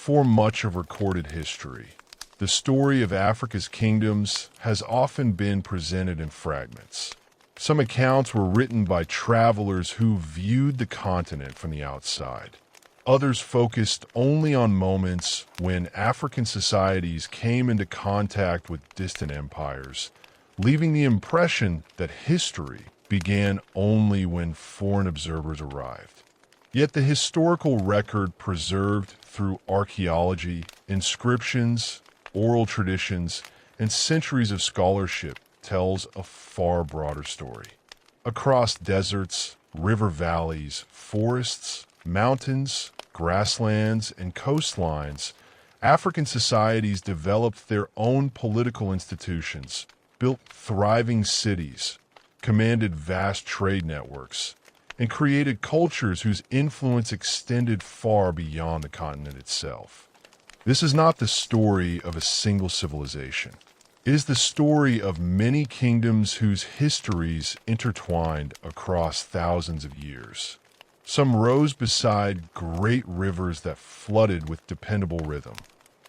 before much of recorded history, the story of Africa's kingdoms has often been presented in fragments. Some accounts were written by travelers who viewed the continent from the outside. Others focused only on moments when African societies came into contact with distant empires, leaving the impression that history began only when foreign observers arrived. Yet the historical record preserved through archaeology, inscriptions, oral traditions, and centuries of scholarship tells a far broader story. Across deserts, river valleys, forests, mountains, grasslands, and coastlines, African societies developed their own political institutions, built thriving cities, commanded vast trade networks, and created cultures whose influence extended far beyond the continent itself. This is not the story of a single civilization. It is the story of many kingdoms whose histories intertwined across thousands of years. Some rose beside great rivers that flooded with dependable rhythm.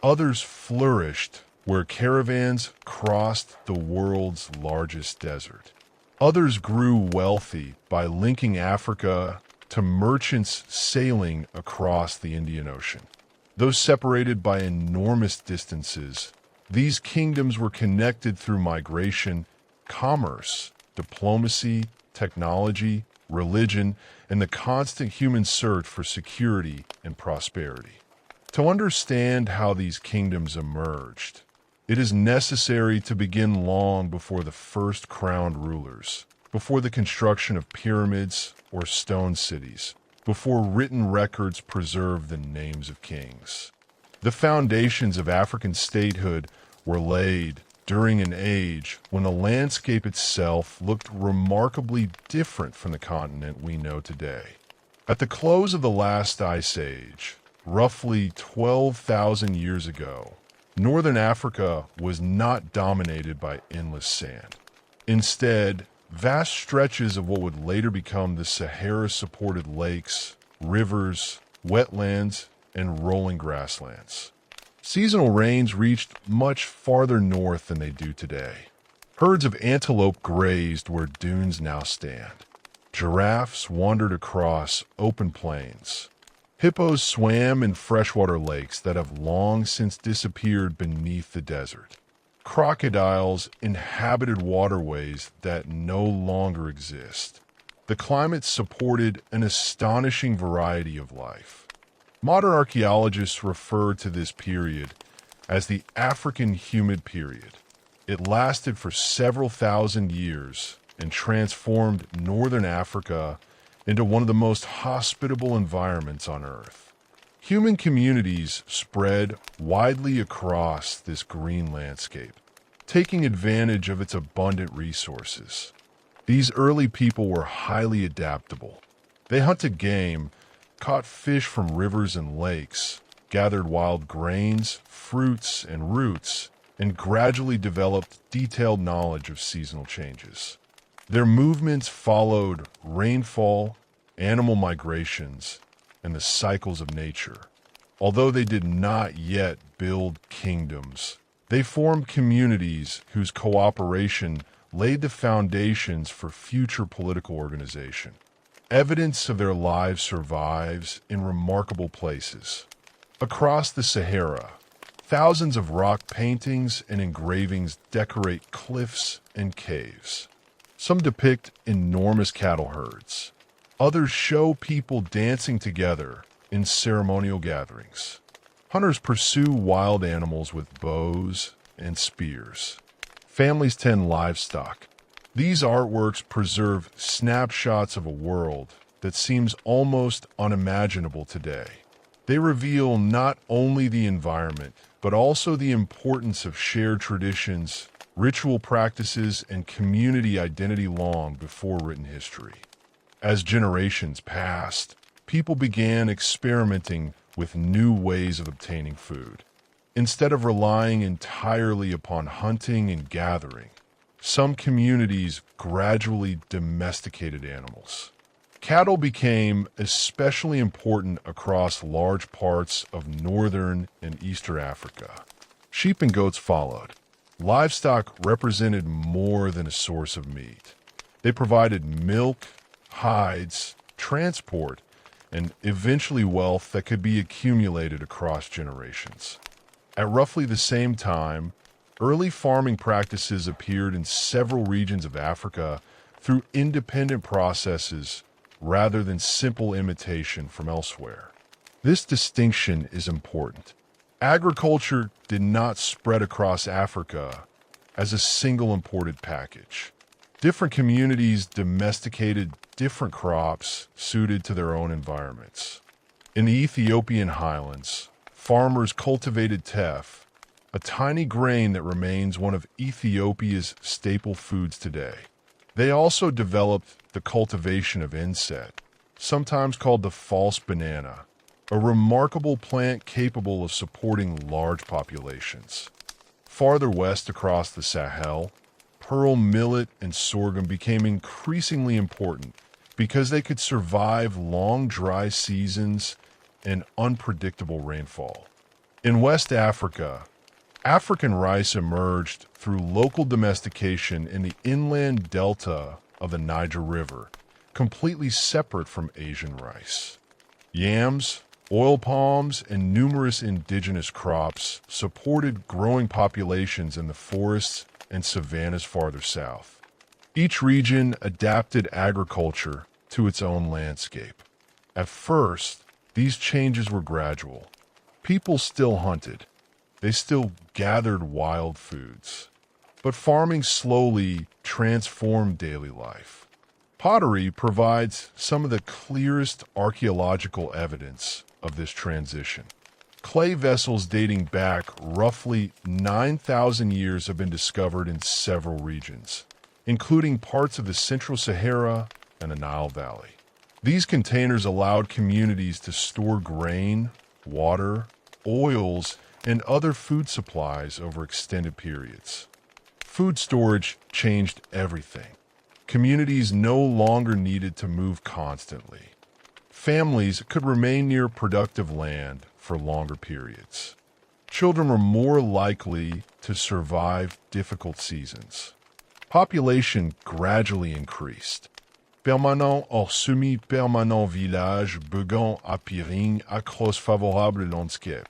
Others flourished where caravans crossed the world's largest desert. Others grew wealthy by linking Africa to merchants sailing across the Indian Ocean. Though separated by enormous distances, these kingdoms were connected through migration, commerce, diplomacy, technology, religion, and the constant human search for security and prosperity. To understand how these kingdoms emerged, it is necessary to begin long before the first crowned rulers, before the construction of pyramids or stone cities, before written records preserved the names of kings. The foundations of African statehood were laid during an age when the landscape itself looked remarkably different from the continent we know today. At the close of the last ice age, roughly 12,000 years ago, northern Africa was not dominated by endless sand. Instead, vast stretches of what would later become the Sahara-supported lakes, rivers, wetlands, and rolling grasslands. Seasonal rains reached much farther north than they do today. Herds of antelope grazed where dunes now stand. Giraffes wandered across open plains. Hippos swam in freshwater lakes that have long since disappeared beneath the desert. Crocodiles inhabited waterways that no longer exist. The climate supported an astonishing variety of life. Modern archaeologists refer to this period as the African humid period. It lasted for several thousand years and transformed northern Africa into one of the most hospitable environments on Earth. Human communities spread widely across this green landscape, taking advantage of its abundant resources. These early people were highly adaptable. They hunted game, caught fish from rivers and lakes, gathered wild grains, fruits, and roots, and gradually developed detailed knowledge of seasonal changes. Their movements followed rainfall, animal migrations, and the cycles of nature. Although they did not yet build kingdoms, they formed communities whose cooperation laid the foundations for future political organization. Evidence of their lives survives in remarkable places. Across the Sahara, thousands of rock paintings and engravings decorate cliffs and caves. Some depict enormous cattle herds. Others show people dancing together in ceremonial gatherings. Hunters pursue wild animals with bows and spears. Families tend livestock. These artworks preserve snapshots of a world that seems almost unimaginable today. They reveal not only the environment, but also the importance of shared traditions, ritual practices, and community identity long before written history. As generations passed, people began experimenting with new ways of obtaining food. Instead of relying entirely upon hunting and gathering, some communities gradually domesticated animals. Cattle became especially important across large parts of northern and eastern Africa. Sheep and goats followed. Livestock represented more than a source of meat. They provided milk, hides, transport, and eventually wealth that could be accumulated across generations. At roughly the same time, early farming practices appeared in several regions of Africa through independent processes rather than simple imitation from elsewhere. This distinction is important. Agriculture did not spread across Africa as a single imported package. Different communities domesticated different crops suited to their own environments. In the Ethiopian highlands, farmers cultivated teff, a tiny grain that remains one of Ethiopia's staple foods today. They also developed the cultivation of inset, sometimes called the false banana, a remarkable plant capable of supporting large populations. Farther west across the Sahel, pearl millet and sorghum became increasingly important because they could survive long dry seasons and unpredictable rainfall. In West Africa, African rice emerged through local domestication in the inland delta of the Niger River, completely separate from Asian rice. Yams, oil palms, and numerous indigenous crops supported growing populations in the forests and savannas farther south. Each region adapted agriculture to its own landscape. At first, these changes were gradual. People still hunted. They still gathered wild foods. But farming slowly transformed daily life. Pottery provides some of the clearest archaeological evidence of this transition. Clay vessels dating back roughly 9,000 years have been discovered in several regions, including parts of the Central Sahara and the Nile Valley. These containers allowed communities to store grain, water, oils, and other food supplies over extended periods. Food storage changed everything. Communities no longer needed to move constantly. Families could remain near productive land for longer periods. Children were more likely to survive difficult seasons. Population gradually increased. Permanent or semi-permanent village began appearing across favorable landscape.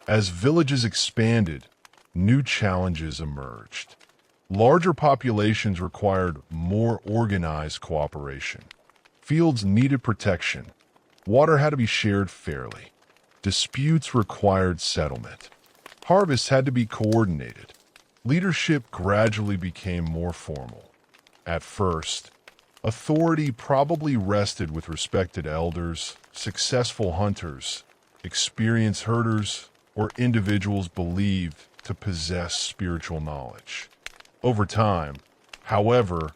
As villages expanded, new challenges emerged. Larger populations required more organized cooperation. Fields needed protection. Water had to be shared fairly. Disputes required settlement. Harvests had to be coordinated. Leadership gradually became more formal. At first, authority probably rested with respected elders, successful hunters, experienced herders, or individuals believed to possess spiritual knowledge. Over time, however,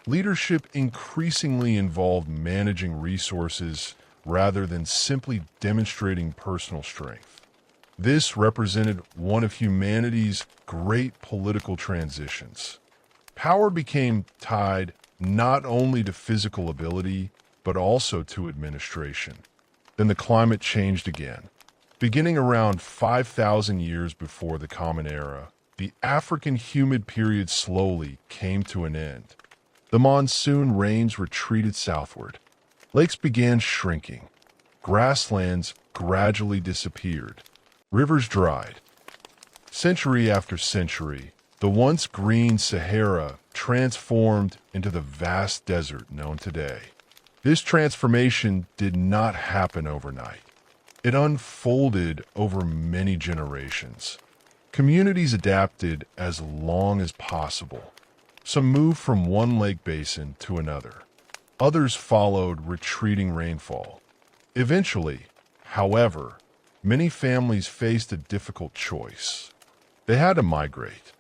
leadership increasingly involved managing resources rather than simply demonstrating personal strength. This represented one of humanity's great political transitions. Power became tied not only to physical ability, but also to administration. Then the climate changed again. Beginning around 5,000 years before the Common Era, the African humid period slowly came to an end. The monsoon rains retreated southward. Lakes began shrinking. Grasslands gradually disappeared. Rivers dried. Century after century, the once green Sahara transformed into the vast desert known today. This transformation did not happen overnight. It unfolded over many generations. Communities adapted as long as possible. Some moved from one lake basin to another. Others followed retreating rainfall. Eventually, however, many families faced a difficult choice. They had to migrate.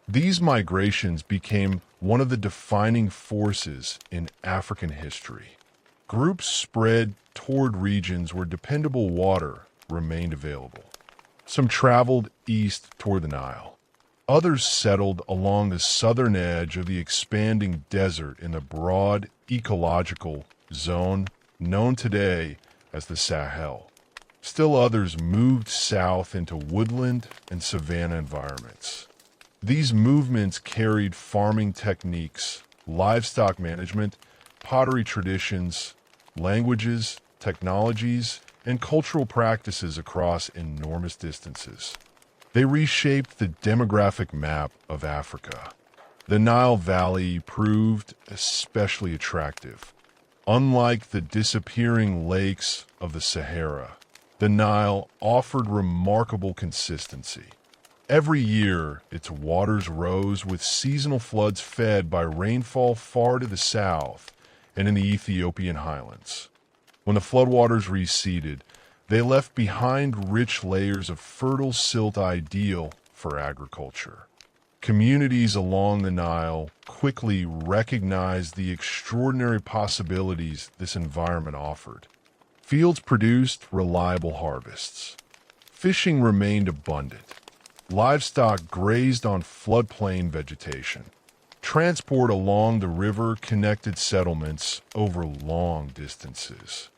These migrations became one of the defining forces in African history. Groups spread toward regions where dependable water remained available. Some traveled east toward the Nile. Others settled along the southern edge of the expanding desert in the broad ecological zone known today as the Sahel. Still others moved south into woodland and savanna environments. These movements carried farming techniques, livestock management, pottery traditions, languages, technologies, and cultural practices across enormous distances. They reshaped the demographic map of Africa. The Nile Valley proved especially attractive. Unlike the disappearing lakes of the Sahara, the Nile offered remarkable consistency. Every year, its waters rose with seasonal floods fed by rainfall far to the south and in the Ethiopian highlands. When the floodwaters receded, they left behind rich layers of fertile silt ideal for agriculture. Communities along the Nile quickly recognized the extraordinary possibilities this environment offered. Fields produced reliable harvests. Fishing remained abundant. Livestock grazed on floodplain vegetation. Transport along the river connected settlements over long distances.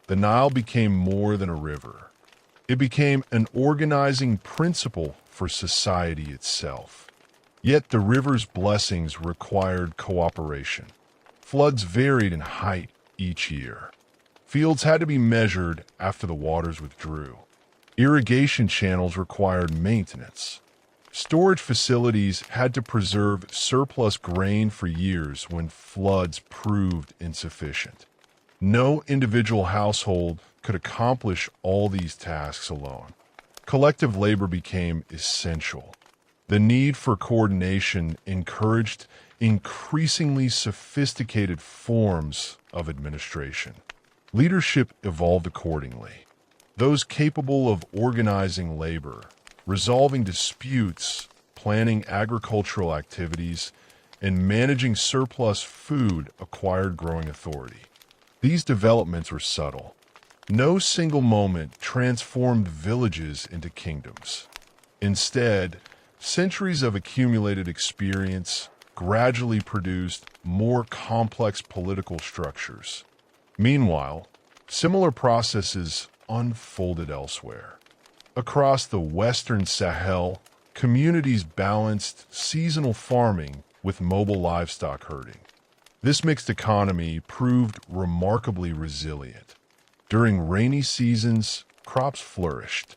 The Nile became more than a river. It became an organizing principle for society itself. Yet the river's blessings required cooperation. Floods varied in height each year. Fields had to be measured after the waters withdrew. Irrigation channels required maintenance. Storage facilities had to preserve surplus grain for years when floods proved insufficient. No individual household could accomplish all these tasks alone. Collective labor became essential. The need for coordination encouraged increasingly sophisticated forms of administration. Leadership evolved accordingly. Those capable of organizing labor, resolving disputes, planning agricultural activities, and managing surplus food acquired growing authority. These developments were subtle. No single moment transformed villages into kingdoms. Instead, centuries of accumulated experience gradually produced more complex political structures. Meanwhile, similar processes unfolded elsewhere. Across the western Sahel, communities balanced seasonal farming with mobile livestock herding. This mixed economy proved remarkably resilient. During rainy seasons, crops flourished.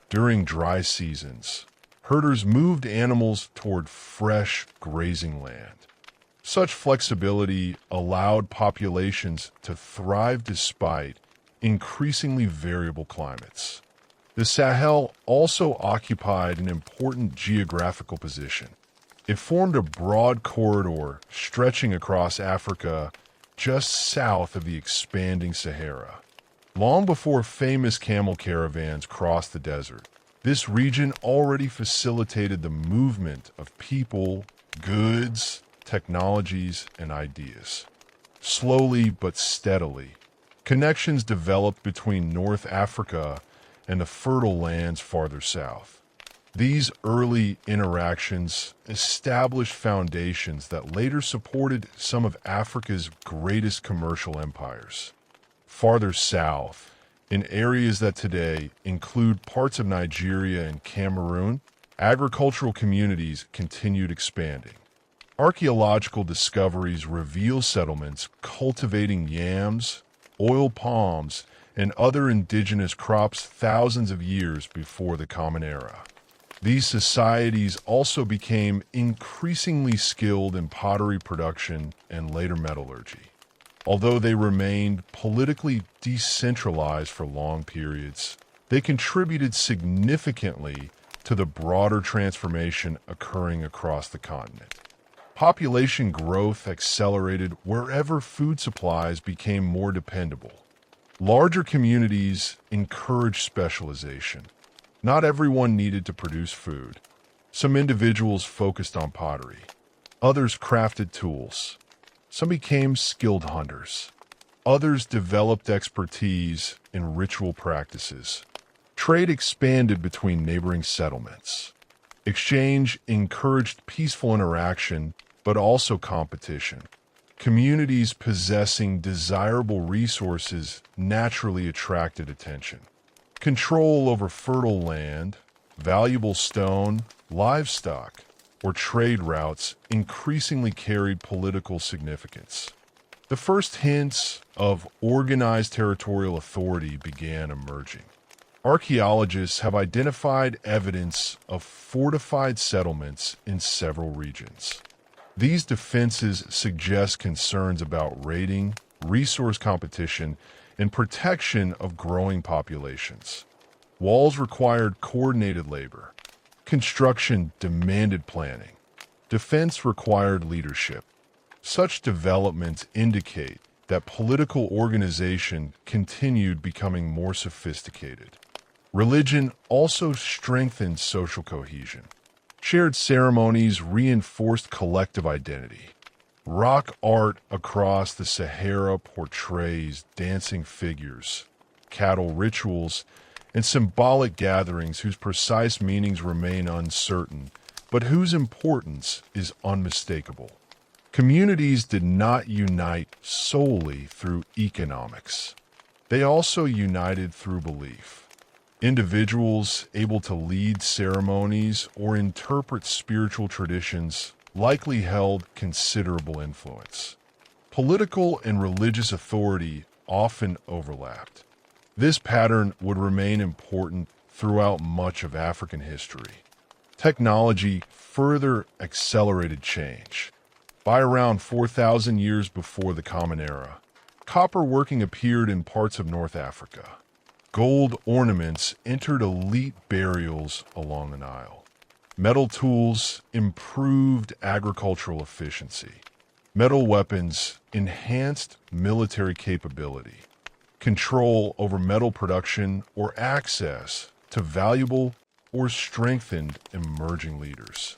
During dry seasons, herders moved animals toward fresh grazing land. Such flexibility allowed populations to thrive despite increasingly variable climates. The Sahel also occupied an important geographical position. It formed a broad corridor stretching across Africa just south of the expanding Sahara. Long before famous camel caravans crossed the desert, this region already facilitated the movement of people, goods, technologies, and ideas. Slowly but steadily, connections developed between North Africa and the fertile lands farther south. These early interactions established foundations that later supported some of Africa's greatest commercial empires. Farther south, in areas that today include parts of Nigeria and Cameroon, agricultural communities continued expanding. Archaeological discoveries reveal settlements cultivating yams, oil palms, and other indigenous crops thousands of years before the Common Era. These societies also became increasingly skilled in pottery production and later metallurgy. Although they remained politically decentralized for long periods, they contributed significantly to the broader transformation occurring across the continent. Population growth accelerated wherever food supplies became more dependable. Larger communities encouraged specialization. Not everyone needed to produce food. Some individuals focused on pottery. Others crafted tools. Some became skilled hunters. Others developed expertise in ritual practices. Trade expanded between neighboring settlements. Exchange encouraged peaceful interaction, but also competition. Communities possessing desirable resources naturally attracted attention. Control over fertile land, valuable stone, livestock, or trade routes increasingly carried political significance. The first hints of organized territorial authority began emerging. Archaeologists have identified evidence of fortified settlements in several regions. These defenses suggest concerns about raiding, resource competition, and protection of growing populations. Walls required coordinated labor. Construction demanded planning. Defense required leadership. Such developments indicate that political organization continued becoming more sophisticated. Religion also strengthened social cohesion. Shared ceremonies reinforced collective identity. Rock art across the Sahara portrays dancing figures, cattle rituals, and symbolic gatherings whose precise meanings remain uncertain, but whose importance is unmistakable. Communities did not unite solely through economics. They also united through belief. Individuals able to lead ceremonies or interpret spiritual traditions likely held considerable influence. Political and religious authority often overlapped. This pattern would remain important throughout much of African history. Technology further accelerated change. By around 4,000 years before the Common Era, copper working appeared in parts of North Africa. Gold ornaments entered elite burials along the Nile. Metal tools improved agricultural efficiency. Metal weapons enhanced military capability. Control over metal production or access to valuable or strengthened emerging leaders.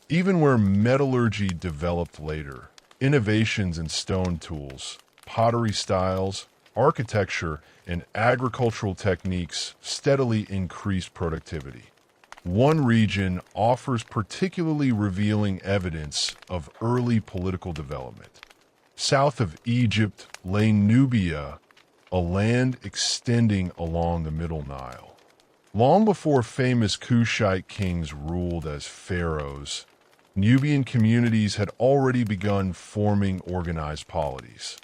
Even where metallurgy developed later, innovations in stone tools, pottery styles, architecture, and agricultural techniques steadily increased productivity. One region offers particularly revealing evidence of early political development. South of Egypt lay Nubia, a land extending along the Middle Nile. Long before famous Kushite kings ruled as pharaohs, Nubian communities had already begun forming organized polities.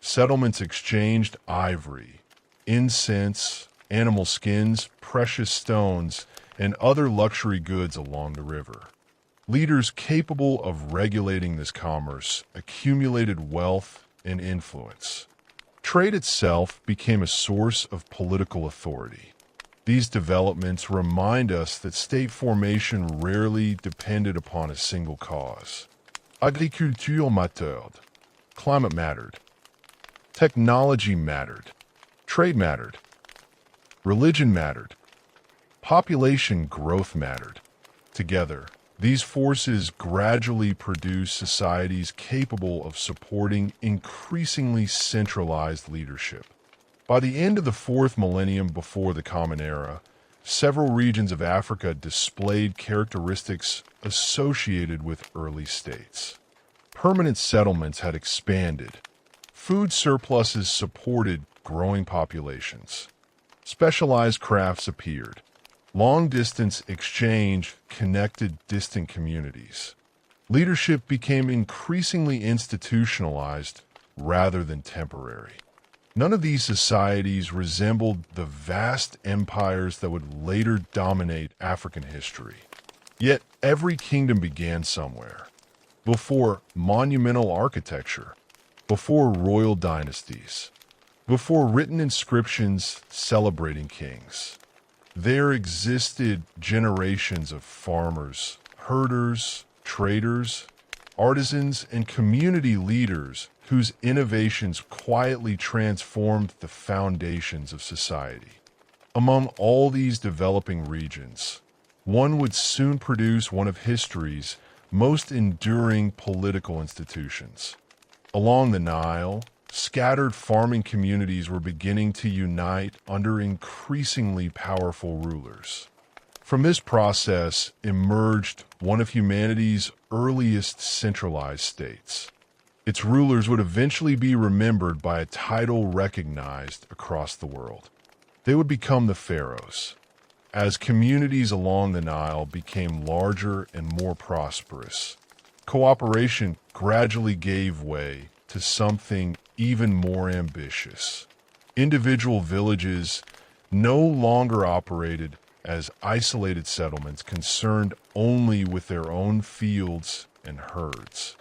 Settlements exchanged ivory, incense, animal skins, precious stones, and other luxury goods along the river. Leaders capable of regulating this commerce accumulated wealth and influence. Trade itself became a source of political authority. These developments remind us that state formation rarely depended upon a single cause. Agriculture mattered. Climate mattered. Technology mattered. Trade mattered. Religion mattered. Population growth mattered. Together, these forces gradually produced societies capable of supporting increasingly centralized leadership. By the end of the fourth millennium before the Common Era, several regions of Africa displayed characteristics associated with early states. Permanent settlements had expanded. Food surpluses supported growing populations. Specialized crafts appeared. Long-distance exchange connected distant communities. Leadership became increasingly institutionalized rather than temporary. None of these societies resembled the vast empires that would later dominate African history. Yet every kingdom began somewhere. Before monumental architecture, before royal dynasties, before written inscriptions celebrating kings, there existed generations of farmers, herders, traders, artisans, and community leaders whose innovations quietly transformed the foundations of society. Among all these developing regions, one would soon produce one of history's most enduring political institutions. Along the Nile, scattered farming communities were beginning to unite under increasingly powerful rulers. From this process emerged one of humanity's earliest centralized states. Its rulers would eventually be remembered by a title recognized across the world. They would become the pharaohs. As communities along the Nile became larger and more prosperous, cooperation gradually gave way to something even more ambitious. Individual villages no longer operated as isolated settlements concerned only with their own fields and herds.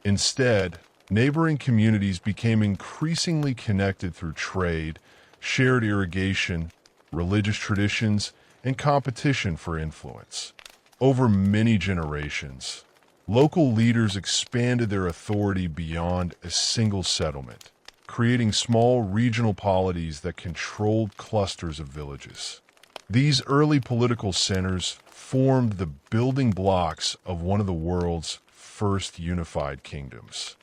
Instead, neighboring communities became increasingly connected through trade, shared irrigation, religious traditions, and competition for influence. Over many generations, local leaders expanded their authority beyond a single settlement, creating small regional polities that controlled clusters of villages. These early political centers formed the building blocks of one of the world's first unified kingdoms.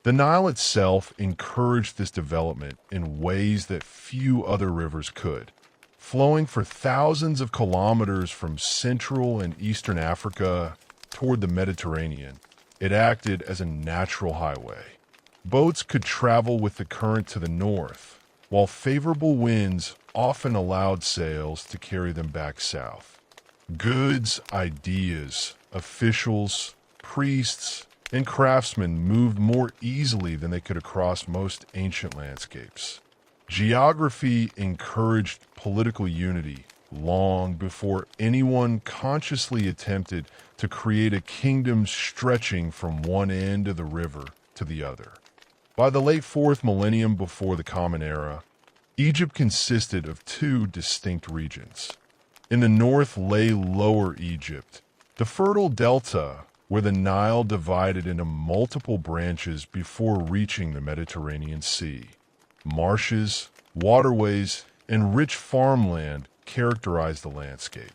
The Nile itself encouraged this development in ways that few other rivers could. Flowing for thousands of kilometers from Central and Eastern Africa toward the Mediterranean, it acted as a natural highway. Boats could travel with the current to the north, while favorable winds often allowed sails to carry them back south. Goods, ideas, officials, priests, and craftsmen moved more easily than they could across most ancient landscapes. Geography encouraged political unity long before anyone consciously attempted to create a kingdom stretching from one end of the river to the other. By the late 4th millennium before the Common Era, Egypt consisted of two distinct regions. In the north lay Lower Egypt, the fertile delta where the Nile divided into multiple branches before reaching the Mediterranean Sea. Marshes, waterways, and rich farmland characterized the landscape.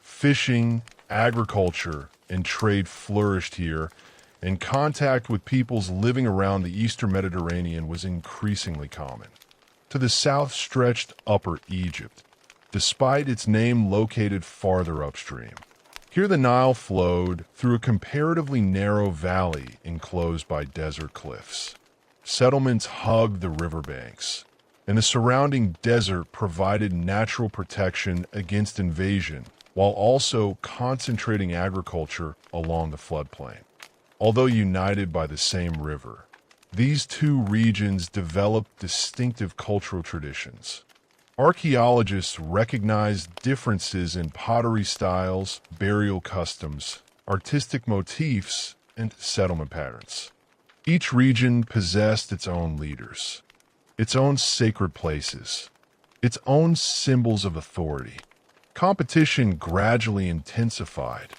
Fishing, agriculture, and trade flourished here, and contact with peoples living around the eastern Mediterranean was increasingly common. To the south stretched Upper Egypt, despite its name located farther upstream. Here the Nile flowed through a comparatively narrow valley enclosed by desert cliffs. Settlements hugged the riverbanks, and the surrounding desert provided natural protection against invasion while also concentrating agriculture along the floodplain. Although united by the same river, these two regions developed distinctive cultural traditions. Archaeologists recognized differences in pottery styles, burial customs, artistic motifs, and settlement patterns. Each region possessed its own leaders, its own sacred places, its own symbols of authority. Competition gradually intensified.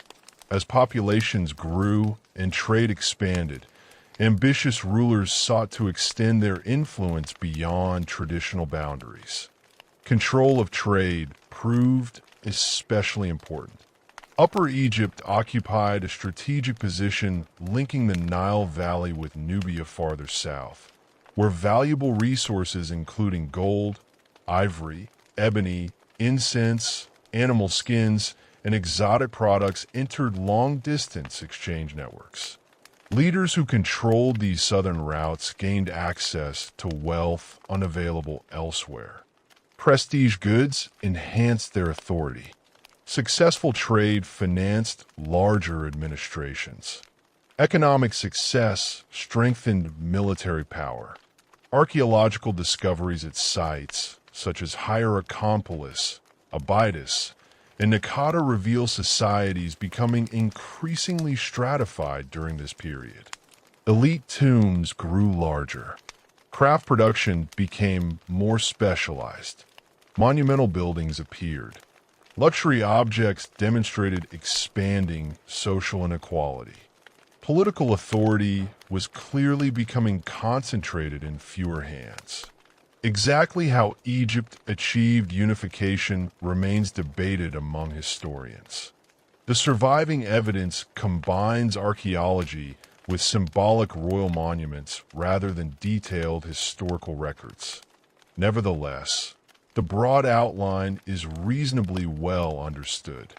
As populations grew and trade expanded, ambitious rulers sought to extend their influence beyond traditional boundaries. Control of trade proved especially important. Upper Egypt occupied a strategic position linking the Nile Valley with Nubia farther south, where valuable resources including gold, ivory, ebony, incense, animal skins, and exotic products entered long-distance exchange networks. Leaders who controlled these southern routes gained access to wealth unavailable elsewhere. Prestige goods enhanced their authority. Successful trade financed larger administrations. Economic success strengthened military power. Archaeological discoveries at sites such as Hierakonpolis, Abydos, and Nakata reveal societies becoming increasingly stratified during this period. Elite tombs grew larger. Craft production became more specialized. Monumental buildings appeared. Luxury objects demonstrated expanding social inequality. Political authority was clearly becoming concentrated in fewer hands. Exactly how Egypt achieved unification remains debated among historians. The surviving evidence combines archaeology with symbolic royal monuments rather than detailed historical records. Nevertheless, the broad outline is reasonably well understood.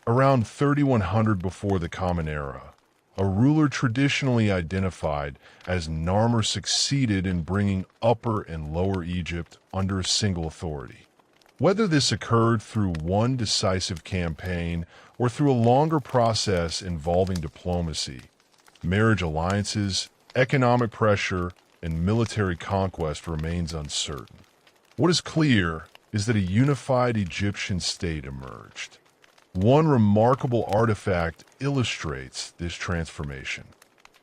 Around 3100 before the Common Era, a ruler traditionally identified as Narmer succeeded in bringing Upper and Lower Egypt under a single authority. Whether this occurred through one decisive campaign or through a longer process involving diplomacy, marriage alliances, economic pressure, and military conquest remains uncertain. What is clear is that a unified Egyptian state emerged. One remarkable artifact illustrates this transformation.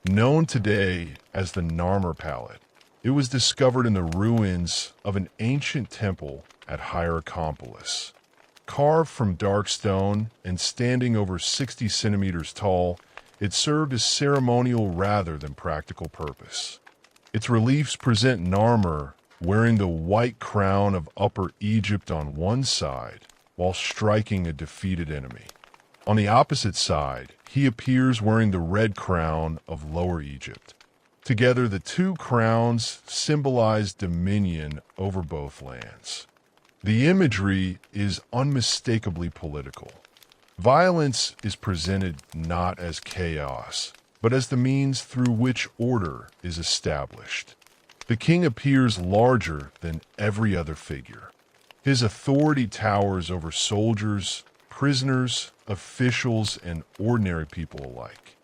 Known today as the Narmer Palette, it was discovered in the ruins of an ancient temple at Hierakonpolis. Carved from dark stone and standing over 60 centimeters tall, it served as ceremonial rather than practical purpose. Its reliefs present Narmer wearing the white crown of Upper Egypt on one side, while striking a defeated enemy. On the opposite side, he appears wearing the red crown of Lower Egypt. Together, the two crowns symbolize dominion over both lands. The imagery is unmistakably political. Violence is presented not as chaos, but as the means through which order is established. The king appears larger than every other figure. His authority towers over soldiers, prisoners, officials, and ordinary people alike.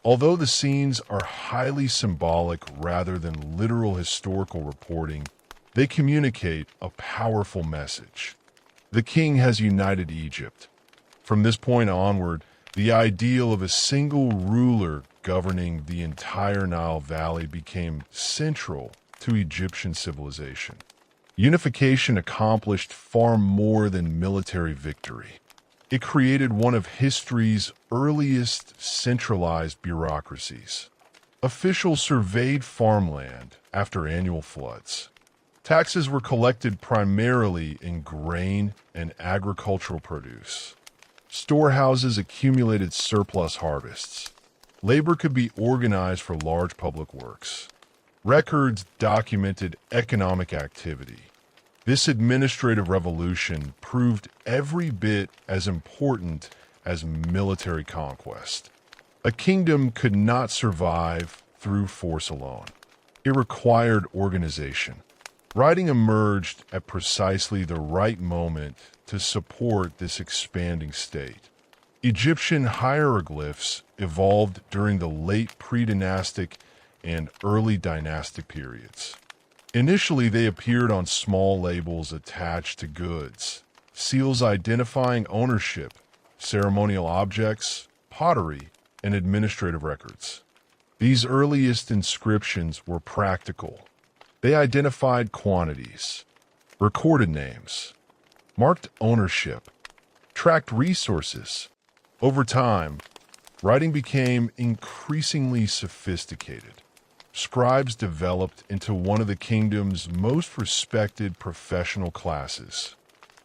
Although the scenes are highly symbolic rather than literal historical reporting, they communicate a powerful message. The king has united Egypt. From this point onward, the ideal of a single ruler governing the entire Nile Valley became central to Egyptian civilization. Unification accomplished far more than military victory. It created one of history's earliest centralized bureaucracies. Officials surveyed farmland after annual floods. Taxes were collected primarily in grain and agricultural produce. Storehouses accumulated surplus harvests. Labor could be organized for large public works. Records documented economic activity. This administrative revolution proved every bit as important as military conquest. A kingdom could not survive through force alone. It required organization. Writing emerged at precisely the right moment to support this expanding state. Egyptian hieroglyphs evolved during the late pre-dynastic and early dynastic periods. Initially, they appeared on small labels attached to goods, seals identifying ownership, ceremonial objects, pottery, and administrative records. These earliest inscriptions were practical. They identified quantities, recorded names, marked ownership, tracked resources. Over time, writing became increasingly sophisticated. Scribes developed into one of the kingdom's most respected professional classes.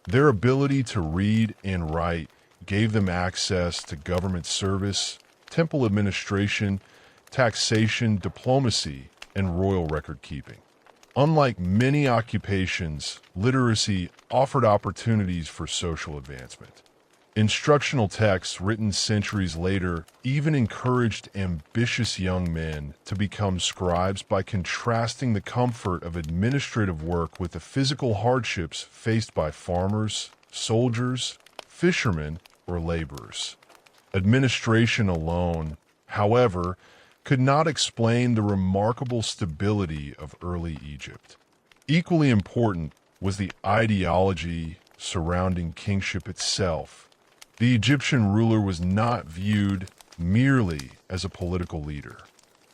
Their ability to read and write gave them access to government service, temple administration, taxation, diplomacy, and royal record keeping. Unlike many occupations, literacy offered opportunities for social advancement. Instructional texts written centuries later even encouraged ambitious young men to become scribes by contrasting the comfort of administrative work with the physical hardships faced by farmers, soldiers, fishermen, or laborers. Administration alone, however, could not explain the remarkable stability of early Egypt. Equally important was the ideology surrounding kingship itself. The Egyptian ruler was not viewed merely as a political leader.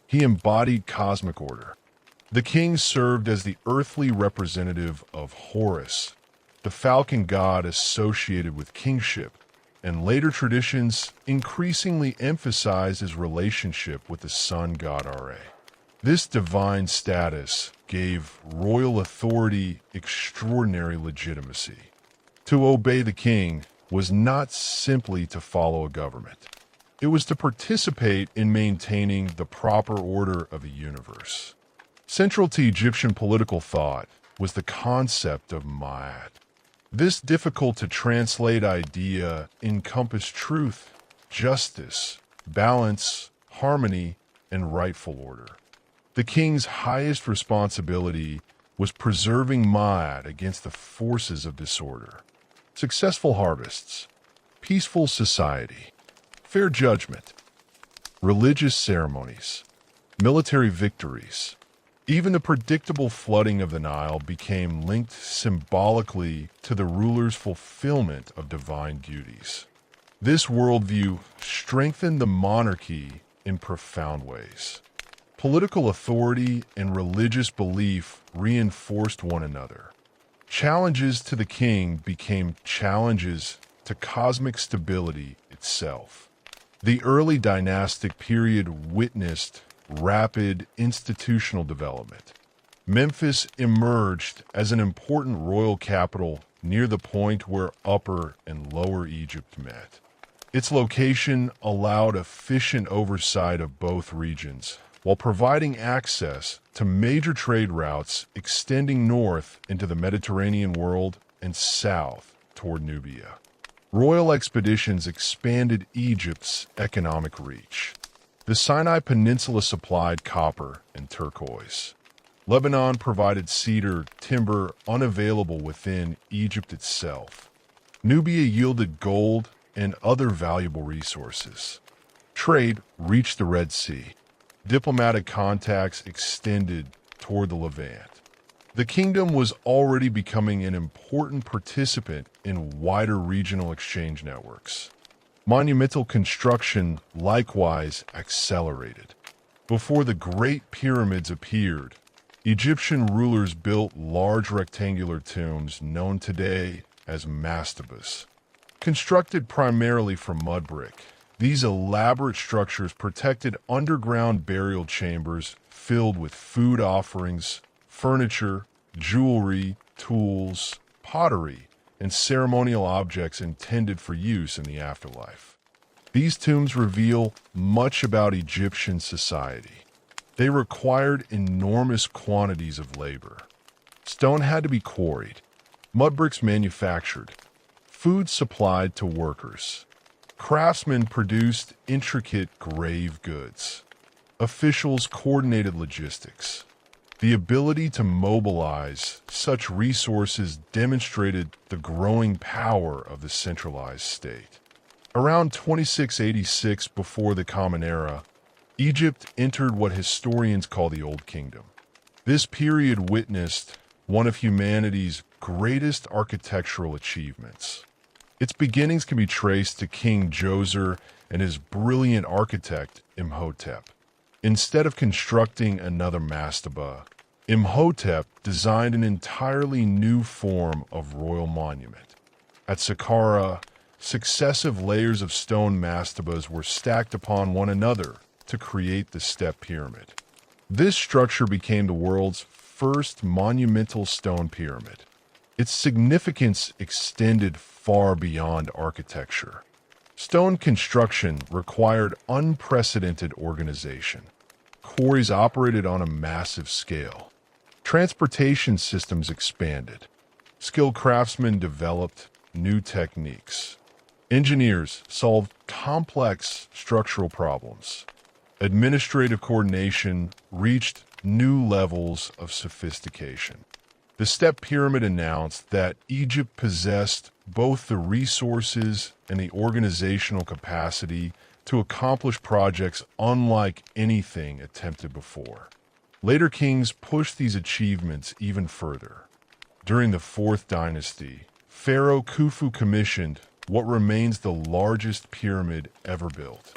He embodied cosmic order. The king served as the earthly representative of Horus, the falcon god associated with kingship, and later traditions increasingly emphasize his relationship with the sun god Ra. This divine status gave royal authority extraordinary legitimacy. To obey the king was not simply to follow a government. It was to participate in maintaining the proper order of a universe. Central to Egyptian political thought was the concept of Ma'at. This difficult-to-translate idea encompassed truth, justice, balance, harmony, and rightful order. The king's highest responsibility was preserving Ma'at against the forces of disorder. Successful harvests, peaceful society, fair judgment, religious ceremonies, military victories. Even the predictable flooding of the Nile became linked symbolically to the ruler's fulfillment of divine duties. This worldview strengthened the monarchy in profound ways. Political authority and religious belief reinforced one another. Challenges to the king became challenges to cosmic stability itself. The early dynastic period witnessed rapid institutional development. Memphis emerged as an important royal capital near the point where Upper and Lower Egypt met. Its location allowed efficient oversight of both regions, while providing access to major trade routes extending north into the Mediterranean world and south toward Nubia. Royal expeditions expanded Egypt's economic reach. The Sinai Peninsula supplied copper and turquoise. Lebanon provided cedar, timber unavailable within Egypt itself. Nubia yielded gold and other valuable resources. Trade reached the Red Sea. Diplomatic contacts extended toward the Levant. The kingdom was already becoming an important participant in wider regional exchange networks. Monumental construction likewise accelerated. Before the Great Pyramids appeared, Egyptian rulers built large rectangular tombs known today as mastabas. Constructed primarily from mud brick, these elaborate structures protected underground burial chambers filled with food offerings, furniture, jewelry, tools, pottery, and ceremonial objects intended for use in the afterlife. These tombs reveal much about Egyptian society. They required enormous quantities of labor. Stone had to be quarried, mud bricks manufactured, food supplied to workers. Craftsmen produced intricate grave goods. Officials coordinated logistics. The ability to mobilize such resources demonstrated the growing power of the centralized state. Around 2686 before the Common Era, Egypt entered what historians call the Old Kingdom. This period witnessed one of humanity's greatest architectural achievements. Its beginnings can be traced to King Djoser and his brilliant architect, Imhotep. Instead of constructing another mastaba, Imhotep designed an entirely new form of royal monument. At Saqqara, successive layers of stone mastabas were stacked upon one another to create the step pyramid. This structure became the world's first monumental stone pyramid. Its significance extended far beyond architecture. Stone construction required unprecedented organization. Quarries operated on a massive scale. Transportation systems expanded. Skilled craftsmen developed new techniques. Engineers solved complex structural problems. Administrative coordination reached new levels of sophistication. The Step Pyramid announced that Egypt possessed both the resources and the organizational capacity to accomplish projects unlike anything attempted before. Later kings pushed these achievements even further. During the Fourth Dynasty, Pharaoh Khufu commissioned what remains the largest pyramid ever built.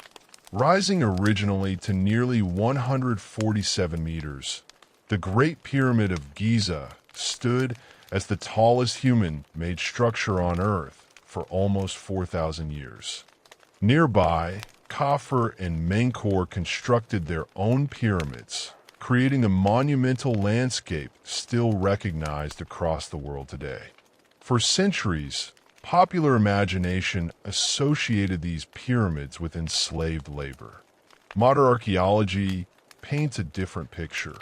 Rising originally to nearly 147 meters, the Great Pyramid of Giza stood as the tallest human-made structure on Earth for almost 4,000 years. Nearby, Khafre and Menkaure constructed their own pyramids, creating the monumental landscape still recognized across the world today. For centuries, popular imagination associated these pyramids with enslaved labor. Modern archaeology paints a different picture.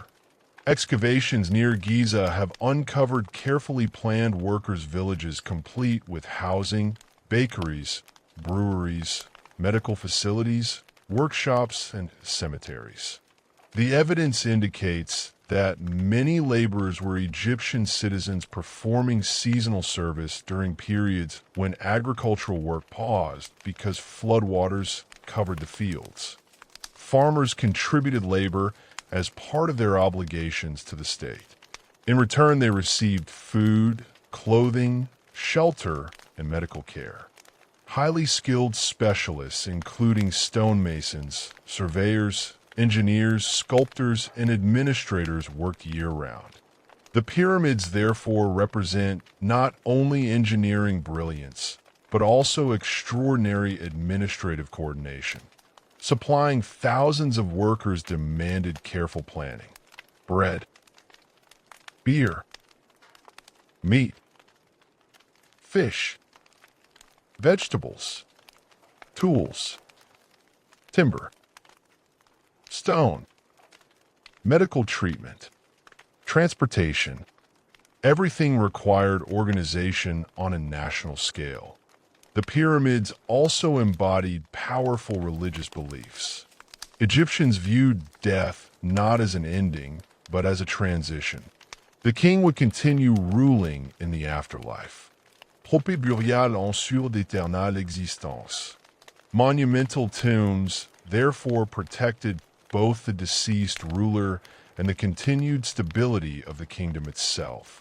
Excavations near Giza have uncovered carefully planned workers' villages complete with housing, bakeries, breweries, medical facilities, workshops, and cemeteries. The evidence indicates that many laborers were Egyptian citizens performing seasonal service during periods when agricultural work paused because floodwaters covered the fields. Farmers contributed labor as part of their obligations to the state. In return, they received food, clothing, shelter, and medical care. Highly skilled specialists, including stonemasons, surveyors, engineers, sculptors, and administrators, worked year-round. The pyramids therefore represent not only engineering brilliance, but also extraordinary administrative coordination. Supplying thousands of workers demanded careful planning. Bread, beer, meat, fish, vegetables, tools, timber, stone, medical treatment, transportation. Everything required organization on a national scale. The pyramids also embodied powerful religious beliefs. Egyptians viewed death not as an ending, but as a transition. The king would continue ruling in the afterlife. Propos burial ensure d'éternelle existence. Monumental tombs therefore protected both the deceased ruler and the continued stability of the kingdom itself.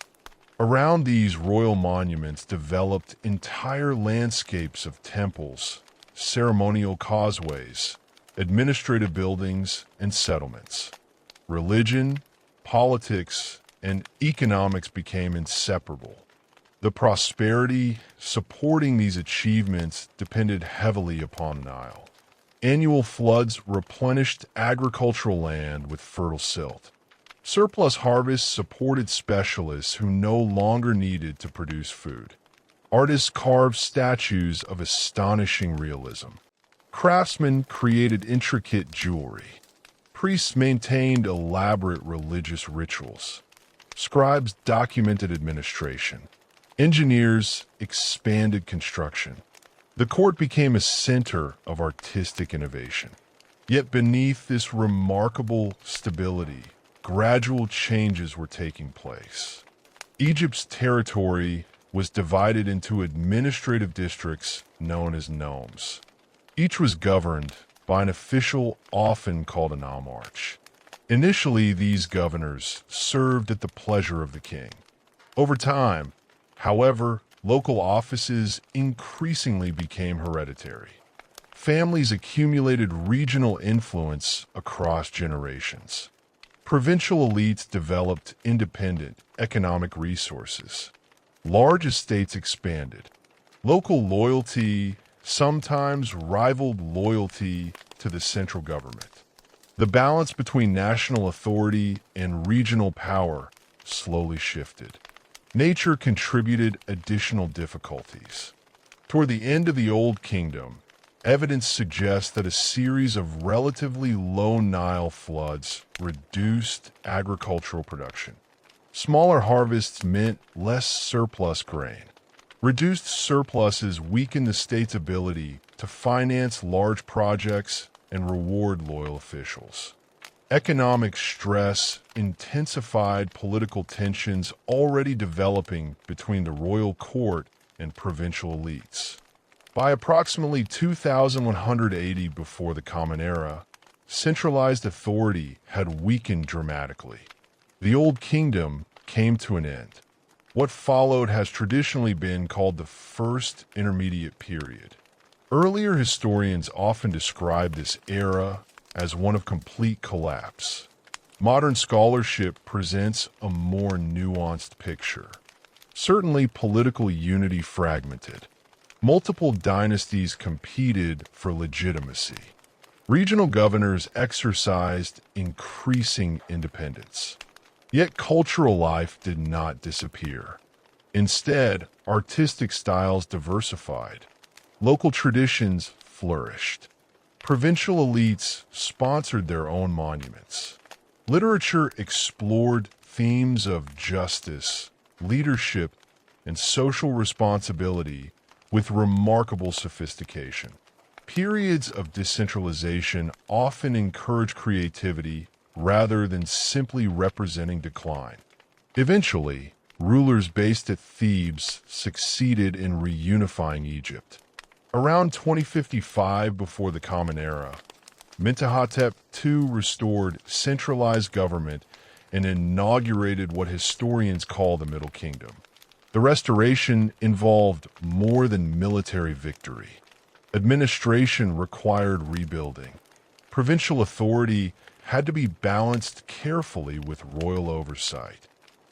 Around these royal monuments developed entire landscapes of temples, ceremonial causeways, administrative buildings, and settlements. Religion, politics, and economics became inseparable. The prosperity supporting these achievements depended heavily upon the Nile. Annual floods replenished agricultural land with fertile silt. Surplus harvests supported specialists who no longer needed to produce food. Artists carved statues of astonishing realism. Craftsmen created intricate jewelry. Priests maintained elaborate religious rituals. Scribes documented administration. Engineers expanded construction. The court became a center of artistic innovation. Yet beneath this remarkable stability, gradual changes were taking place. Egypt's territory was divided into administrative districts known as nomes. Each was governed by an official often called a nomarch. Initially, these governors served at the pleasure of the king. Over time, however, local offices increasingly became hereditary. Families accumulated regional influence across generations. Provincial elites developed independent economic resources. Large estates expanded. Local loyalty sometimes rivaled loyalty to the central government. The balance between national authority and regional power slowly shifted. Nature contributed additional difficulties. Toward the end of the Old Kingdom, evidence suggests that a series of relatively low Nile floods reduced agricultural production. Smaller harvests meant less surplus grain. Reduced surpluses weakened the state's ability to finance large projects and reward loyal officials. Economic stress intensified political tensions already developing between the royal court and provincial elites. By approximately 2180 before the Common Era, centralized authority had weakened dramatically. The Old Kingdom came to an end. What followed has traditionally been called the First Intermediate Period. Earlier historians often describe this era as one of complete collapse. Modern scholarship presents a more nuanced picture. Certainly, political unity fragmented. Multiple dynasties competed for legitimacy. Regional governors exercised increasing independence. Yet cultural life did not disappear. Instead, artistic styles diversified. Local traditions flourished. Provincial elites sponsored their own monuments. Literature explored themes of justice, leadership, and social responsibility with remarkable sophistication. Periods of decentralization often encourage creativity rather than simply representing decline. Eventually, rulers based at Thebes succeeded in reunifying Egypt. Around 2055 before the Common Era, Mentuhotep II restored centralized government and inaugurated what historians call the Middle Kingdom. The restoration involved more than military victory. Administration required rebuilding. Provincial authority had to be balanced carefully with royal oversight.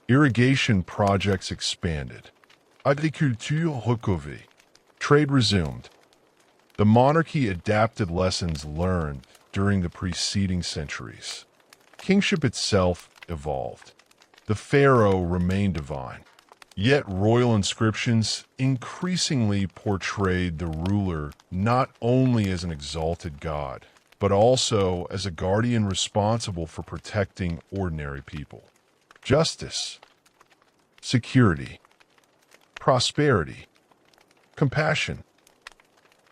Irrigation projects expanded. Agriculture recouvrée. Trade resumed. The monarchy adapted lessons learned during the preceding centuries. Kingship itself evolved. The pharaoh remained divine. Yet royal inscriptions increasingly portrayed the ruler not only as an exalted god, but also as a guardian responsible for protecting ordinary people. Justice, security, prosperity, compassion.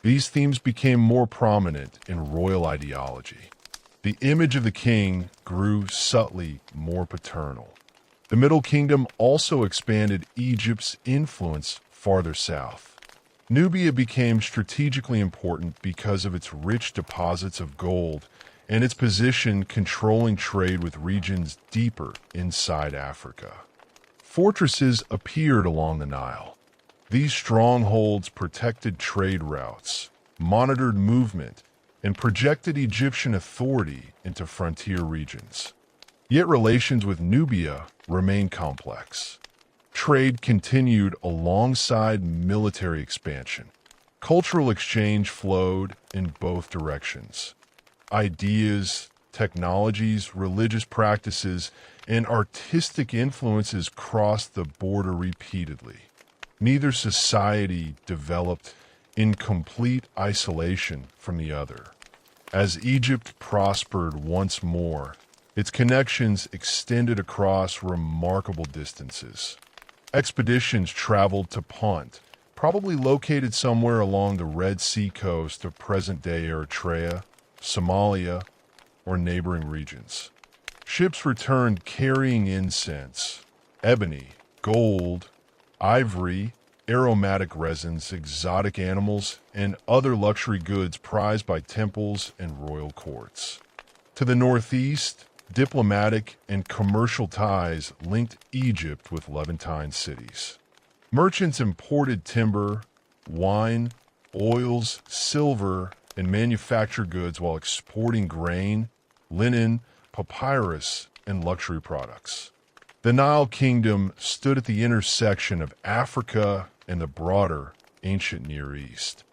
These themes became more prominent in royal ideology. The image of the king grew subtly more paternal. The Middle Kingdom also expanded Egypt's influence farther south. Nubia became strategically important because of its rich deposits of gold and its position controlling trade with regions deeper inside Africa. Fortresses appeared along the Nile. These strongholds protected trade routes, monitored movement, and projected Egyptian authority into frontier regions. Yet relations with Nubia remained complex. Trade continued alongside military expansion. Cultural exchange flowed in both directions. Ideas, technologies, religious practices, and artistic influences crossed the border repeatedly. Neither society developed in complete isolation from the other. As Egypt prospered once more, its connections extended across remarkable distances. Expeditions traveled to Punt, probably located somewhere along the Red Sea coast of present-day Eritrea, Somalia, or neighboring regions. Ships returned carrying incense, ebony, gold, ivory, aromatic resins, exotic animals, and other luxury goods prized by temples and royal courts. To the northeast, diplomatic and commercial ties linked Egypt with Levantine cities. Merchants imported timber, wine, oils, silver, and manufactured goods while exporting grain, linen, papyrus, and luxury products. The Nile Kingdom stood at the intersection of Africa and the broader ancient Near East.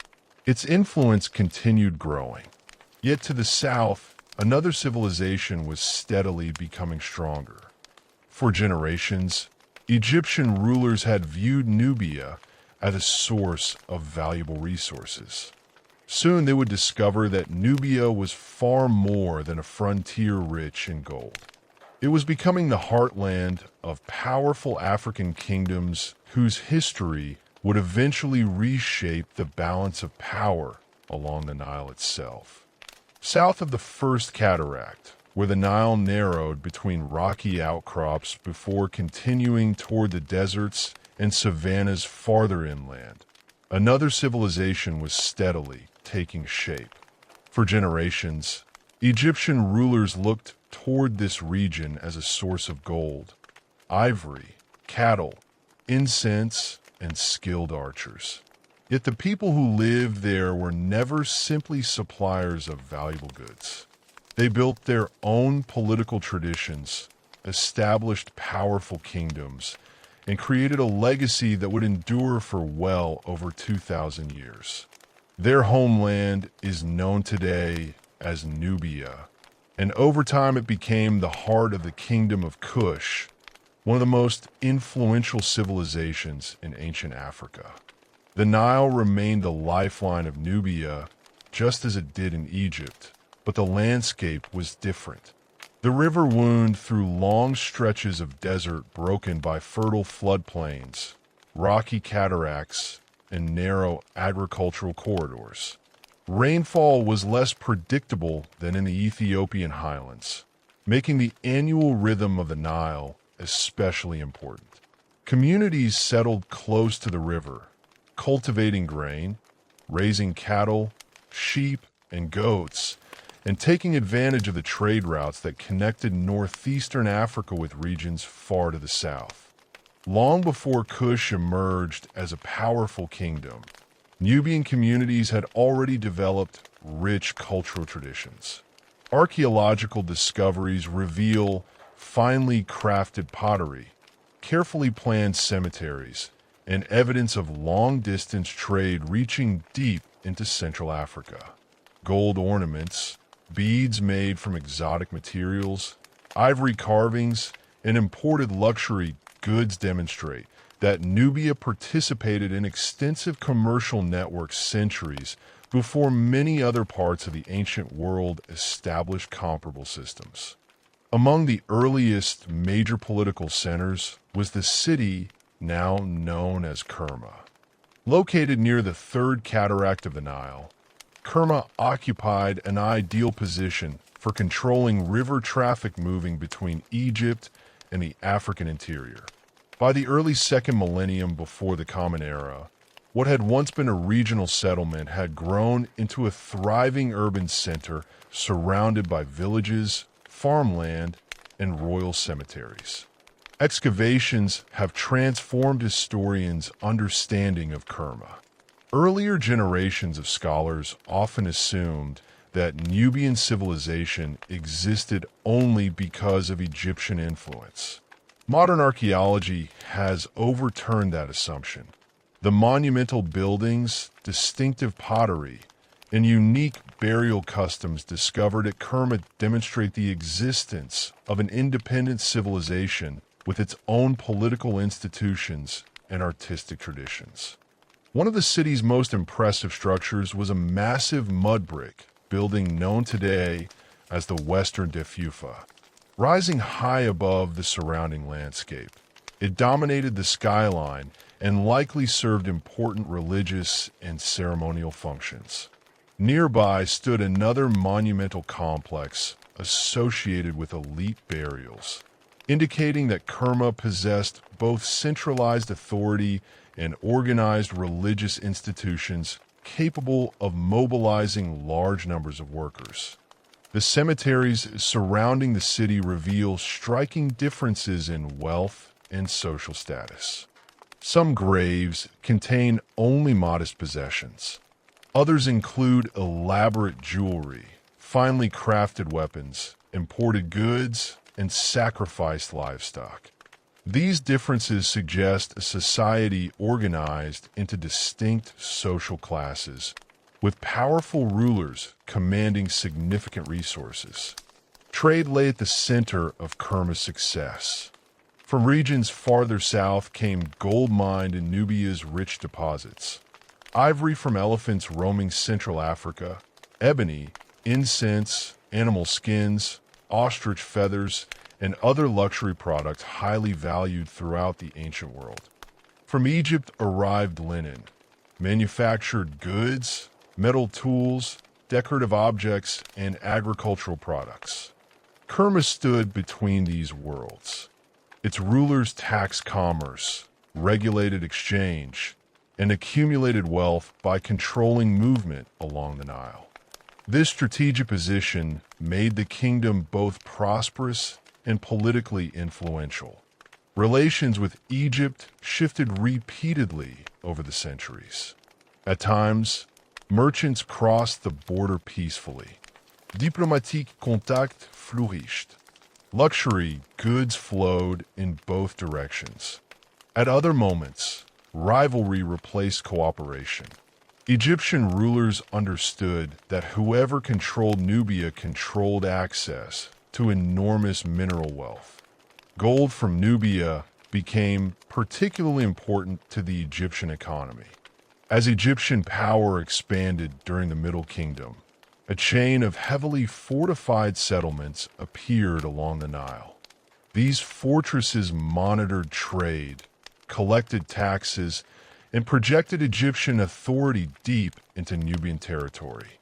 Its influence continued growing. Yet to the south, another civilization was steadily becoming stronger. For generations, Egyptian rulers had viewed Nubia as a source of valuable resources. Soon they would discover that Nubia was far more than a frontier rich in gold. It was becoming the heartland of powerful African kingdoms whose history would eventually reshape the balance of power along the Nile itself. South of the First Cataract, where the Nile narrowed between rocky outcrops before continuing toward the deserts and savannas farther inland, another civilization was steadily taking shape. For generations, Egyptian rulers looked toward this region as a source of gold, ivory, cattle, incense, and skilled archers. Yet the people who lived there were never simply suppliers of valuable goods. They built their own political traditions, established powerful kingdoms, and created a legacy that would endure for well over 2,000 years. Their homeland is known today as Nubia, and over time it became the heart of the Kingdom of Kush, one of the most influential civilizations in ancient Africa. The Nile remained the lifeline of Nubia, just as it did in Egypt, but the landscape was different. The river wound through long stretches of desert broken by fertile floodplains, rocky cataracts, and narrow agricultural corridors. Rainfall was less predictable than in the Ethiopian highlands, making the annual rhythm of the Nile especially important. Communities settled close to the river, cultivating grain, raising cattle, sheep, and goats, and taking advantage of the trade routes that connected northeastern Africa with regions far to the south. Long before Kush emerged as a powerful kingdom, Nubian communities had already developed rich cultural traditions. Archaeological discoveries reveal finely crafted pottery, carefully planned cemeteries, and evidence of long-distance trade reaching deep into Central Africa. Gold ornaments, beads made from exotic materials, ivory carvings, and imported luxury goods demonstrate that Nubia participated in extensive commercial networks centuries before many other parts of the ancient world established comparable systems. Among the earliest major political centers was the city now known as Kerma. Located near the third cataract of the Nile, Kerma occupied an ideal position for controlling river traffic moving between Egypt and the African interior. By the early second millennium before the Common Era, what had once been a regional settlement had grown into a thriving urban center surrounded by villages, farmland, and royal cemeteries. Excavations have transformed historians' understanding of Kerma. Earlier generations of scholars often assumed that Nubian civilization existed only because of Egyptian influence. Modern archaeology has overturned that assumption. The monumental buildings, distinctive pottery, and unique burial customs discovered at Kerma demonstrate the existence of an independent civilization with its own political institutions and artistic traditions. One of the city's most impressive structures was a massive mud brick building known today as the Western Defufa. Rising high above the surrounding landscape, it dominated the skyline and likely served important religious and ceremonial functions. Nearby stood another monumental complex associated with elite burials, indicating that Kerma possessed both centralized authority and organized religious institutions capable of mobilizing large numbers of workers. The cemeteries surrounding the city reveal striking differences in wealth and social status. Some graves contain only modest possessions. Others include elaborate jewelry, finely crafted weapons, imported goods, and sacrificed livestock. These differences suggest a society organized into distinct social classes, with powerful rulers commanding significant resources. Trade lay at the center of Kerma's success. From regions farther south came gold mined in Nubia's rich deposits, ivory from elephants roaming Central Africa, ebony, incense, animal skins, ostrich feathers, and other luxury products highly valued throughout the ancient world. From Egypt arrived linen, manufactured goods, metal tools, decorative objects, and agricultural products. Kerma stood between these worlds. Its rulers taxed commerce, regulated exchange, and accumulated wealth by controlling movement along the Nile. This strategic position made the kingdom both prosperous and politically influential. Relations with Egypt shifted repeatedly over the centuries. At times, merchants crossed the border peacefully. Diplomatique contact flourished. Luxury goods flowed in both directions. At other moments, rivalry replaced cooperation. Egyptian rulers understood that whoever controlled Nubia controlled access to enormous mineral wealth. Gold from Nubia became particularly important to the Egyptian economy. As Egyptian power expanded during the Middle Kingdom, a chain of heavily fortified settlements appeared along the Nile. These fortresses monitored trade, collected taxes, and projected Egyptian authority deep into Nubian territory.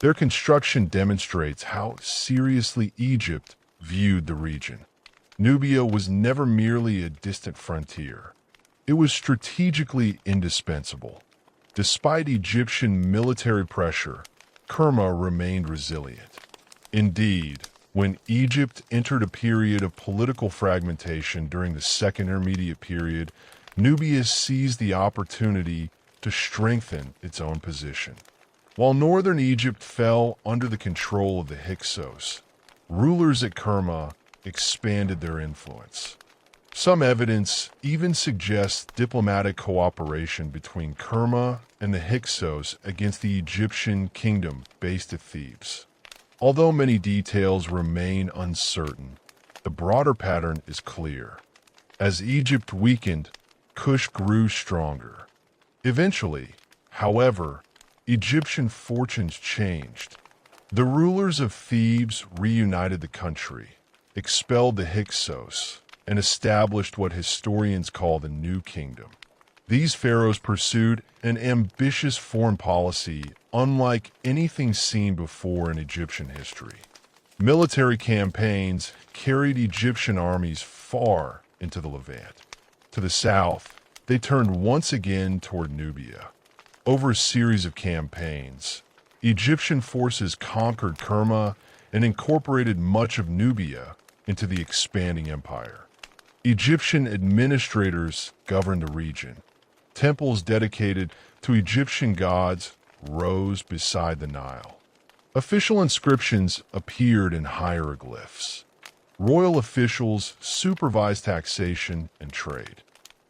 Their construction demonstrates how seriously Egypt viewed the region. Nubia was never merely a distant frontier. It was strategically indispensable. Despite Egyptian military pressure, Kerma remained resilient. Indeed, when Egypt entered a period of political fragmentation during the Second Intermediate Period, Nubia seized the opportunity to strengthen its own position. While northern Egypt fell under the control of the Hyksos, rulers at Kerma expanded their influence. Some evidence even suggests diplomatic cooperation between Kerma and the Hyksos against the Egyptian kingdom based at Thebes. Although many details remain uncertain, the broader pattern is clear. As Egypt weakened, Kush grew stronger. Eventually, however, Egyptian fortunes changed. The rulers of Thebes reunited the country, expelled the Hyksos, and established what historians call the New Kingdom. These pharaohs pursued an ambitious foreign policy unlike anything seen before in Egyptian history. Military campaigns carried Egyptian armies far into the Levant. To the south, they turned once again toward Nubia. Over a series of campaigns, Egyptian forces conquered Kerma and incorporated much of Nubia into the expanding empire. Egyptian administrators governed the region. Temples dedicated to Egyptian gods rose beside the Nile. Official inscriptions appeared in hieroglyphs. Royal officials supervised taxation and trade.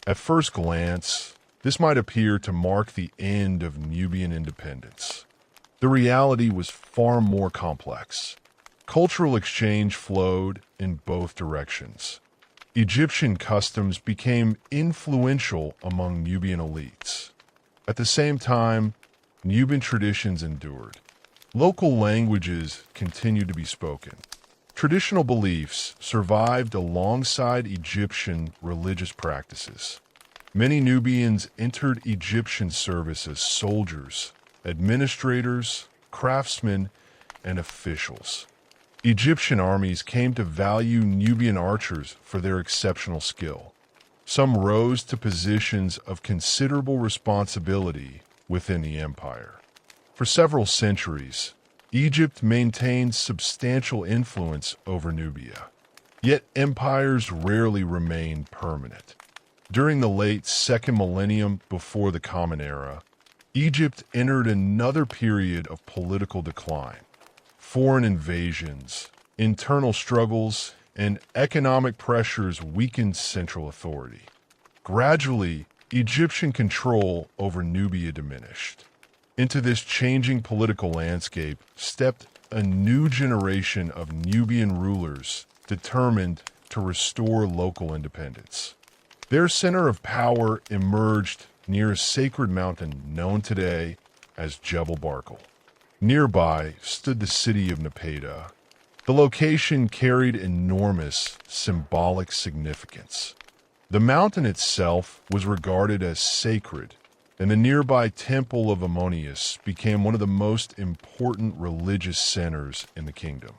At first glance, this might appear to mark the end of Nubian independence. The reality was far more complex. Cultural exchange flowed in both directions. Egyptian customs became influential among Nubian elites. At the same time, Nubian traditions endured. Local languages continued to be spoken. Traditional beliefs survived alongside Egyptian religious practices. Many Nubians entered Egyptian service as soldiers, administrators, craftsmen, and officials. Egyptian armies came to value Nubian archers for their exceptional skill. Some rose to positions of considerable responsibility within the empire. For several centuries, Egypt maintained substantial influence over Nubia. Yet empires rarely remained permanent. During the late second millennium before the Common Era, Egypt entered another period of political decline. Foreign invasions, internal struggles, and economic pressures weakened central authority. Gradually, Egyptian control over Nubia diminished. Into this changing political landscape stepped a new generation of Nubian rulers determined to restore local independence. Their center of power emerged near a sacred mountain known today as Jebel Barkal. Nearby stood the city of Nepeta. The location carried enormous symbolic significance. The mountain itself was regarded as sacred, and the nearby temple of Ammonius became one of the most important religious centers in the kingdom.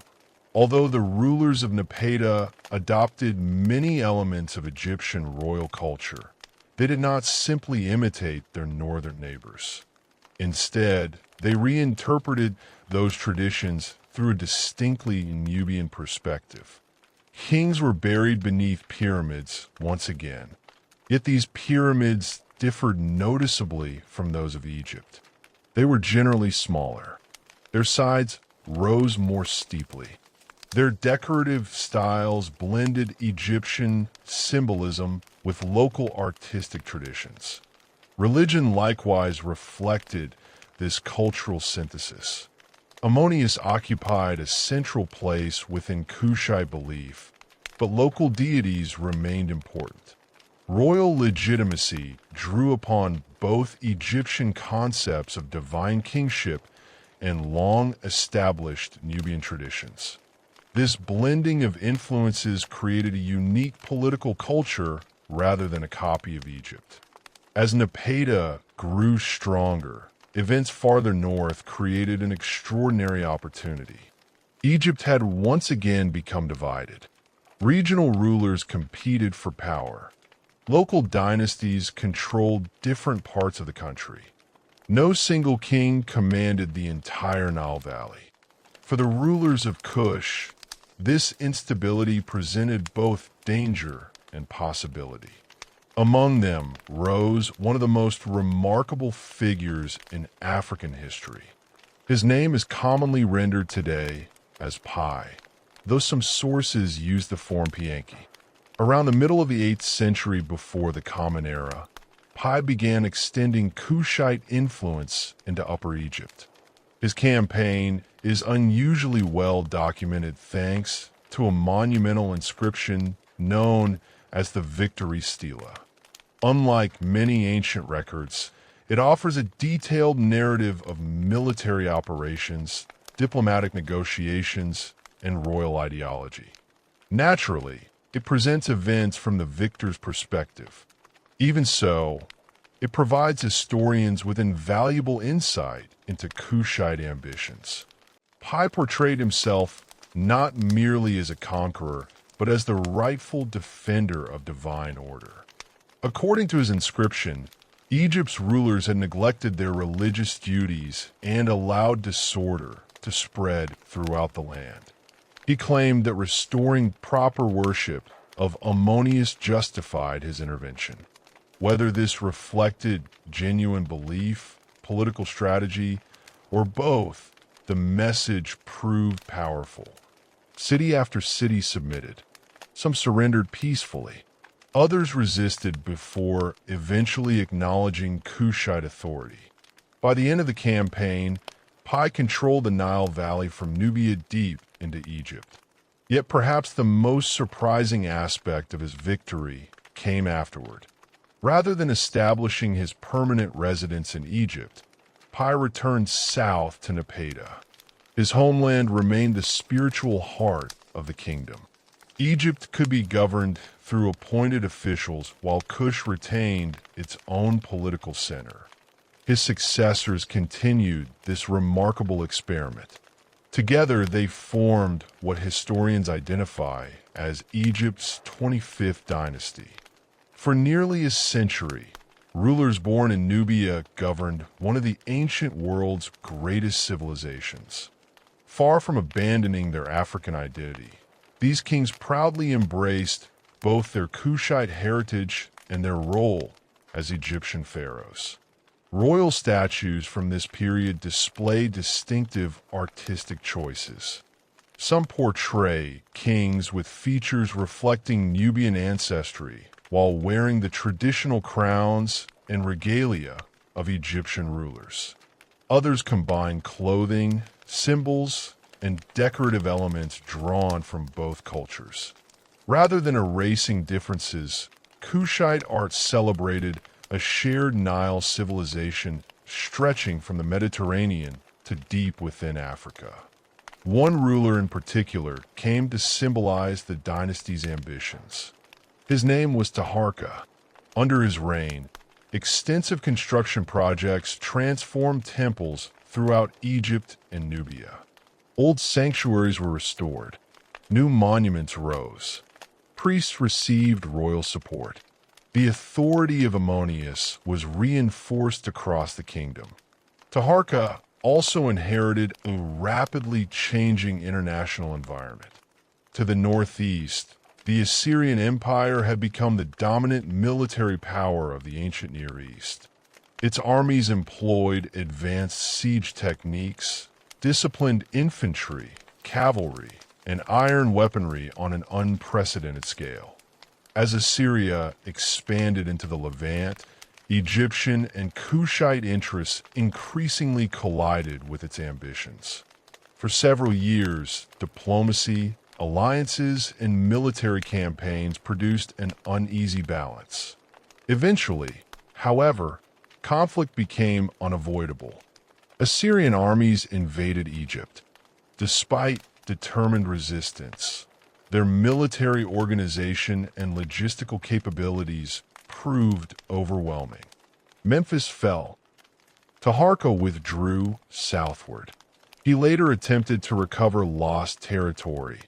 Although the rulers of Nepeta adopted many elements of Egyptian royal culture, they did not simply imitate their northern neighbors. Instead, they reinterpreted those traditions through a distinctly Nubian perspective. Kings were buried beneath pyramids once again, yet these pyramids differed noticeably from those of Egypt. They were generally smaller. Their sides rose more steeply. Their decorative styles blended Egyptian symbolism with local artistic traditions. Religion likewise reflected this cultural synthesis. Ammonius occupied a central place within Kushite belief, but local deities remained important. Royal legitimacy drew upon both Egyptian concepts of divine kingship and long-established Nubian traditions. This blending of influences created a unique political culture rather than a copy of Egypt. As Nepeta grew stronger, events farther north created an extraordinary opportunity. Egypt had once again become divided. Regional rulers competed for power. Local dynasties controlled different parts of the country. No single king commanded the entire Nile Valley. For the rulers of Kush, this instability presented both danger and possibility. Among them rose one of the most remarkable figures in African history. His name is commonly rendered today as Pi, though some sources use the form Pianki. Around the middle of the 8th century before the Common Era, Pi began extending Kushite influence into Upper Egypt. His campaign is unusually well documented thanks to a monumental inscription known as the Victory Stela. Unlike many ancient records, it offers a detailed narrative of military operations, diplomatic negotiations, and royal ideology. Naturally, it presents events from the victor's perspective. Even so, it provides historians with invaluable insight into Kushite ambitions. Pi portrayed himself not merely as a conqueror, but as the rightful defender of divine order. According to his inscription, Egypt's rulers had neglected their religious duties and allowed disorder to spread throughout the land. He claimed that restoring proper worship of Ammonius justified his intervention. Whether this reflected genuine belief, political strategy, or both, the message proved powerful. City after city submitted. Some surrendered peacefully. Others resisted before eventually acknowledging Kushite authority. By the end of the campaign, Pi controlled the Nile Valley from Nubia deep into Egypt. Yet perhaps the most surprising aspect of his victory came afterward. Rather than establishing his permanent residence in Egypt, Pi returned south to Nepeta. His homeland remained the spiritual heart of the kingdom. Egypt could be governed through appointed officials while Kush retained its own political center. His successors continued this remarkable experiment. Together, they formed what historians identify as Egypt's 25th dynasty. For nearly a century, rulers born in Nubia governed one of the ancient world's greatest civilizations. Far from abandoning their African identity, these kings proudly embraced both their Kushite heritage and their role as Egyptian pharaohs. Royal statues from this period display distinctive artistic choices. Some portray kings with features reflecting Nubian ancestry while wearing the traditional crowns and regalia of Egyptian rulers. Others combine clothing, symbols, and decorative elements drawn from both cultures. Rather than erasing differences, Kushite art celebrated a shared Nile civilization stretching from the Mediterranean to deep within Africa. One ruler in particular came to symbolize the dynasty's ambitions. His name was Taharqa. Under his reign, extensive construction projects transformed temples throughout Egypt and Nubia. Old sanctuaries were restored. New monuments rose. Priests received royal support. The authority of Ammonius was reinforced across the kingdom. Taharqa also inherited a rapidly changing international environment. To the northeast, the Assyrian Empire had become the dominant military power of the ancient Near East. Its armies employed advanced siege techniques, disciplined infantry, cavalry, and iron weaponry on an unprecedented scale. As Assyria expanded into the Levant, Egyptian and Kushite interests increasingly collided with its ambitions. For several years, diplomacy, alliances, and military campaigns produced an uneasy balance. Eventually, however, conflict became unavoidable. Assyrian armies invaded Egypt. Despite determined resistance, their military organization and logistical capabilities proved overwhelming. Memphis fell. Taharqa withdrew southward. He later attempted to recover lost territory,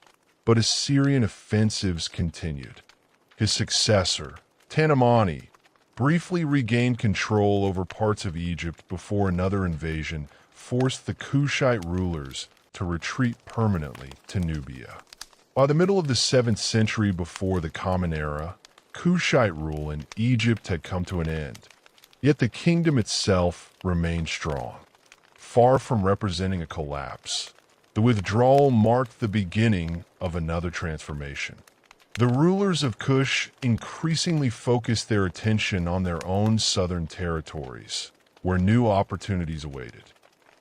but Assyrian offensives continued. His successor, Tanamani, briefly regained control over parts of Egypt before another invasion forced the Kushite rulers to retreat permanently to Nubia. By the middle of the 7th century before the Common Era, Kushite rule in Egypt had come to an end, yet the kingdom itself remained strong. Far from representing a collapse, the withdrawal marked the beginning of another transformation. The rulers of Kush increasingly focused their attention on their own southern territories, where new opportunities awaited.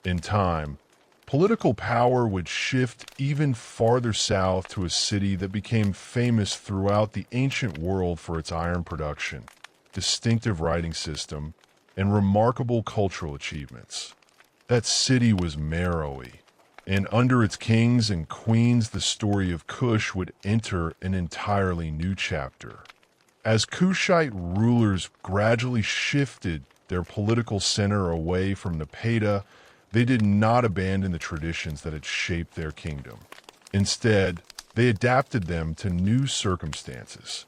In time, political power would shift even farther south to a city that became famous throughout the ancient world for its iron production, distinctive writing system, and remarkable cultural achievements. That city was Meroe, and under its kings and queens the story of Kush would enter an entirely new chapter. As Kushite rulers gradually shifted their political center away from Nepeta, they did not abandon the traditions that had shaped their kingdom. Instead, they adapted them to new circumstances.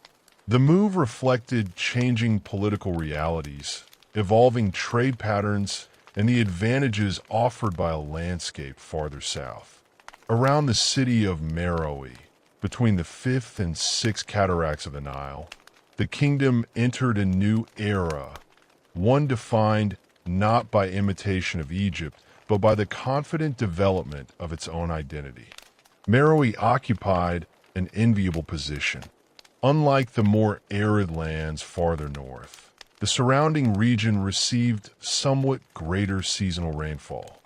The move reflected changing political realities, evolving trade patterns, and the advantages offered by a landscape farther south. Around the city of Meroe, between the 5th and 6th cataracts of the Nile, the kingdom entered a new era, one defined not by imitation of Egypt, but by the confident development of its own identity. Meroe occupied an enviable position. Unlike the more arid lands farther north, the surrounding region received somewhat greater seasonal rainfall.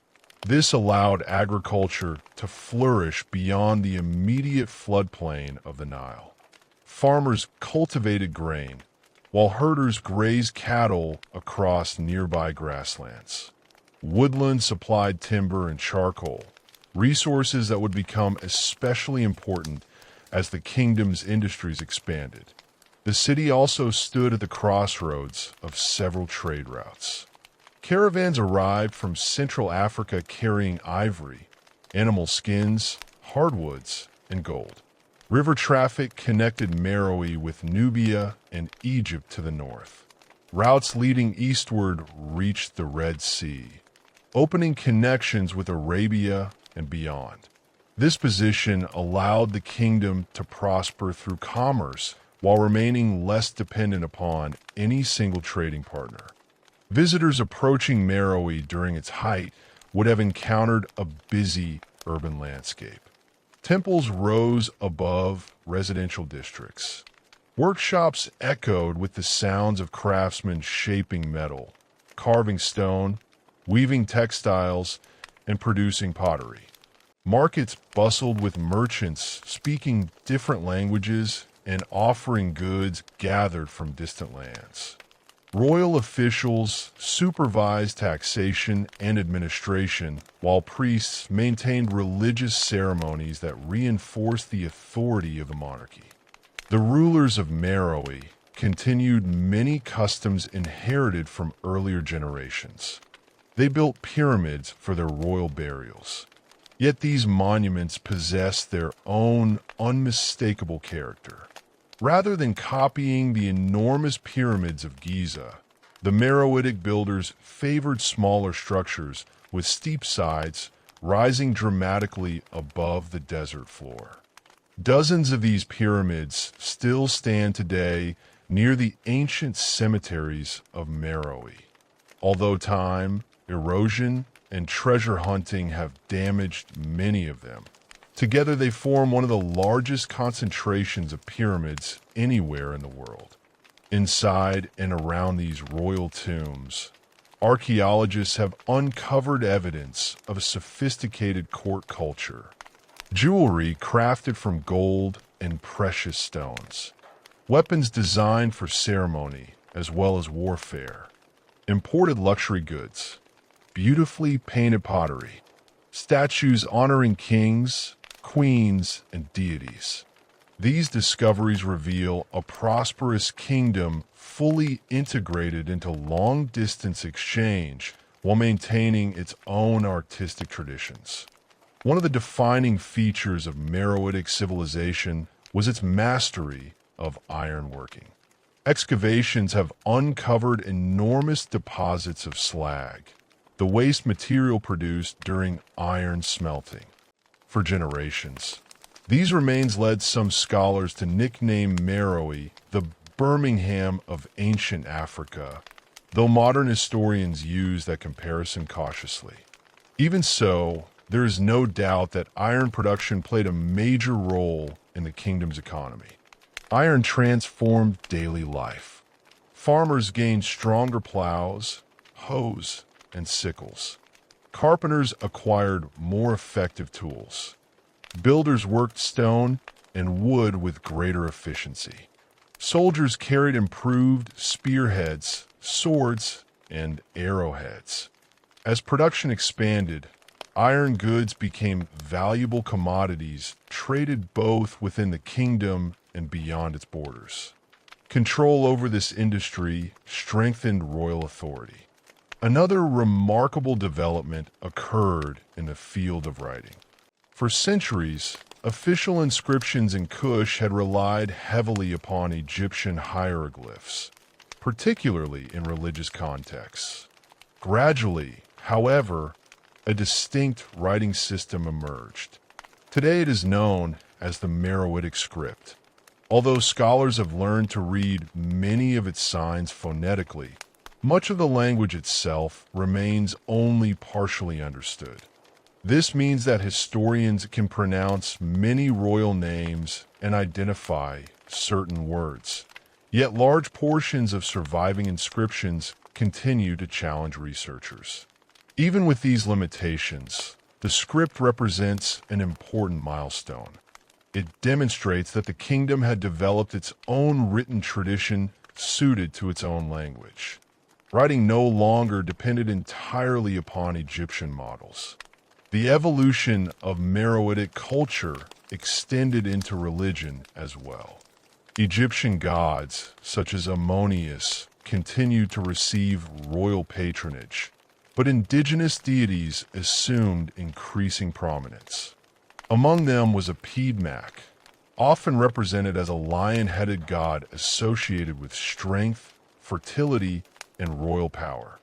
This allowed agriculture to flourish beyond the immediate floodplain of the Nile. Farmers cultivated grain, while herders grazed cattle across nearby grasslands. Woodland supplied timber and charcoal, resources that would become especially important as the kingdom's industries expanded. The city also stood at the crossroads of several trade routes. Caravans arrived from Central Africa carrying ivory, animal skins, hardwoods, and gold. River traffic connected Meroe with Nubia and Egypt to the north. Routes leading eastward reached the Red Sea, opening connections with Arabia and beyond. This position allowed the kingdom to prosper through commerce while remaining less dependent upon any single trading partner. Visitors approaching Meroe during its height would have encountered a busy urban landscape. Temples rose above residential districts. Workshops echoed with the sounds of craftsmen shaping metal, carving stone, weaving textiles, and producing pottery. Markets bustled with merchants speaking different languages and offering goods gathered from distant lands. Royal officials supervised taxation and administration, while priests maintained religious ceremonies that reinforced the authority of the monarchy. The rulers of Meroe continued many customs inherited from earlier generations. They built pyramids for their royal burials. Yet these monuments possessed their own unmistakable character. Rather than copying the enormous pyramids of Giza, the Meroitic builders favored smaller structures with steep sides rising dramatically above the desert floor. Dozens of these pyramids still stand today near the ancient cemeteries of Meroe. Although time, erosion, and treasure hunting have damaged many of them, together they form one of the largest concentrations of pyramids anywhere in the world. Inside and around these royal tombs, archaeologists have uncovered evidence of a sophisticated court culture. Jewelry crafted from gold and precious stones. Weapons designed for ceremony as well as warfare. Imported luxury goods. Beautifully painted pottery. Statues honoring kings, queens, and deities. These discoveries reveal a prosperous kingdom fully integrated into long-distance exchange while maintaining its own artistic traditions. One of the defining features of Meroitic civilization was its mastery of ironworking. Excavations have uncovered enormous deposits of slag, the waste material produced during iron smelting. For generations, these remains led some scholars to nickname Meroe the Birmingham of ancient Africa, though modern historians use that comparison cautiously. Even so, there is no doubt that iron production played a major role in the kingdom's economy. Iron transformed daily life. Farmers gained stronger plows, hoes, and sickles. Carpenters acquired more effective tools. Builders worked stone and wood with greater efficiency. Soldiers carried improved spearheads, swords, and arrowheads. As production expanded, iron goods became valuable commodities traded both within the kingdom and beyond its borders. Control over this industry strengthened royal authority. Another remarkable development occurred in the field of writing. For centuries, official inscriptions in Kush had relied heavily upon Egyptian hieroglyphs, particularly in religious contexts. Gradually, however, a distinct writing system emerged. Today it is known as the Meroitic script. Although scholars have learned to read many of its signs phonetically, much of the language itself remains only partially understood. This means that historians can pronounce many royal names and identify certain words. Yet large portions of surviving inscriptions continue to challenge researchers. Even with these limitations, the script represents an important milestone. It demonstrates that the kingdom had developed its own written tradition suited to its own language. Writing no longer depended entirely upon Egyptian models. The evolution of Meroitic culture extended into religion as well. Egyptian gods, such as Ammonius, continued to receive royal patronage, but indigenous deities assumed increasing prominence. Among them was a Piedmach, often represented as a lion-headed god associated with strength, fertility, and royal power.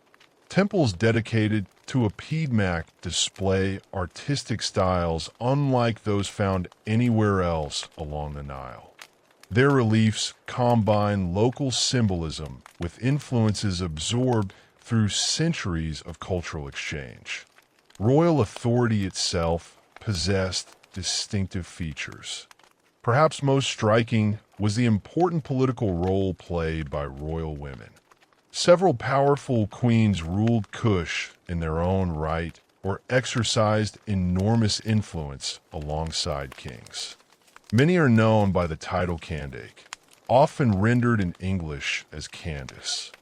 Temples dedicated to a Piedmach display artistic styles unlike those found anywhere else along the Nile. Their reliefs combine local symbolism with influences absorbed through centuries of cultural exchange. Royal authority itself possessed distinctive features. Perhaps most striking was the important political role played by royal women. Several powerful queens ruled Kush in their own right or exercised enormous influence alongside kings. Many are known by the title Candake, often rendered in English as Candace.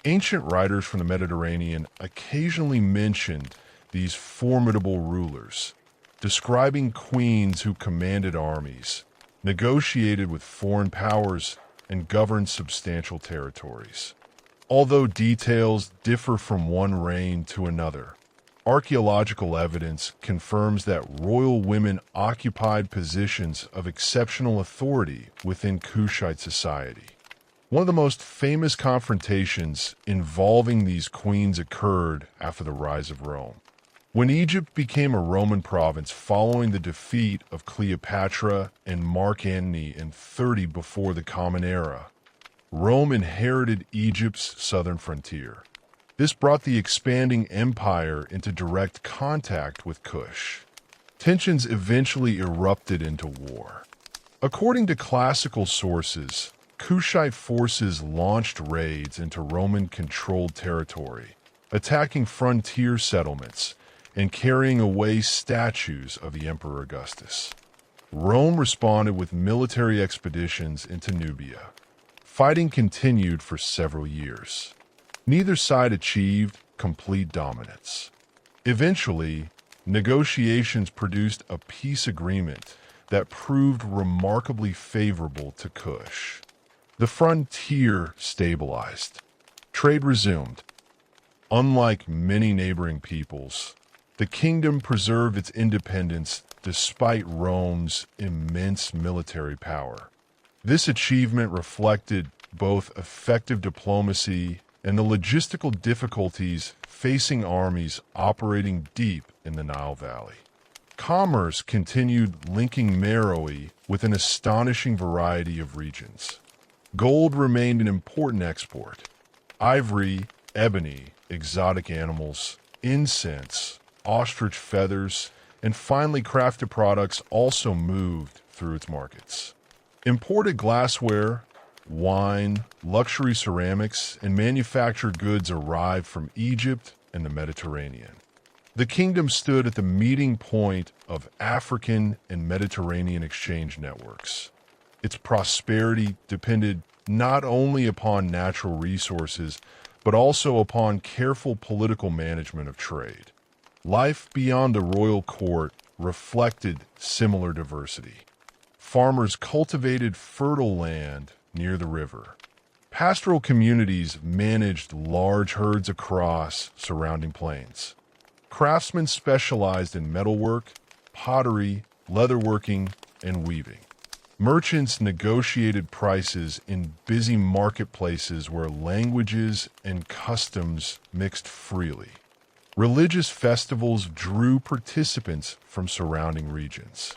Ancient writers from the Mediterranean occasionally mentioned these formidable rulers, describing queens who commanded armies, negotiated with foreign powers, and governed substantial territories. Although details differ from one reign to another, archaeological evidence confirms that royal women occupied positions of exceptional authority within Kushite society. One of the most famous confrontations involving these queens occurred after the rise of Rome. When Egypt became a Roman province following the defeat of Cleopatra and Mark Antony in 30 before the Common Era, Rome inherited Egypt's southern frontier. This brought the expanding empire into direct contact with Kush. Tensions eventually erupted into war. According to classical sources, Kushite forces launched raids into Roman-controlled territory, attacking frontier settlements and carrying away statues of the Emperor Augustus. Rome responded with military expeditions into Nubia. Fighting continued for several years. Neither side achieved complete dominance. Eventually, negotiations produced a peace agreement that proved remarkably favorable to Kush. The frontier stabilized. Trade resumed. Unlike many neighboring peoples, the kingdom preserved its independence despite Rome's immense military power. This achievement reflected both effective diplomacy and the logistical difficulties facing armies operating deep in the Nile Valley. Commerce continued linking Meroe with an astonishing variety of regions. Gold remained an important export. Ivory, ebony, exotic animals, incense, ostrich feathers, and finely crafted products also moved through its markets. Imported glassware, wine, luxury ceramics, and manufactured goods arrived from Egypt and the Mediterranean. The kingdom stood at the meeting point of African and Mediterranean exchange networks. Its prosperity depended not only upon natural resources, but also upon careful political management of trade. Life beyond the royal court reflected similar diversity. Farmers cultivated fertile land near the river. Pastoral communities managed large herds across surrounding plains. Craftsmen specialized in metalwork, pottery, leatherworking, and weaving. Merchants negotiated prices in busy marketplaces where languages and customs mixed freely. Religious festivals drew participants from surrounding regions.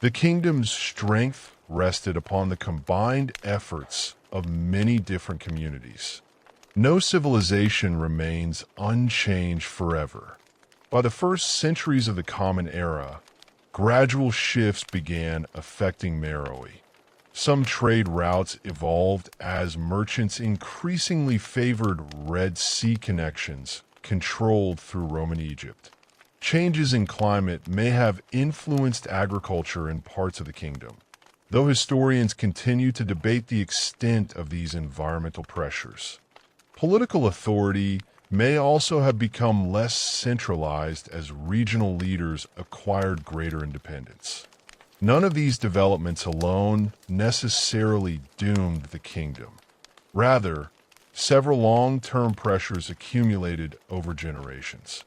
The kingdom's strength rested upon the combined efforts of many different communities. No civilization remains unchanged forever. By the first centuries of the Common Era, gradual shifts began affecting Meroe. Some trade routes evolved as merchants increasingly favored Red Sea connections controlled through Roman Egypt. Changes in climate may have influenced agriculture in parts of the kingdom, though historians continue to debate the extent of these environmental pressures. Political authority may also have become less centralized as regional leaders acquired greater independence. None of these developments alone necessarily doomed the kingdom. Rather, several long-term pressures accumulated over generations.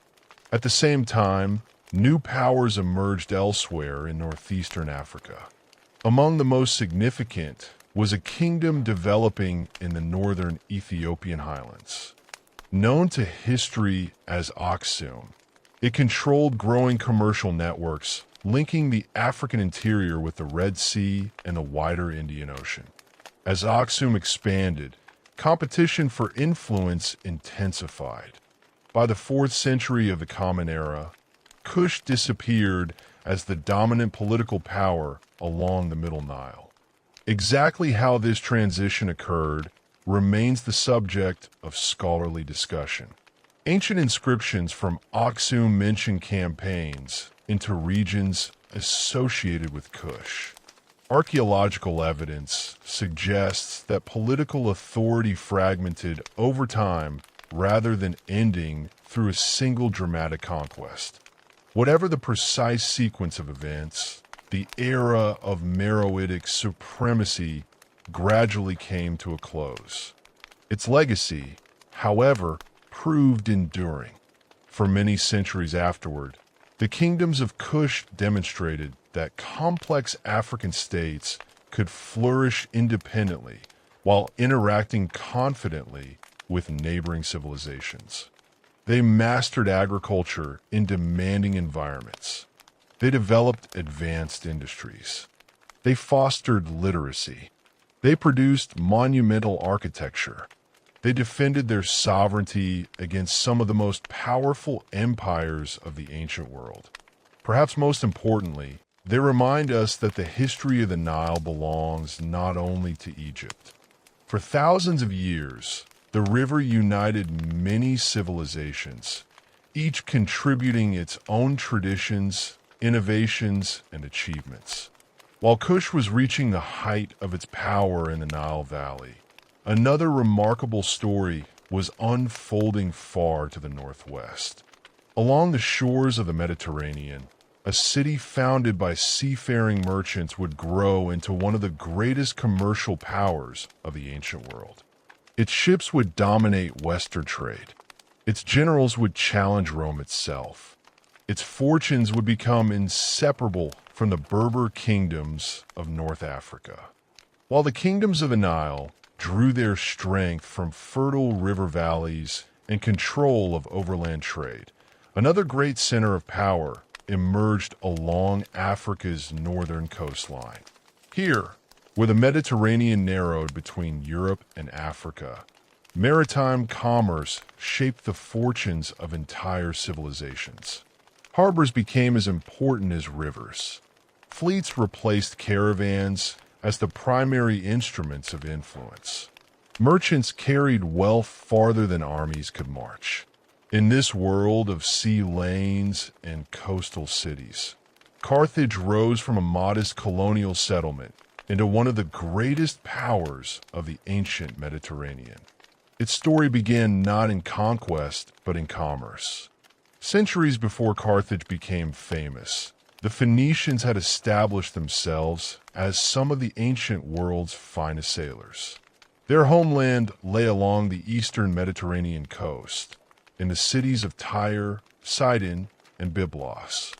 At the same time, new powers emerged elsewhere in northeastern Africa. Among the most significant was a kingdom developing in the northern Ethiopian highlands. Known to history as Aksum, it controlled growing commercial networks linking the African interior with the Red Sea and the wider Indian Ocean. As Aksum expanded, competition for influence intensified. By the 4th century of the Common Era, Kush disappeared as the dominant political power along the Middle Nile. Exactly how this transition occurred remains the subject of scholarly discussion. Ancient inscriptions from Aksum mention campaigns into regions associated with Kush. Archaeological evidence suggests that political authority fragmented over time rather than ending through a single dramatic conquest. Whatever the precise sequence of events, the era of Meroitic supremacy gradually came to a close. Its legacy, however, proved enduring. For many centuries afterward, the kingdoms of Kush demonstrated that complex African states could flourish independently while interacting confidently with neighboring civilizations. They mastered agriculture in demanding environments. They developed advanced industries. They fostered literacy. They produced monumental architecture. They defended their sovereignty against some of the most powerful empires of the ancient world. Perhaps most importantly, they remind us that the history of the Nile belongs not only to Egypt. For thousands of years, the river united many civilizations, each contributing its own traditions, innovations, and achievements. While Kush was reaching the height of its power in the Nile Valley, another remarkable story was unfolding far to the northwest. Along the shores of the Mediterranean, a city founded by seafaring merchants, would grow into one of the greatest commercial powers of the ancient world. Its ships would dominate Western trade. Its generals would challenge Rome itself. Its fortunes would become inseparable from the Berber kingdoms of North Africa. While the kingdoms of the Nile drew their strength from fertile river valleys and control of overland trade, another great center of power emerged along Africa's northern coastline. Here, where the Mediterranean narrowed between Europe and Africa, maritime commerce shaped the fortunes of entire civilizations. Harbors became as important as rivers. Fleets replaced caravans as the primary instruments of influence. Merchants carried wealth farther than armies could march. In this world of sea lanes and coastal cities, Carthage rose from a modest colonial settlement into one of the greatest powers of the ancient Mediterranean. Its story began not in conquest, but in commerce. Centuries before Carthage became famous, the Phoenicians had established themselves as some of the ancient world's finest sailors. Their homeland lay along the eastern Mediterranean coast, in the cities of Tyre, Sidon, and Byblos.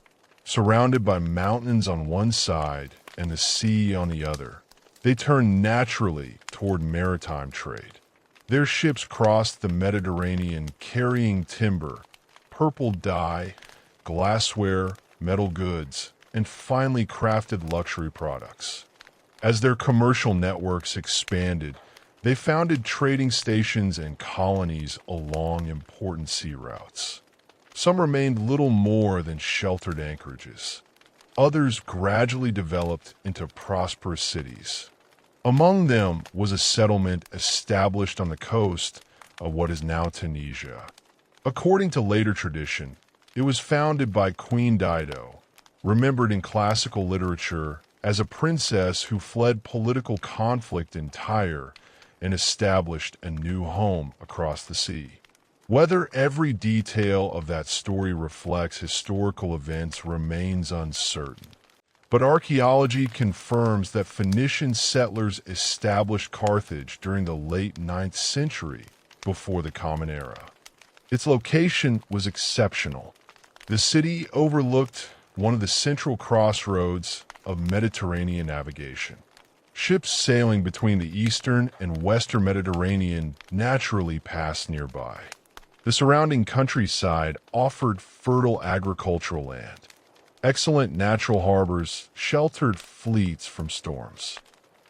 Surrounded by mountains on one side and the sea on the other, they turned naturally toward maritime trade. Their ships crossed the Mediterranean carrying timber, purple dye, glassware, metal goods, and finely crafted luxury products. As their commercial networks expanded, they founded trading stations and colonies along important sea routes. Some remained little more than sheltered anchorages. Others gradually developed into prosperous cities. Among them was a settlement established on the coast of what is now Tunisia. According to later tradition, it was founded by Queen Dido, remembered in classical literature as a princess who fled political conflict in Tyre and established a new home across the sea. Whether every detail of that story reflects historical events remains uncertain. But archaeology confirms that Phoenician settlers established Carthage during the late 9th century before the Common Era. Its location was exceptional. The city overlooked one of the central crossroads of Mediterranean navigation. Ships sailing between the eastern and western Mediterranean naturally passed nearby. The surrounding countryside offered fertile agricultural land. Excellent natural harbors sheltered fleets from storms.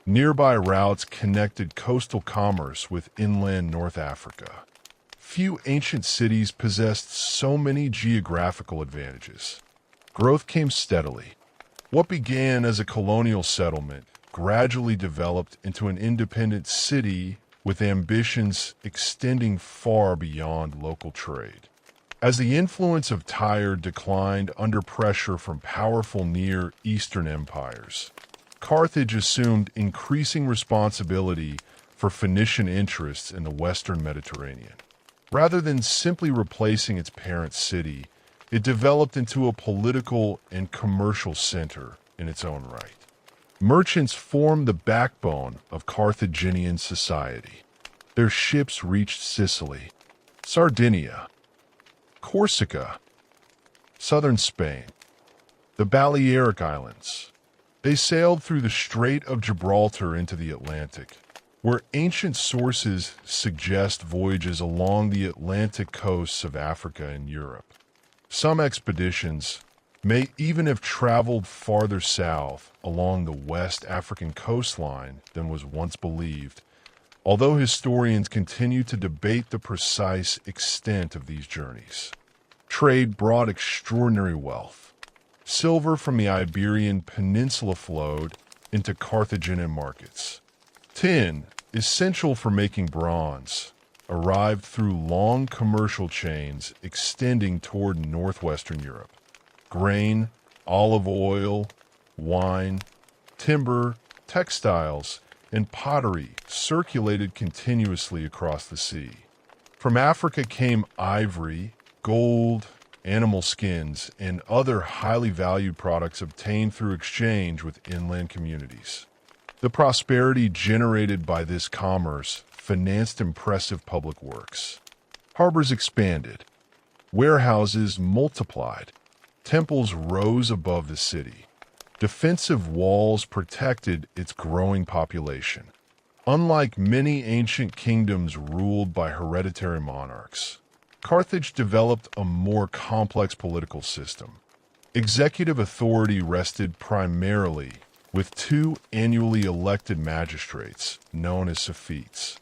Nearby routes connected coastal commerce with inland North Africa. Few ancient cities possessed so many geographical advantages. Growth came steadily. What began as a colonial settlement gradually developed into an independent city with ambitions extending far beyond local trade. As the influence of Tyre declined under pressure from powerful Near Eastern empires, Carthage assumed increasing responsibility for Phoenician interests in the Western Mediterranean. Rather than simply replacing its parent city, it developed into a political and commercial center in its own right. Merchants formed the backbone of Carthaginian society. Their ships reached Sicily, Sardinia, Corsica, southern Spain, the Balearic Islands. They sailed through the Strait of Gibraltar into the Atlantic, where ancient sources suggest voyages along the Atlantic coasts of Africa and Europe. Some expeditions may even have traveled farther south along the West African coastline than was once believed, although historians continue to debate the precise extent of these journeys. Trade brought extraordinary wealth. Silver from the Iberian Peninsula flowed into Carthaginian markets. Tin, essential for making bronze, arrived through long commercial chains extending toward northwestern Europe. Grain, olive oil, wine, timber, textiles, and pottery circulated continuously across the sea. From Africa came ivory, gold, animal skins, and other highly valued products obtained through exchange with inland communities. The prosperity generated by this commerce financed impressive public works. Harbors expanded, warehouses multiplied, temples rose above the city. Defensive walls protected its growing population. Unlike many ancient kingdoms ruled by hereditary monarchs, Carthage developed a more complex political system. Executive authority rested primarily with two annually elected magistrates known as Sophetes.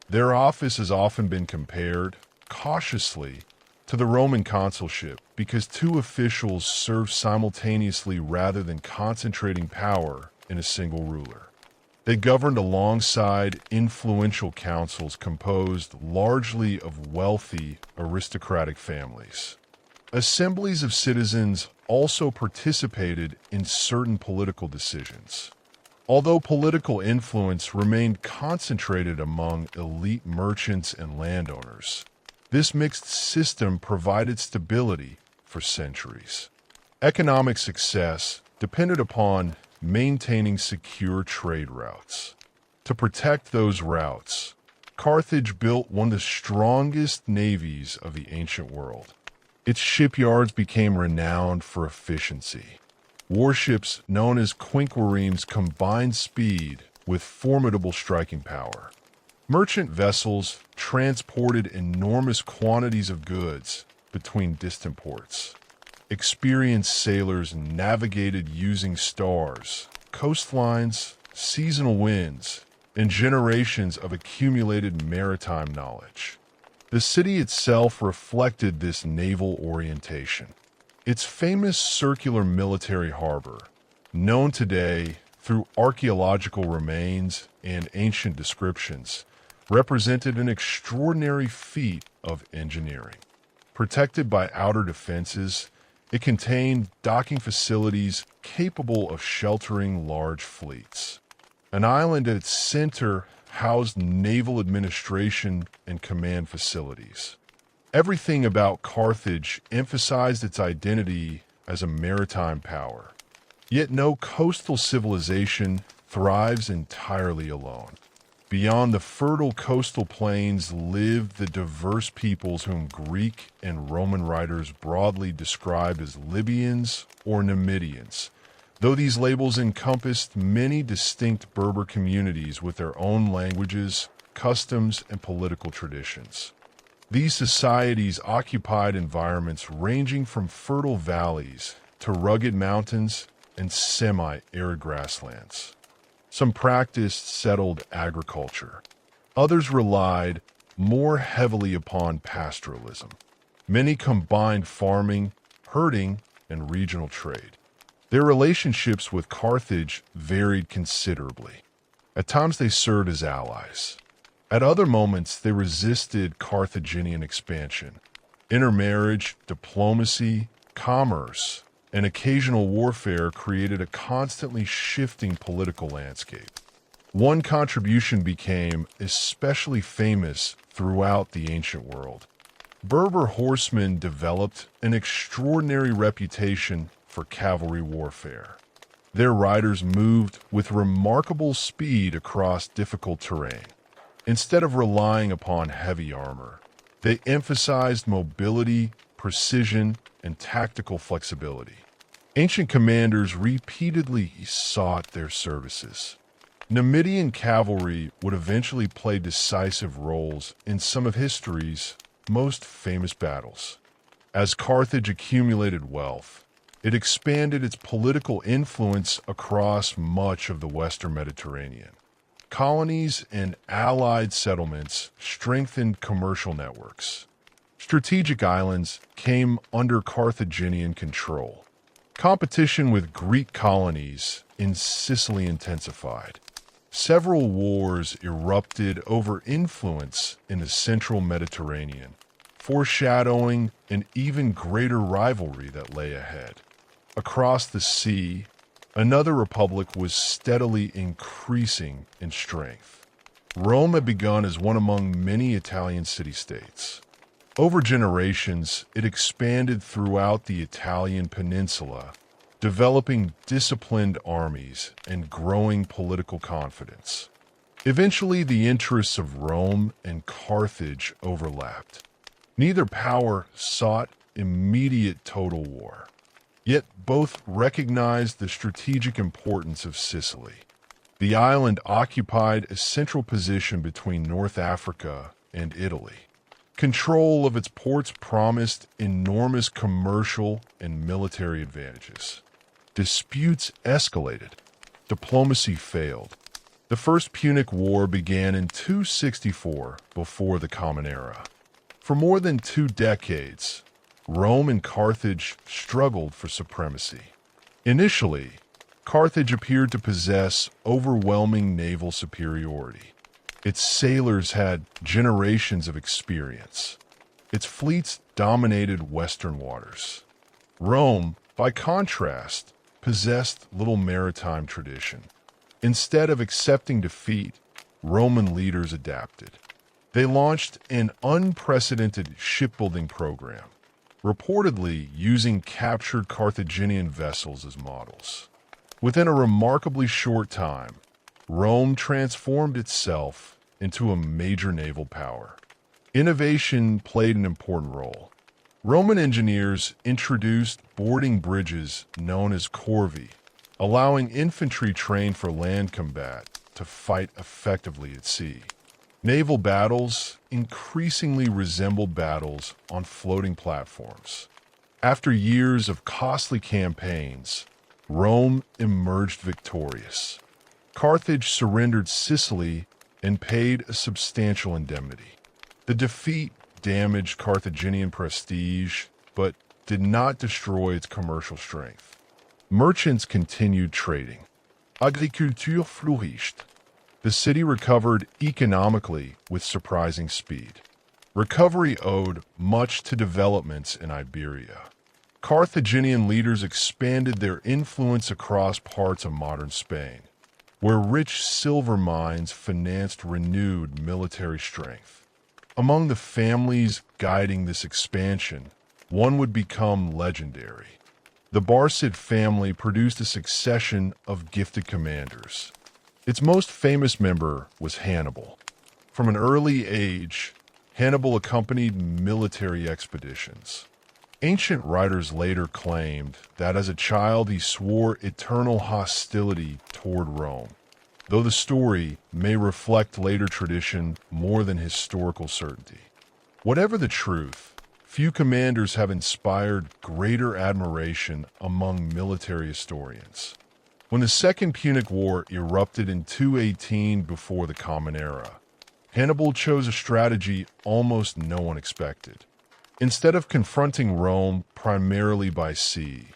Their office has often been compared, cautiously, to the Roman consulship because two officials served simultaneously rather than concentrating power in a single ruler. They governed alongside influential councils composed largely of wealthy aristocratic families. Assemblies of citizens also participated in certain political decisions. Although political influence remained concentrated among elite merchants and landowners, this mixed system provided stability for centuries. Economic success depended upon maintaining secure trade routes. To protect those routes, Carthage built one of the strongest navies of the ancient world. Its shipyards became renowned for efficiency. Warships known as quinquiremes combined speed with formidable striking power. Merchant vessels transported enormous quantities of goods between distant ports. Experienced sailors navigated using stars, coastlines, seasonal winds, and generations of accumulated maritime knowledge. The city itself reflected this naval orientation. Its famous circular military harbor, known today through archaeological remains and ancient descriptions, represented an extraordinary feat of engineering. Protected by outer defenses, it contained docking facilities capable of sheltering large fleets. An island at its center housed naval administration and command facilities. Everything about Carthage emphasized its identity as a maritime power. Yet no coastal civilization thrives entirely alone. Beyond the fertile coastal plains lived the diverse peoples whom Greek and Roman writers broadly described as Libyans or Numidians, though these labels encompassed many distinct Berber communities with their own languages, customs, and political traditions. These societies occupied environments ranging from fertile valleys to rugged mountains and semi-arid grasslands. Some practiced settled agriculture. Others relied more heavily upon pastoralism. Many combined farming, herding, and regional trade. Their relationships with Carthage varied considerably. At times they served as allies. At other moments they resisted Carthaginian expansion. Intermarriage, diplomacy, commerce, and occasional warfare created a constantly shifting political landscape. One contribution became especially famous throughout the ancient world. Berber horsemen developed an extraordinary reputation for cavalry warfare. Their riders moved with remarkable speed across difficult terrain. Instead of relying upon heavy armor, they emphasized mobility, precision, and tactical flexibility. Ancient commanders repeatedly sought their services. Numidian cavalry would eventually play decisive roles in some of history's most famous battles. As Carthage accumulated wealth, it expanded its political influence across much of the Western Mediterranean. Colonies and allied settlements strengthened commercial networks. Strategic islands came under Carthaginian control. Competition with Greek colonies in Sicily intensified. Several wars erupted over influence in the central Mediterranean, foreshadowing an even greater rivalry that lay ahead. Across the sea, another republic was steadily increasing in strength. Rome had begun as one among many Italian city-states. Over generations, it expanded throughout the Italian peninsula, developing disciplined armies and growing political confidence. Eventually, the interests of Rome and Carthage overlapped. Neither power sought immediate total war, yet both recognized the strategic importance of Sicily. The island occupied a central position between North Africa and Italy. Control of its ports promised enormous commercial and military advantages. Disputes escalated. Diplomacy failed. The First Punic War began in 264 before the Common Era. For more than 2 decades, Rome and Carthage struggled for supremacy. Initially, Carthage appeared to possess overwhelming naval superiority. Its sailors had generations of experience. Its fleets dominated Western waters. Rome, by contrast, possessed little maritime tradition. Instead of accepting defeat, Roman leaders adapted. They launched an unprecedented shipbuilding program, reportedly using captured Carthaginian vessels as models. Within a remarkably short time, Rome transformed itself into a major naval power. Innovation played an important role. Roman engineers introduced boarding bridges known as corvi, allowing infantry trained for land combat to fight effectively at sea. Naval battles increasingly resembled battles on floating platforms. After years of costly campaigns, Rome emerged victorious. Carthage surrendered Sicily and paid a substantial indemnity. The defeat damaged Carthaginian prestige, but did not destroy its commercial strength. Merchants continued trading. Agriculture flourished. The city recovered economically with surprising speed. Recovery owed much to developments in Iberia. Carthaginian leaders expanded their influence across parts of modern Spain, where rich silver mines financed renewed military strength. Among the families guiding this expansion, one would become legendary. The Barcid family produced a succession of gifted commanders. Its most famous member was Hannibal. From an early age, Hannibal accompanied military expeditions. Ancient writers later claimed that as a child he swore eternal hostility toward Rome, though the story may reflect later tradition more than historical certainty. Whatever the truth, few commanders have inspired greater admiration among military historians. When the Second Punic War erupted in 218 before the Common Era, Hannibal chose a strategy almost no one expected. Instead of confronting Rome primarily by sea,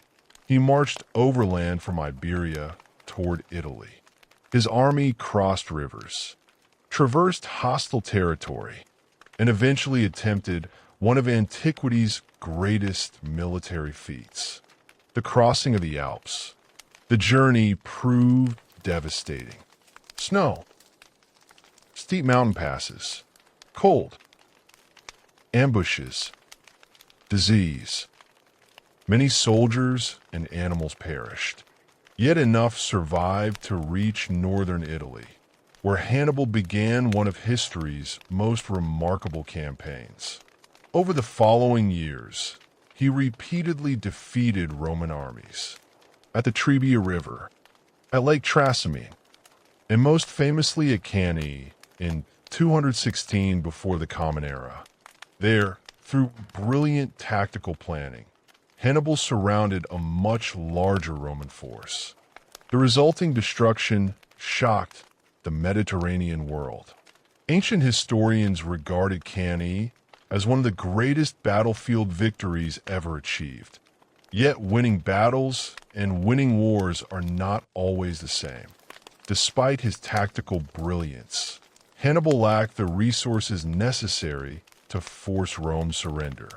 he marched overland from Iberia toward Italy. His army crossed rivers, traversed hostile territory, and eventually attempted one of antiquity's greatest military feats, the crossing of the Alps. The journey proved devastating. Snow, steep mountain passes, cold, ambushes, disease. Many soldiers and animals perished, yet enough survived to reach northern Italy, where Hannibal began one of history's most remarkable campaigns. Over the following years, he repeatedly defeated Roman armies at the Trebia River, at Lake Trasimene, and most famously at Cannae in 216 before the Common Era. There, through brilliant tactical planning, Hannibal surrounded a much larger Roman force. The resulting destruction shocked the Mediterranean world. Ancient historians regarded Cannae as one of the greatest battlefield victories ever achieved. Yet winning battles and winning wars are not always the same. Despite his tactical brilliance, Hannibal lacked the resources necessary to force Rome's surrender.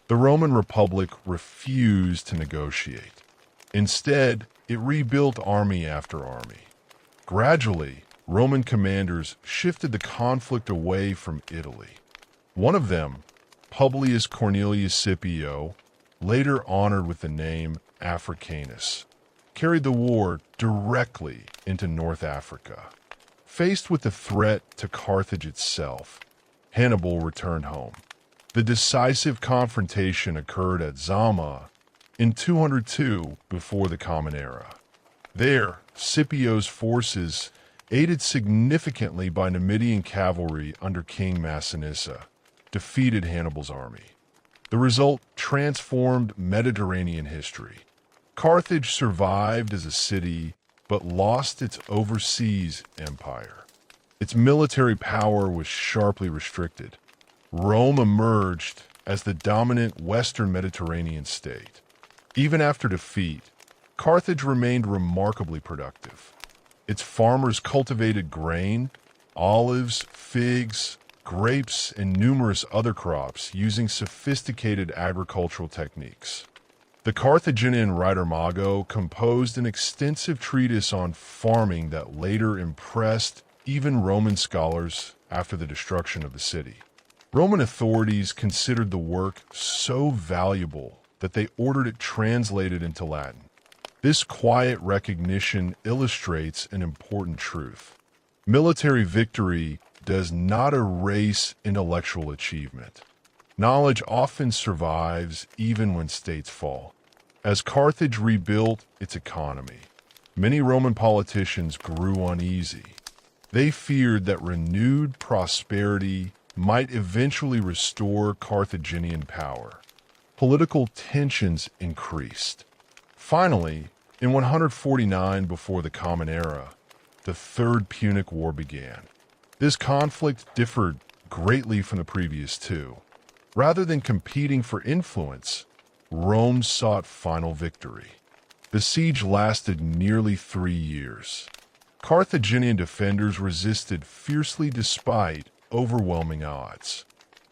The Roman Republic refused to negotiate. Instead, it rebuilt army after army. Gradually, Roman commanders shifted the conflict away from Italy. One of them, Publius Cornelius Scipio, later honored with the name Africanus, carried the war directly into North Africa. Faced with the threat to Carthage itself, Hannibal returned home. The decisive confrontation occurred at Zama in 202 before the Common Era. There, Scipio's forces, aided significantly by Numidian cavalry under King Massinissa, defeated Hannibal's army. The result transformed Mediterranean history. Carthage survived as a city, but lost its overseas empire. Its military power was sharply restricted. Rome emerged as the dominant Western Mediterranean state. Even after defeat, Carthage remained remarkably productive. Its farmers cultivated grain, olives, figs, grapes, and numerous other crops using sophisticated agricultural techniques. The Carthaginian writer Mago composed an extensive treatise on farming that later impressed even Roman scholars after the destruction of the city. Roman authorities considered the work so valuable that they ordered it translated into Latin. This quiet recognition illustrates an important truth. Military victory does not erase intellectual achievement. Knowledge often survives even when states fall. As Carthage rebuilt its economy, many Roman politicians grew uneasy. They feared that renewed prosperity might eventually restore Carthaginian power. Political tensions increased. Finally, in 149 before the Common Era, the Third Punic War began. This conflict differed greatly from the previous two. Rather than competing for influence, Rome sought final victory. The siege lasted nearly 3 years. Carthaginian defenders resisted fiercely despite overwhelming odds.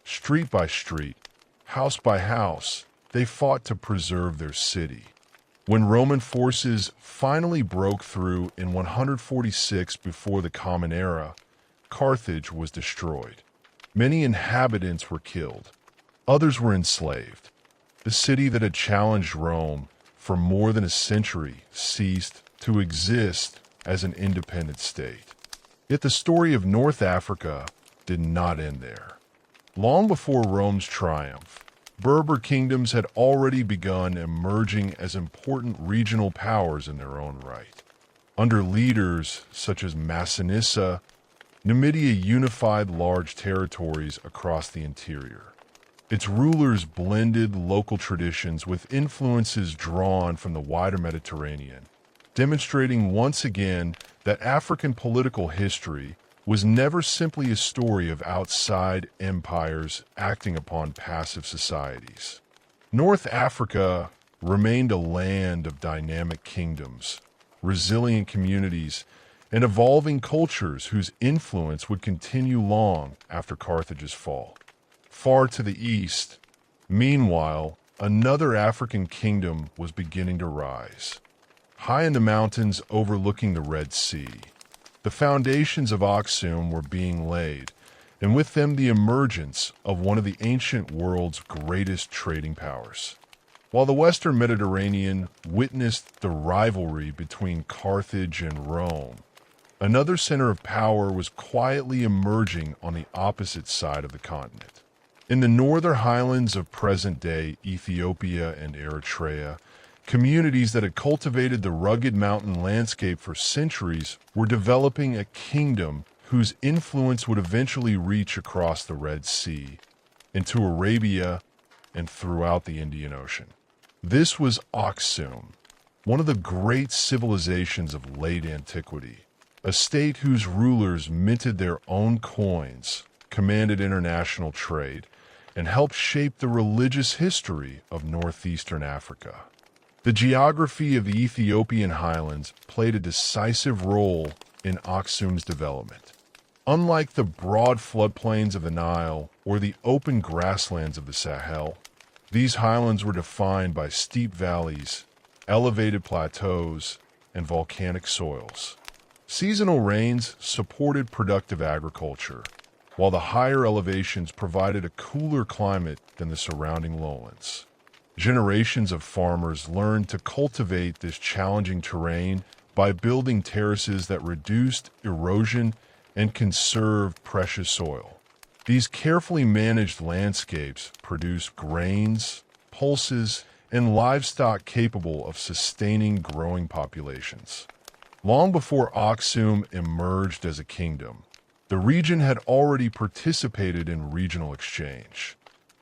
Street by street, house by house, they fought to preserve their city. When Roman forces finally broke through in 146 before the Common Era, Carthage was destroyed. Many inhabitants were killed. Others were enslaved. The city that had challenged Rome for more than a century ceased to exist as an independent state. Yet the story of North Africa did not end there. Long before Rome's triumph, Berber kingdoms had already begun emerging as important regional powers in their own right. Under leaders such as Massinissa, Numidia unified large territories across the interior. Its rulers blended local traditions with influences drawn from the wider Mediterranean, demonstrating once again that African political history was never simply a story of outside empires acting upon passive societies. North Africa remained a land of dynamic kingdoms, resilient communities, and evolving cultures whose influence would continue long after Carthage's fall. Far to the east, meanwhile, another African kingdom was beginning to rise. High in the mountains overlooking the Red Sea, the foundations of Aksum were being laid, and with them the emergence of one of the ancient world's greatest trading powers. While the Western Mediterranean witnessed the rivalry between Carthage and Rome, another center of power was quietly emerging on the opposite side of the continent. In the northern highlands of present-day Ethiopia and Eritrea, communities that had cultivated the rugged mountain landscape for centuries were developing a kingdom whose influence would eventually reach across the Red Sea, into Arabia, and throughout the Indian Ocean. This was Aksum, one of the great civilizations of late antiquity, a state whose rulers minted their own coins, commanded international trade, and helped shape the religious history of northeastern Africa. The geography of the Ethiopian highlands played a decisive role in Aksum's development. Unlike the broad floodplains of the Nile or the open grasslands of the Sahel, these highlands were defined by steep valleys, elevated plateaus, and volcanic soils. Seasonal rains supported productive agriculture, while the higher elevations provided a cooler climate than the surrounding lowlands. Generations of farmers learned to cultivate this challenging terrain by building terraces that reduced erosion and conserved precious soil. These carefully managed landscapes produced grains, pulses, and livestock capable of sustaining growing populations. Long before Aksum emerged as a kingdom, the region had already participated in regional exchange.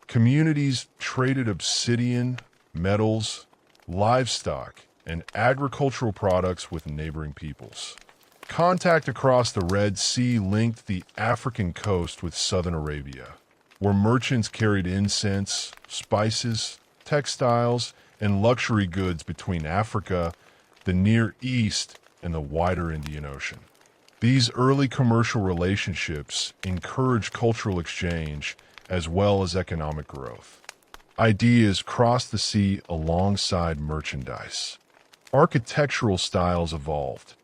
Communities traded obsidian, metals, livestock, and agricultural products with neighboring peoples. Contact across the Red Sea linked the African coast with southern Arabia, where merchants carried incense, spices, textiles, and luxury goods between Africa, the Near East, and the wider Indian Ocean. These early commercial relationships encouraged cultural exchange as well as economic growth. Ideas crossed the sea alongside merchandise. Architectural styles evolved.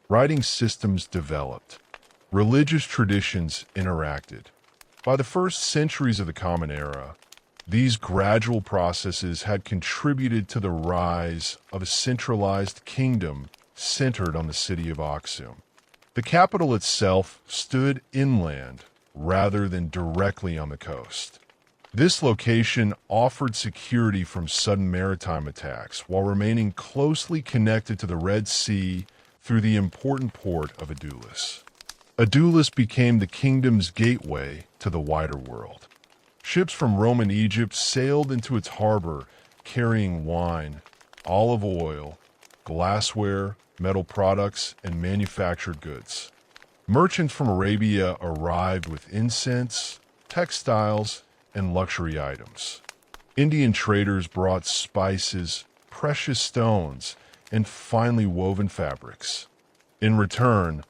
Writing systems developed. Religious traditions interacted. By the first centuries of the Common Era, these gradual processes had contributed to the rise of a centralized kingdom centered on the city of Aksum. The capital itself stood inland rather than directly on the coast. This location offered security from sudden maritime attacks while remaining closely connected to the Red Sea through the important port of Adulis. Adulis became the kingdom's gateway to the wider world. Ships from Roman Egypt sailed into its harbor carrying wine, olive oil, glassware, metal products, and manufactured goods. Merchants from Arabia arrived with incense, textiles, and luxury items. Indian traders brought spices, precious stones, and finely woven fabrics. In return,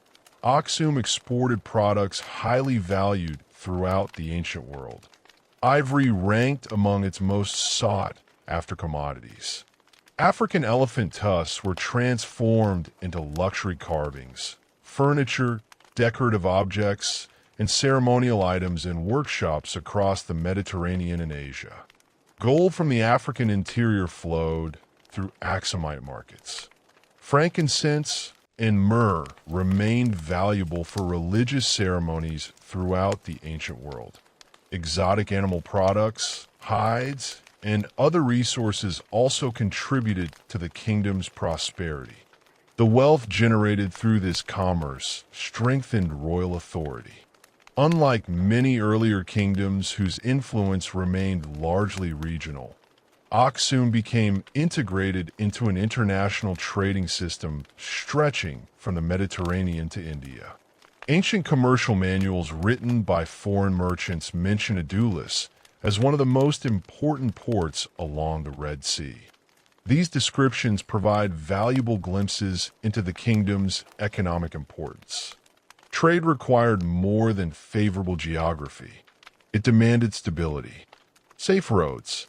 Aksum exported products highly valued throughout the ancient world. Ivory ranked among its most sought-after commodities. African elephant tusks were transformed into luxury carvings, furniture, decorative objects, and ceremonial items in workshops across the Mediterranean and Asia. Gold from the African interior flowed through Aksumite markets. Frankincense and myrrh remained valuable for religious ceremonies throughout the ancient world. Exotic animal products, hides, and other resources also contributed to the kingdom's prosperity. The wealth generated through this commerce strengthened royal authority. Unlike many earlier kingdoms whose influence remained largely regional, Aksum became integrated into an international trading system stretching from the Mediterranean to India. Ancient commercial manuals written by foreign merchants mention Adulis as one of the most important ports along the Red Sea. These descriptions provide valuable glimpses into the kingdom's economic importance. Trade required more than favorable geography. It demanded stability, safe roads,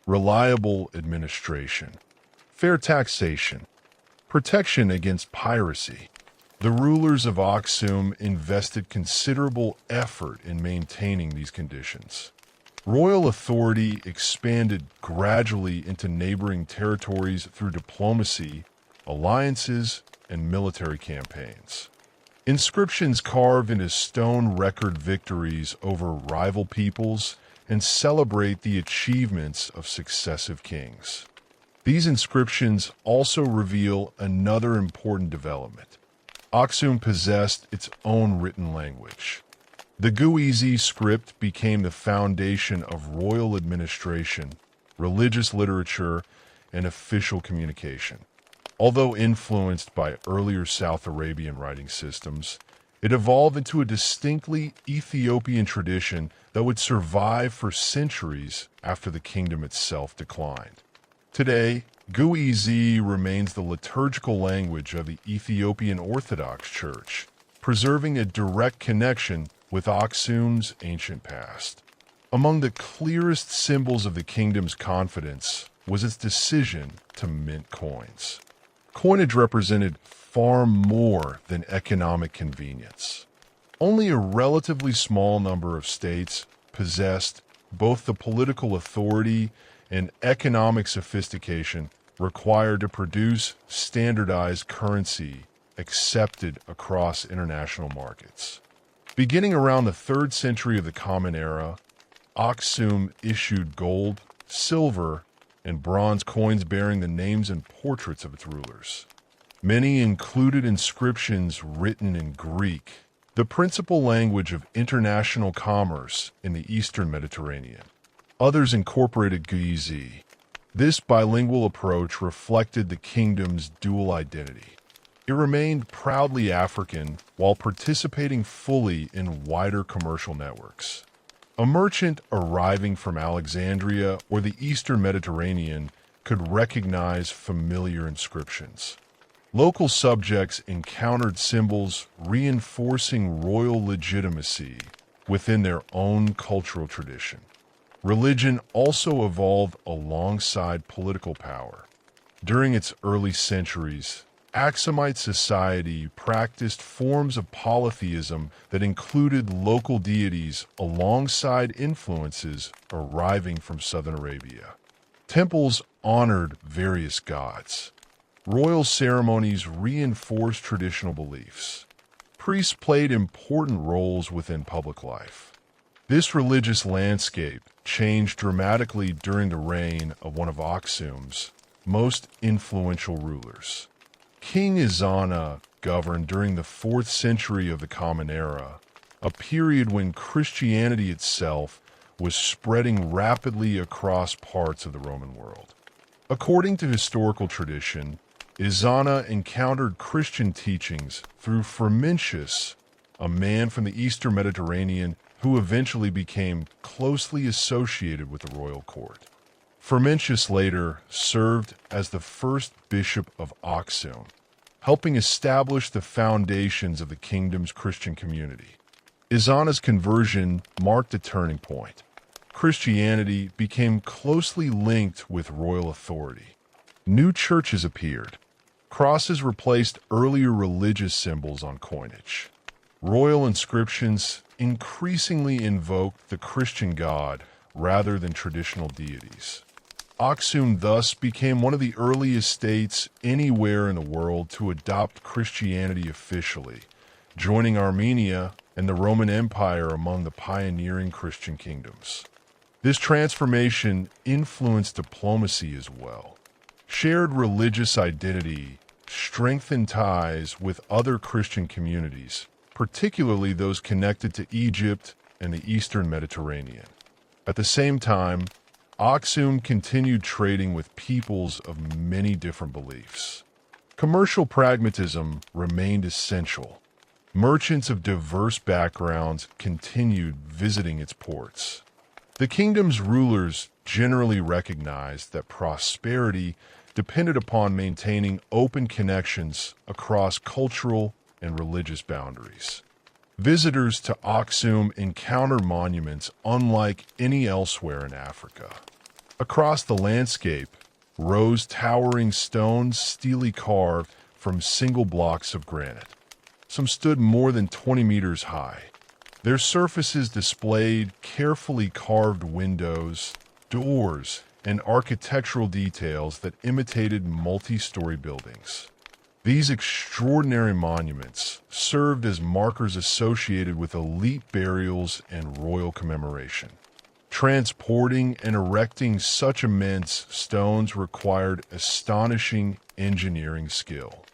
reliable administration, fair taxation, protection against piracy. The rulers of Aksum invested considerable effort in maintaining these conditions. Royal authority expanded gradually into neighboring territories through diplomacy, alliances, and military campaigns. Inscriptions carved into stone record victories over rival peoples and celebrate the achievements of successive kings. These inscriptions also reveal another important development. Aksum possessed its own written language. The Guizi script became the foundation of royal administration, religious literature, and official communication. Although influenced by earlier South Arabian writing systems, it evolved into a distinctly Ethiopian tradition that would survive for centuries after the kingdom itself declined. Today, Guizi remains the liturgical language of the Ethiopian Orthodox Church, preserving a direct connection with Aksum's ancient past. Among the clearest symbols of the kingdom's confidence was its decision to mint coins. Coinage represented far more than economic convenience. Only a relatively small number of states possessed both the political authority and economic sophistication required to produce standardized currency accepted across international markets. Beginning around the 3rd century of the Common Era, Aksum issued gold, silver, and bronze coins bearing the names and portraits of its rulers. Many included inscriptions written in Greek, the principal language of international commerce in the Eastern Mediterranean. Others incorporated Gizi. This bilingual approach reflected the kingdom's dual identity. It remained proudly African while participating fully in wider commercial networks. A merchant arriving from Alexandria or the Eastern Mediterranean could recognize familiar inscriptions. Local subjects encountered symbols reinforcing royal legitimacy within their own cultural tradition. Religion also evolved alongside political power. During its early centuries, Aksumite society practiced forms of polytheism that included local deities alongside influences arriving from southern Arabia. Temples honored various gods. Royal ceremonies reinforced traditional beliefs. Priests played important roles within public life. This religious landscape changed dramatically during the reign of one of Aksum's most influential rulers. King Izana governed during the 4th century of the Common Era, a period when Christianity itself was spreading rapidly across parts of the Roman world. According to historical tradition, Izana encountered Christian teachings through Frumentius, a man from the Eastern Mediterranean who eventually became closely associated with the royal court. Frumentius later served as the first bishop of Aksum, helping establish the foundations of the kingdom's Christian community. Izana's conversion marked a turning point. Christianity became closely linked with royal authority. New churches appeared. Crosses replaced earlier religious symbols on coinage. Royal inscriptions increasingly invoked the Christian god rather than traditional deities. Aksum thus became one of the earliest states anywhere in the world to adopt Christianity officially, joining Armenia and the Roman Empire among the pioneering Christian kingdoms. This transformation influenced diplomacy as well. Shared religious identity strengthened ties with other Christian communities, particularly those connected to Egypt and the Eastern Mediterranean. At the same time, Aksum continued trading with peoples of many different beliefs. Commercial pragmatism remained essential. Merchants of diverse backgrounds continued visiting its ports. The kingdom's rulers generally recognized that prosperity depended upon maintaining open connections across cultural and religious boundaries. Visitors to Aksum encounter monuments unlike any elsewhere in Africa. Across the landscape rose towering stones steely carved from single blocks of granite. Some stood more than 20 meters high. Their surfaces displayed carefully carved windows, doors, and architectural details that imitated multi-story buildings. These extraordinary monuments served as markers associated with elite burials and royal commemoration. Transporting and erecting such immense stones required astonishing engineering skill.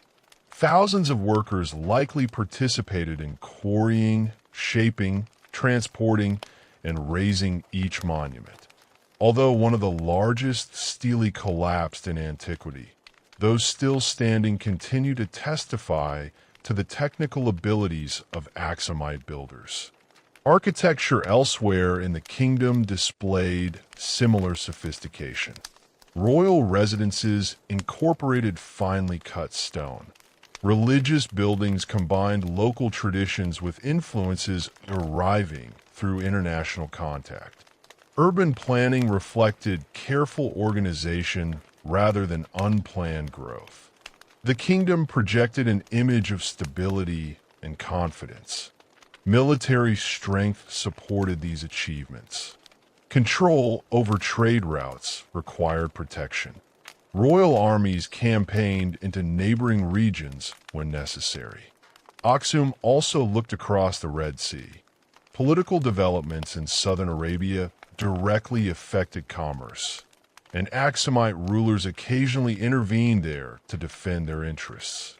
Thousands of workers likely participated in quarrying, shaping, transporting, and raising each monument. Although one of the largest stele collapsed in antiquity, those still standing continue to testify to the technical abilities of Aksumite builders. Architecture elsewhere in the kingdom displayed similar sophistication. Royal residences incorporated finely cut stone. Religious buildings combined local traditions with influences arriving through international contact. Urban planning reflected careful organization rather than unplanned growth. The kingdom projected an image of stability and confidence. Military strength supported these achievements. Control over trade routes required protection. Royal armies campaigned into neighboring regions when necessary. Aksum also looked across the Red Sea. Political developments in southern Arabia directly affected commerce, and Aksumite rulers occasionally intervened there to defend their interests.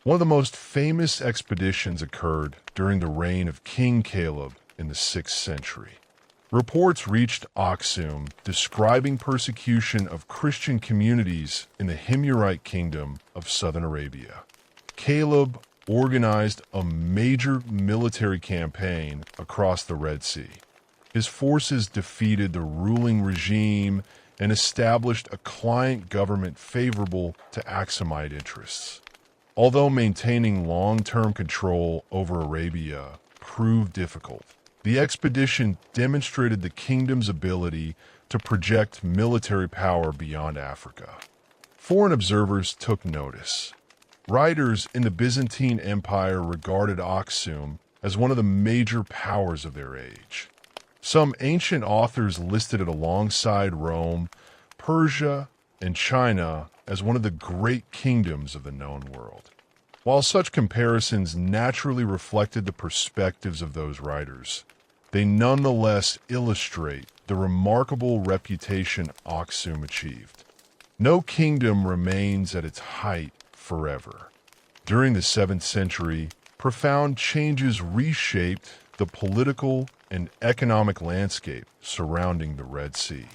One of the most famous expeditions occurred during the reign of King Caleb in the 6th century. Reports reached Aksum describing persecution of Christian communities in the Himyarite kingdom of southern Arabia. Caleb organized a major military campaign across the Red Sea. His forces defeated the ruling regime and established a client government favorable to Aksumite interests. Although maintaining long-term control over Arabia proved difficult, the expedition demonstrated the kingdom's ability to project military power beyond Africa. Foreign observers took notice. Writers in the Byzantine Empire regarded Aksum as one of the major powers of their age. Some ancient authors listed it alongside Rome, Persia, and China as one of the great kingdoms of the known world. While such comparisons naturally reflected the perspectives of those writers, they nonetheless illustrate the remarkable reputation Aksum achieved. No kingdom remains at its height forever. During the 7th century, profound changes reshaped the political and economic landscape surrounding the Red Sea.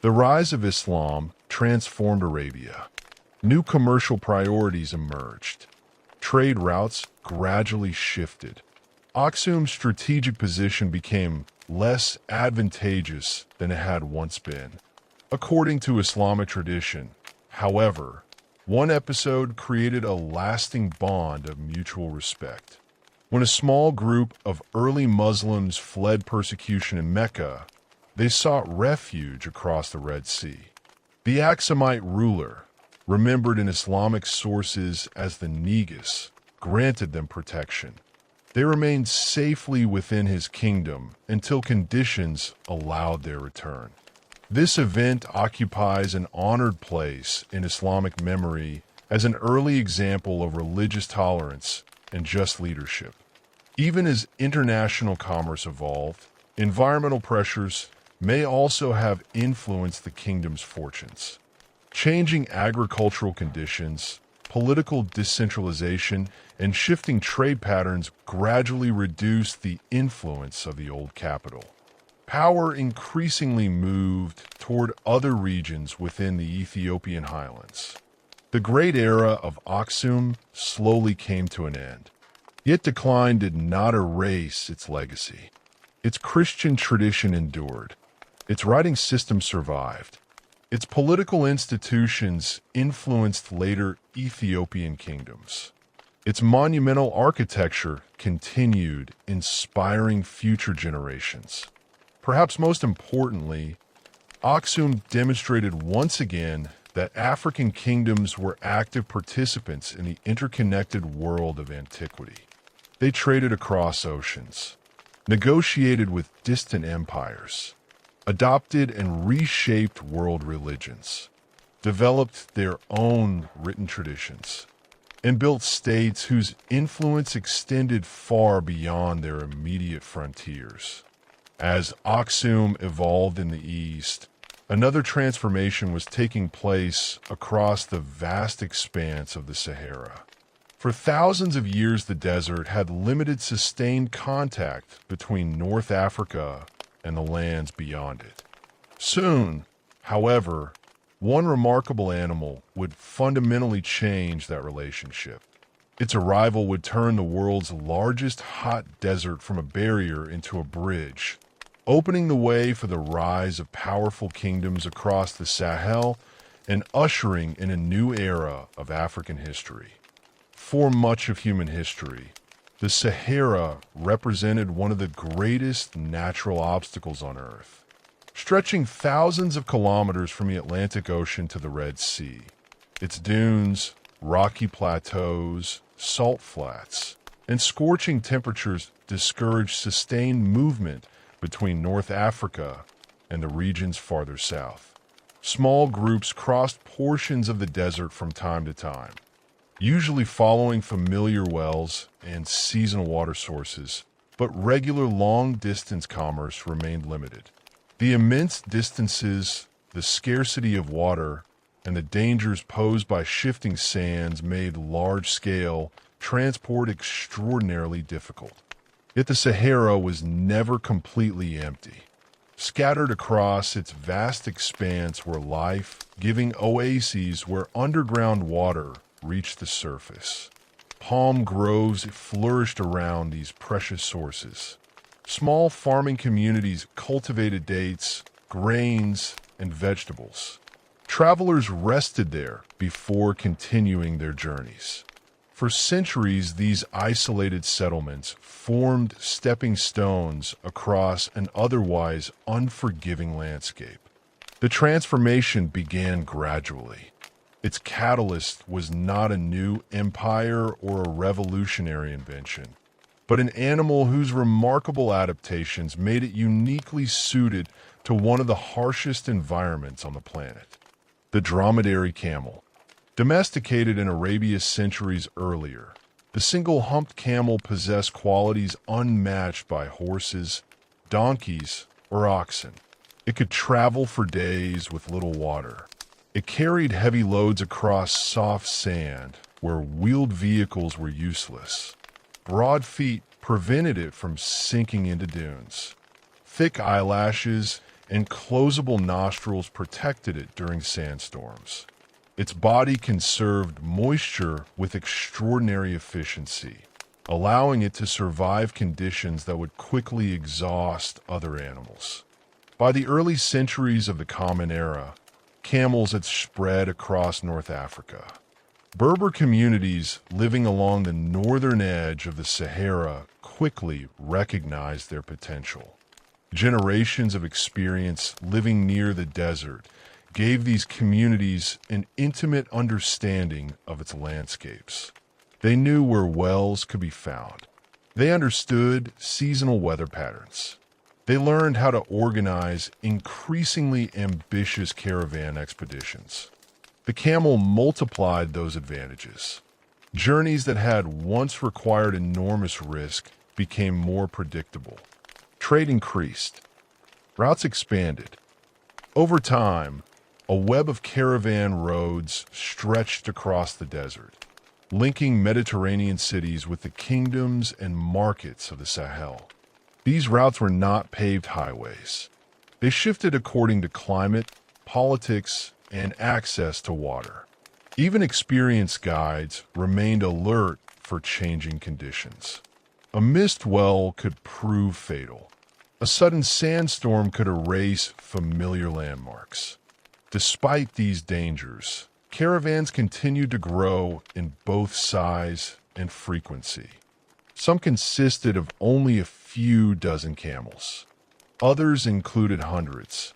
The rise of Islam transformed Arabia. New commercial priorities emerged. Trade routes gradually shifted. Aksum's strategic position became less advantageous than it had once been. According to Islamic tradition, however, one episode created a lasting bond of mutual respect. When a small group of early Muslims fled persecution in Mecca, they sought refuge across the Red Sea. The Aksumite ruler, remembered in Islamic sources as the Negus, granted them protection. They remained safely within his kingdom until conditions allowed their return. This event occupies an honored place in Islamic memory as an early example of religious tolerance and just leadership. Even as international commerce evolved, environmental pressures may also have influenced the kingdom's fortunes. Changing agricultural conditions, political decentralization, and shifting trade patterns gradually reduced the influence of the old capital. Power increasingly moved toward other regions within the Ethiopian highlands. The great era of Aksum slowly came to an end. Yet decline did not erase its legacy. Its Christian tradition endured. Its writing system survived. Its political institutions influenced later Ethiopian kingdoms. Its monumental architecture continued inspiring future generations. Perhaps most importantly, Aksum demonstrated once again that African kingdoms were active participants in the interconnected world of antiquity. They traded across oceans, negotiated with distant empires, adopted and reshaped world religions, developed their own written traditions, and built states whose influence extended far beyond their immediate frontiers. As Aksum evolved in the east, another transformation was taking place across the vast expanse of the Sahara. For thousands of years, the desert had limited sustained contact between North Africa and the lands beyond it. Soon, however, one remarkable animal would fundamentally change that relationship. Its arrival would turn the world's largest hot desert from a barrier into a bridge, opening the way for the rise of powerful kingdoms across the Sahel and ushering in a new era of African history. For much of human history, the Sahara represented one of the greatest natural obstacles on Earth, stretching thousands of kilometers from the Atlantic Ocean to the Red Sea. Its dunes, rocky plateaus, salt flats, and scorching temperatures discouraged sustained movement between North Africa and the regions farther south. Small groups crossed portions of the desert from time to time, usually following familiar wells and seasonal water sources, but regular long-distance commerce remained limited. The immense distances, the scarcity of water, and the dangers posed by shifting sands made large-scale transport extraordinarily difficult. Yet the Sahara was never completely empty. Scattered across its vast expanse were life-giving oases where underground water reached the surface. Palm groves flourished around these precious sources. Small farming communities cultivated dates, grains, and vegetables. Travelers rested there before continuing their journeys. For centuries, these isolated settlements formed stepping stones across an otherwise unforgiving landscape. The transformation began gradually. Its catalyst was not a new empire or a revolutionary invention, but an animal whose remarkable adaptations made it uniquely suited to one of the harshest environments on the planet. The dromedary camel. Domesticated in Arabia centuries earlier, the single-humped camel possessed qualities unmatched by horses, donkeys, or oxen. It could travel for days with little water. It carried heavy loads across soft sand, where wheeled vehicles were useless. Broad feet prevented it from sinking into dunes. Thick eyelashes and closable nostrils protected it during sandstorms. Its body conserved moisture with extraordinary efficiency, allowing it to survive conditions that would quickly exhaust other animals. By the early centuries of the Common Era, camels had spread across North Africa. Berber communities living along the northern edge of the Sahara quickly recognized their potential. Generations of experience living near the desert gave these communities an intimate understanding of its landscapes. They knew where wells could be found. They understood seasonal weather patterns. They learned how to organize increasingly ambitious caravan expeditions. The camel multiplied those advantages. Journeys that had once required enormous risk became more predictable. Trade increased. Routes expanded. Over time, a web of caravan roads stretched across the desert, linking Mediterranean cities with the kingdoms and markets of the Sahel. These routes were not paved highways. They shifted according to climate, politics, and access to water. Even experienced guides remained alert for changing conditions. A missed well could prove fatal. A sudden sandstorm could erase familiar landmarks. Despite these dangers, caravans continued to grow in both size and frequency. Some consisted of only a few dozen camels. Others included hundreds.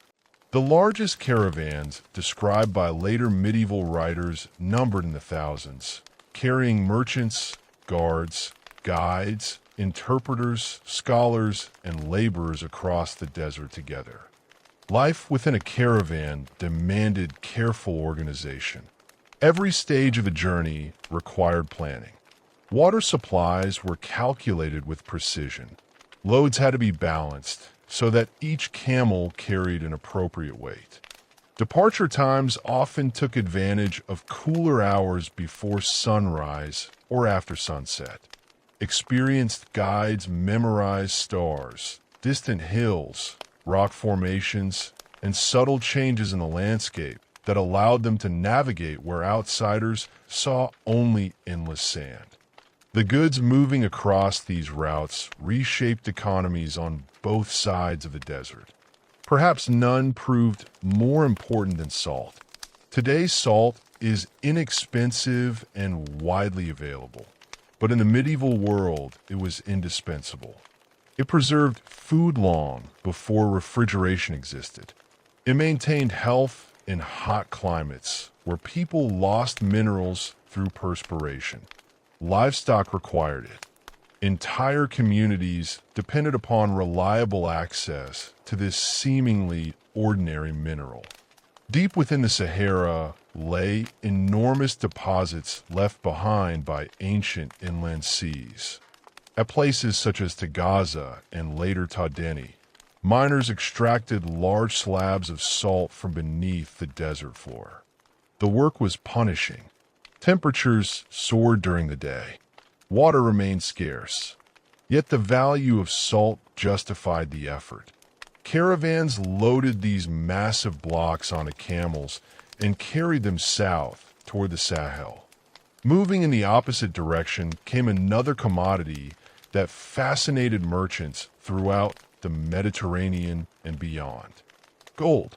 The largest caravans, described by later medieval writers, numbered in the thousands, carrying merchants, guards, guides, interpreters, scholars, and laborers across the desert together. Life within a caravan demanded careful organization. Every stage of the journey required planning. Water supplies were calculated with precision. Loads had to be balanced so that each camel carried an appropriate weight. Departure times often took advantage of cooler hours before sunrise or after sunset. Experienced guides memorized stars, distant hills, rock formations, and subtle changes in the landscape that allowed them to navigate where outsiders saw only endless sand. The goods moving across these routes reshaped economies on both sides of the desert. Perhaps none proved more important than salt. Today, salt is inexpensive and widely available, but in the medieval world, it was indispensable. It preserved food long before refrigeration existed. It maintained health in hot climates where people lost minerals through perspiration. Livestock required it. Entire communities depended upon reliable access to this seemingly ordinary mineral. Deep within the Sahara lay enormous deposits left behind by ancient inland seas. At places such as Tagaza and later Tadeni, miners extracted large slabs of salt from beneath the desert floor. The work was punishing. Temperatures soared during the day. Water remained scarce. Yet the value of salt justified the effort. Caravans loaded these massive blocks onto camels and carried them south toward the Sahel. Moving in the opposite direction came another commodity that fascinated merchants throughout the Mediterranean and beyond: gold.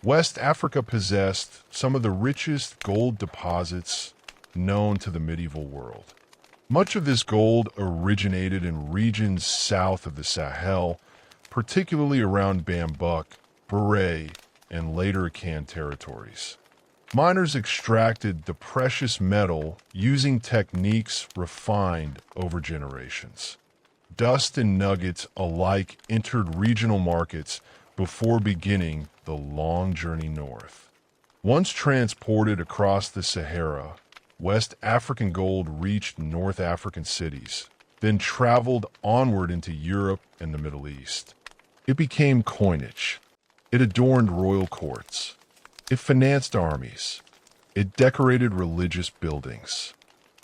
West Africa possessed some of the richest gold deposits known to the medieval world. Much of this gold originated in regions south of the Sahel, particularly around Bambouk, Beret, and later Akan territories. Miners extracted the precious metal using techniques refined over generations. Dust and nuggets alike entered regional markets before beginning the long journey north. Once transported across the Sahara, West African gold reached North African cities, then traveled onward into Europe and the Middle East. It became coinage. It adorned royal courts. It financed armies. It decorated religious buildings.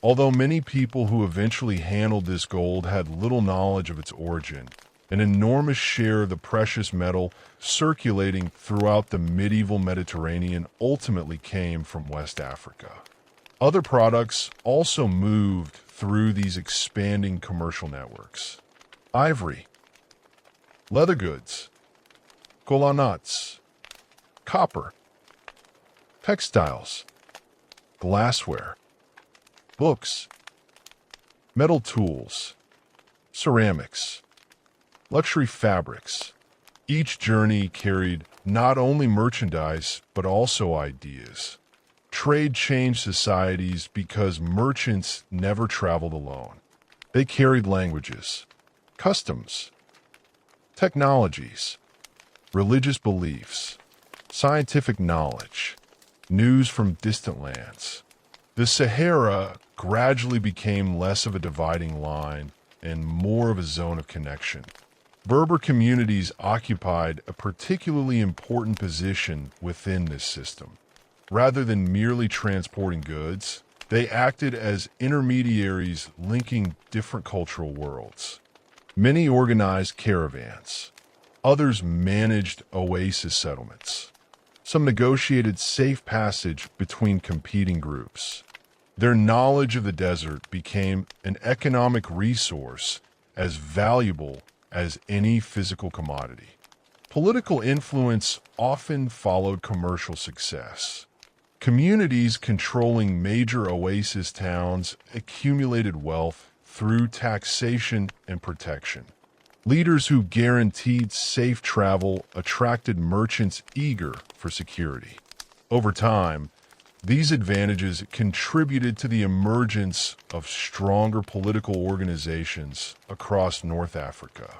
Although many people who eventually handled this gold had little knowledge of its origin, an enormous share of the precious metal circulating throughout the medieval Mediterranean ultimately came from West Africa. Other products also moved through these expanding commercial networks: ivory, leather goods, kola nuts, copper, textiles, glassware, books, metal tools, ceramics, luxury fabrics. Each journey carried not only merchandise, but also ideas. Trade changed societies because merchants never traveled alone. They carried languages, customs, technologies, religious beliefs, scientific knowledge, news from distant lands. The Sahara gradually became less of a dividing line and more of a zone of connection. Berber communities occupied a particularly important position within this system. Rather than merely transporting goods, they acted as intermediaries linking different cultural worlds. Many organized caravans. Others managed oasis settlements. Some negotiated safe passage between competing groups. Their knowledge of the desert became an economic resource as valuable as any physical commodity. Political influence often followed commercial success. Communities controlling major oasis towns accumulated wealth through taxation and protection. Leaders who guaranteed safe travel attracted merchants eager for security. Over time, these advantages contributed to the emergence of stronger political organizations across North Africa.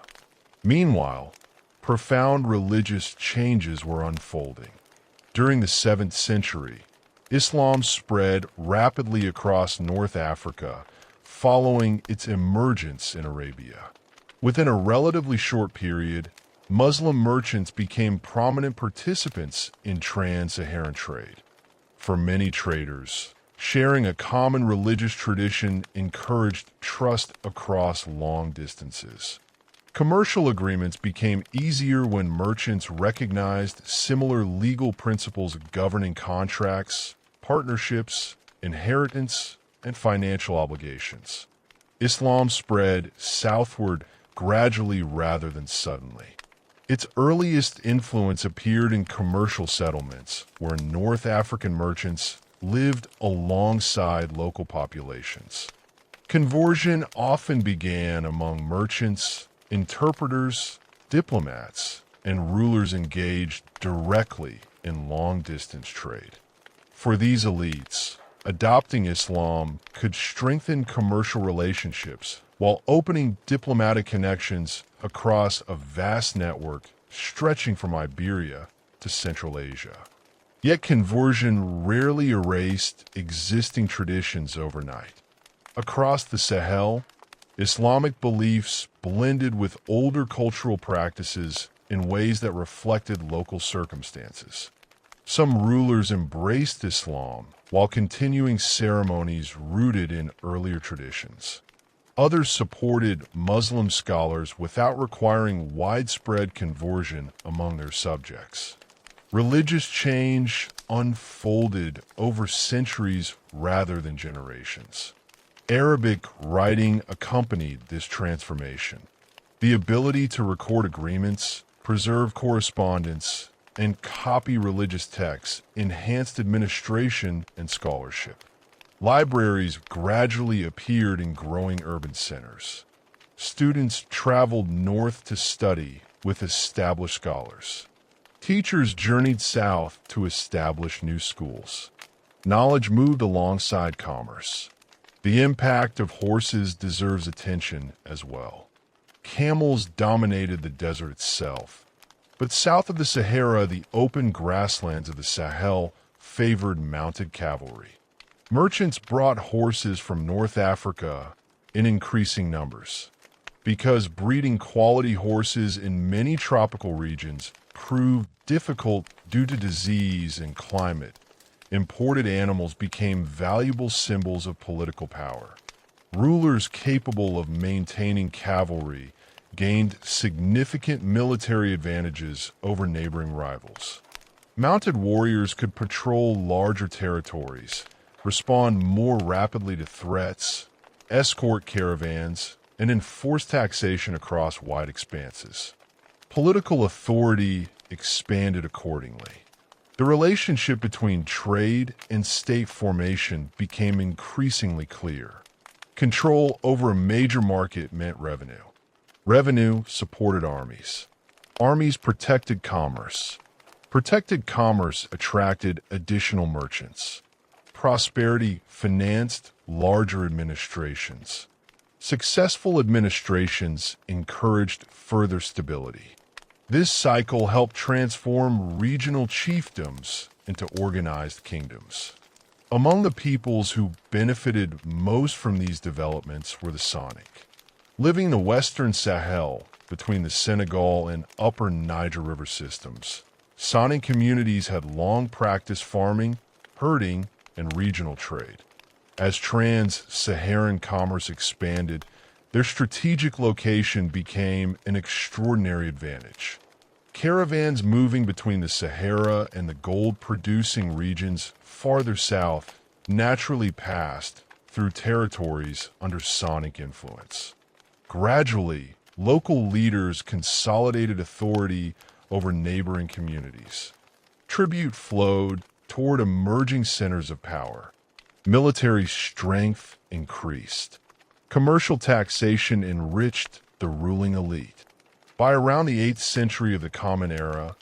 Meanwhile, profound religious changes were unfolding. During the 7th century, Islam spread rapidly across North Africa, following its emergence in Arabia. Within a relatively short period, Muslim merchants became prominent participants in trans-Saharan trade. For many traders, sharing a common religious tradition encouraged trust across long distances. Commercial agreements became easier when merchants recognized similar legal principles governing contracts, partnerships, inheritance, and financial obligations. Islam spread southward gradually rather than suddenly. Its earliest influence appeared in commercial settlements, where North African merchants lived alongside local populations. Conversion often began among merchants, interpreters, diplomats, and rulers engaged directly in long-distance trade. For these elites, adopting Islam could strengthen commercial relationships while opening diplomatic connections across a vast network stretching from Iberia to Central Asia. Yet conversion rarely erased existing traditions overnight. Across the Sahel, Islamic beliefs blended with older cultural practices in ways that reflected local circumstances. Some rulers embraced Islam while continuing ceremonies rooted in earlier traditions. Others supported Muslim scholars without requiring widespread conversion among their subjects. Religious change unfolded over centuries rather than generations. Arabic writing accompanied this transformation. The ability to record agreements, preserve correspondence, and copy religious texts enhanced administration and scholarship. Libraries gradually appeared in growing urban centers. Students traveled north to study with established scholars. Teachers journeyed south to establish new schools. Knowledge moved alongside commerce. The impact of horses deserves attention as well. Camels dominated the desert itself. But south of the Sahara, the open grasslands of the Sahel favored mounted cavalry. Merchants brought horses from North Africa in increasing numbers. Because breeding quality horses in many tropical regions proved difficult due to disease and climate, imported animals became valuable symbols of political power. Rulers capable of maintaining cavalry gained significant military advantages over neighboring rivals. Mounted warriors could patrol larger territories, respond more rapidly to threats, escort caravans, and enforce taxation across wide expanses. Political authority expanded accordingly. The relationship between trade and state formation became increasingly clear. Control over a major market meant revenue. Revenue supported armies. Armies protected commerce. Protected commerce attracted additional merchants. Prosperity financed larger administrations. Successful administrations encouraged further stability. This cycle helped transform regional chiefdoms into organized kingdoms. Among the peoples who benefited most from these developments were the Sonic. Living in the western Sahel, between the Senegal and upper Niger River systems, Sonic communities had long practiced farming, herding, and regional trade. As trans-Saharan commerce expanded, their strategic location became an extraordinary advantage. Caravans moving between the Sahara and the gold-producing regions farther south naturally passed through territories under Sonic influence. Gradually, local leaders consolidated authority over neighboring communities. Tribute flowed toward emerging centers of power. Military strength increased. Commercial taxation enriched the ruling elite. By around the 8th century of the Common Era,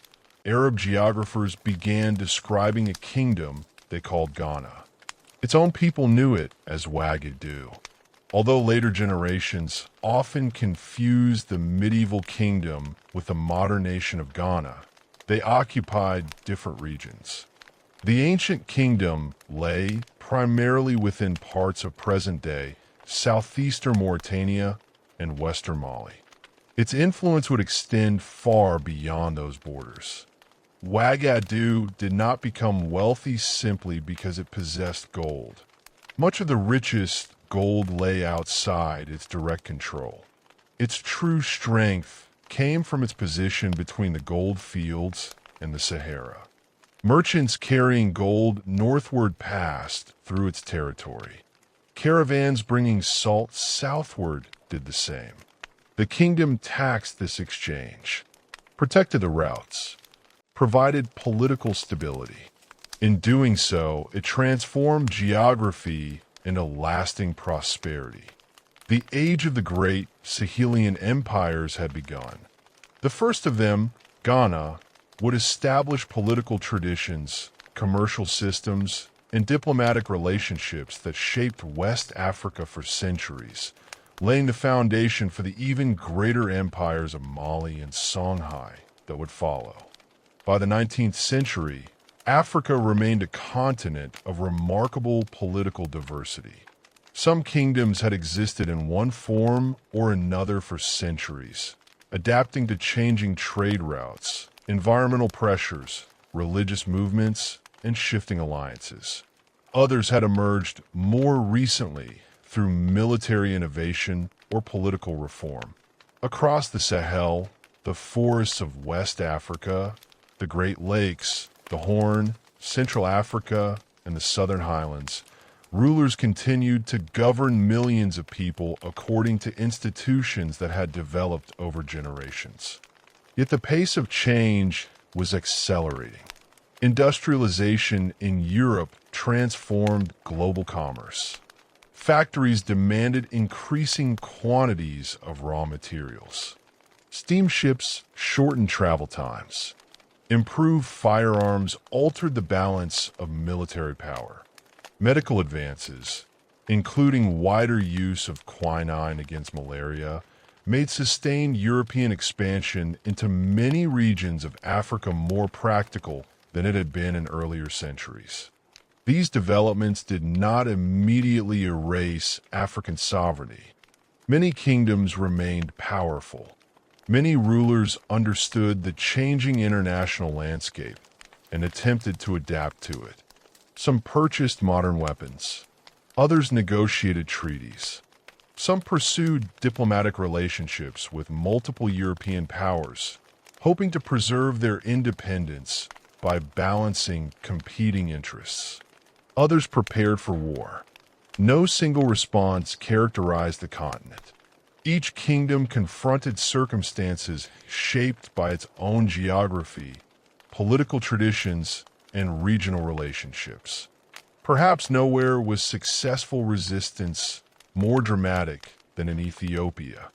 Arab geographers began describing a kingdom they called Ghana. Its own people knew it as Wagadu. Although later generations often confused the medieval kingdom with the modern nation of Ghana, they occupied different regions. The ancient kingdom lay primarily within parts of present-day southeastern Mauritania and western Mali. Its influence would extend far beyond those borders. Wagadu did not become wealthy simply because it possessed gold. Much of the richest gold lay outside its direct control. Its true strength came from its position between the gold fields and the Sahara. Merchants carrying gold northward passed through its territory. Caravans bringing salt southward did the same. The kingdom taxed this exchange, protected the routes, provided political stability. In doing so, it transformed geography into lasting prosperity. The age of the great Sahelian empires had begun. The first of them, Ghana, would establish political traditions, commercial systems, and diplomatic relationships that shaped West Africa for centuries, laying the foundation for the even greater empires of Mali and Songhai that would follow. By the 19th century, Africa remained a continent of remarkable political diversity. Some kingdoms had existed in one form or another for centuries, adapting to changing trade routes, environmental pressures, religious movements, and shifting alliances. Others had emerged more recently through military innovation or political reform. Across the Sahel, the forests of West Africa, the Great Lakes, the Horn, Central Africa, and the Southern Highlands, rulers continued to govern millions of people according to institutions that had developed over generations. Yet the pace of change was accelerating. Industrialization in Europe transformed global commerce. Factories demanded increasing quantities of raw materials. Steamships shortened travel times. Improved firearms altered the balance of military power. Medical advances, including wider use of quinine against malaria, made sustained European expansion into many regions of Africa more practical than it had been in earlier centuries. These developments did not immediately erase African sovereignty. Many kingdoms remained powerful. Many rulers understood the changing international landscape and attempted to adapt to it. Some purchased modern weapons. Others negotiated treaties. Some pursued diplomatic relationships with multiple European powers, hoping to preserve their independence by balancing competing interests. Others prepared for war. No single response characterized the continent. Each kingdom confronted circumstances shaped by its own geography, political traditions, and regional relationships. Perhaps nowhere was successful resistance more dramatic than in Ethiopia.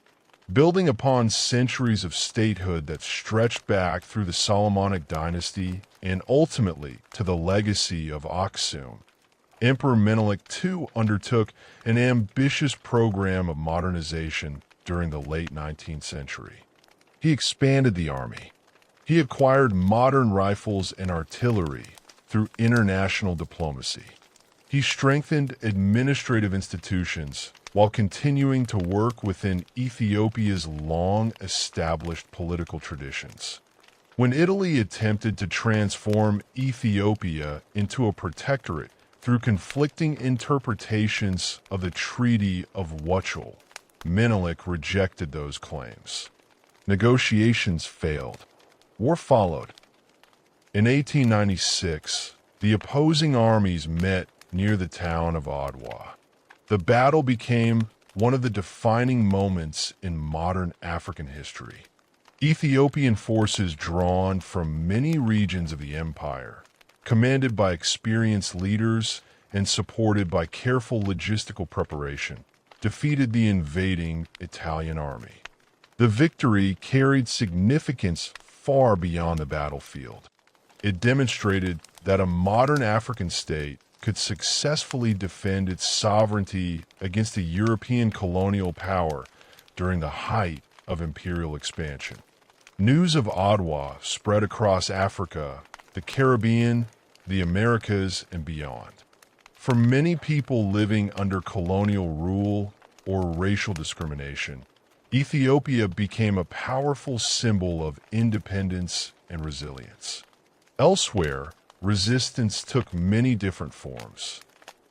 Building upon centuries of statehood that stretched back through the Solomonic dynasty and ultimately to the legacy of Aksum, Emperor Menelik II undertook an ambitious program of modernization during the late 19th century. He expanded the army. He acquired modern rifles and artillery through international diplomacy. He strengthened administrative institutions while continuing to work within Ethiopia's long-established political traditions. When Italy attempted to transform Ethiopia into a protectorate through conflicting interpretations of the Treaty of Wuchel, Menelik rejected those claims. Negotiations failed. War followed. In 1896, the opposing armies met near the town of Adwa. The battle became one of the defining moments in modern African history. Ethiopian forces drawn from many regions of the empire, commanded by experienced leaders and supported by careful logistical preparation, defeated the invading Italian army. The victory carried significance far beyond the battlefield. It demonstrated that a modern African state could successfully defend its sovereignty against a European colonial power during the height of imperial expansion. News of Adwa spread across Africa, the Caribbean, the Americas, and beyond. For many people living under colonial rule or racial discrimination, Ethiopia became a powerful symbol of independence and resilience. Elsewhere, resistance took many different forms.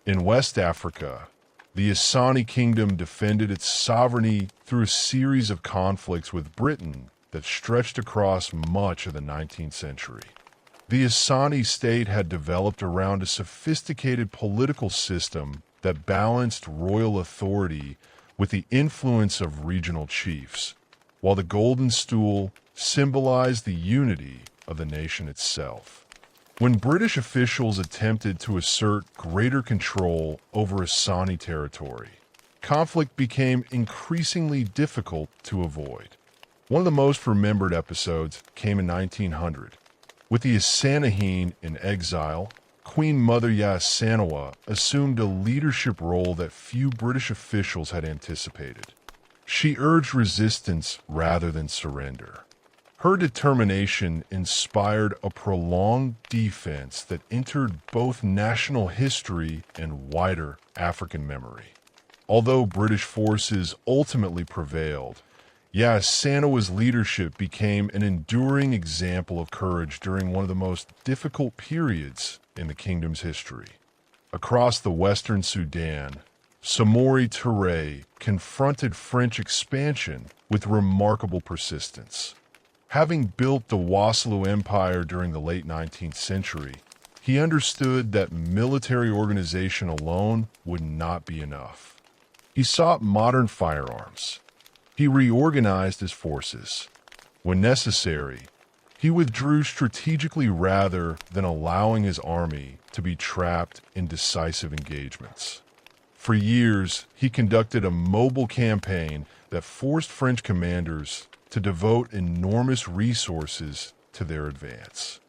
In West Africa, the Asani Kingdom defended its sovereignty through a series of conflicts with Britain that stretched across much of the 19th century. The Asani state had developed around a sophisticated political system that balanced royal authority with the influence of regional chiefs, while the golden stool symbolized the unity of the nation itself. When British officials attempted to assert greater control over Asani territory, conflict became increasingly difficult to avoid. One of the most remembered episodes came in 1900, with the Assanahene in exile Queen Mother Yassanawa assumed a leadership role that few British officials had anticipated. She urged resistance rather than surrender. Her determination inspired a prolonged defense that entered both national history and wider African memory. Although British forces ultimately prevailed, Yassanawa's leadership became an enduring example of courage during one of the most difficult periods in the kingdom's history. Across the western Sudan, Samori Touré confronted French expansion with remarkable persistence. Having built the Wassoulou Empire during the late 19th century, he understood that military organization alone would not be enough. He sought modern firearms. He reorganized his forces. When necessary, he withdrew strategically rather than allowing his army to be trapped in decisive engagements. For years, he conducted a mobile campaign that forced French commanders to devote enormous resources to their advance.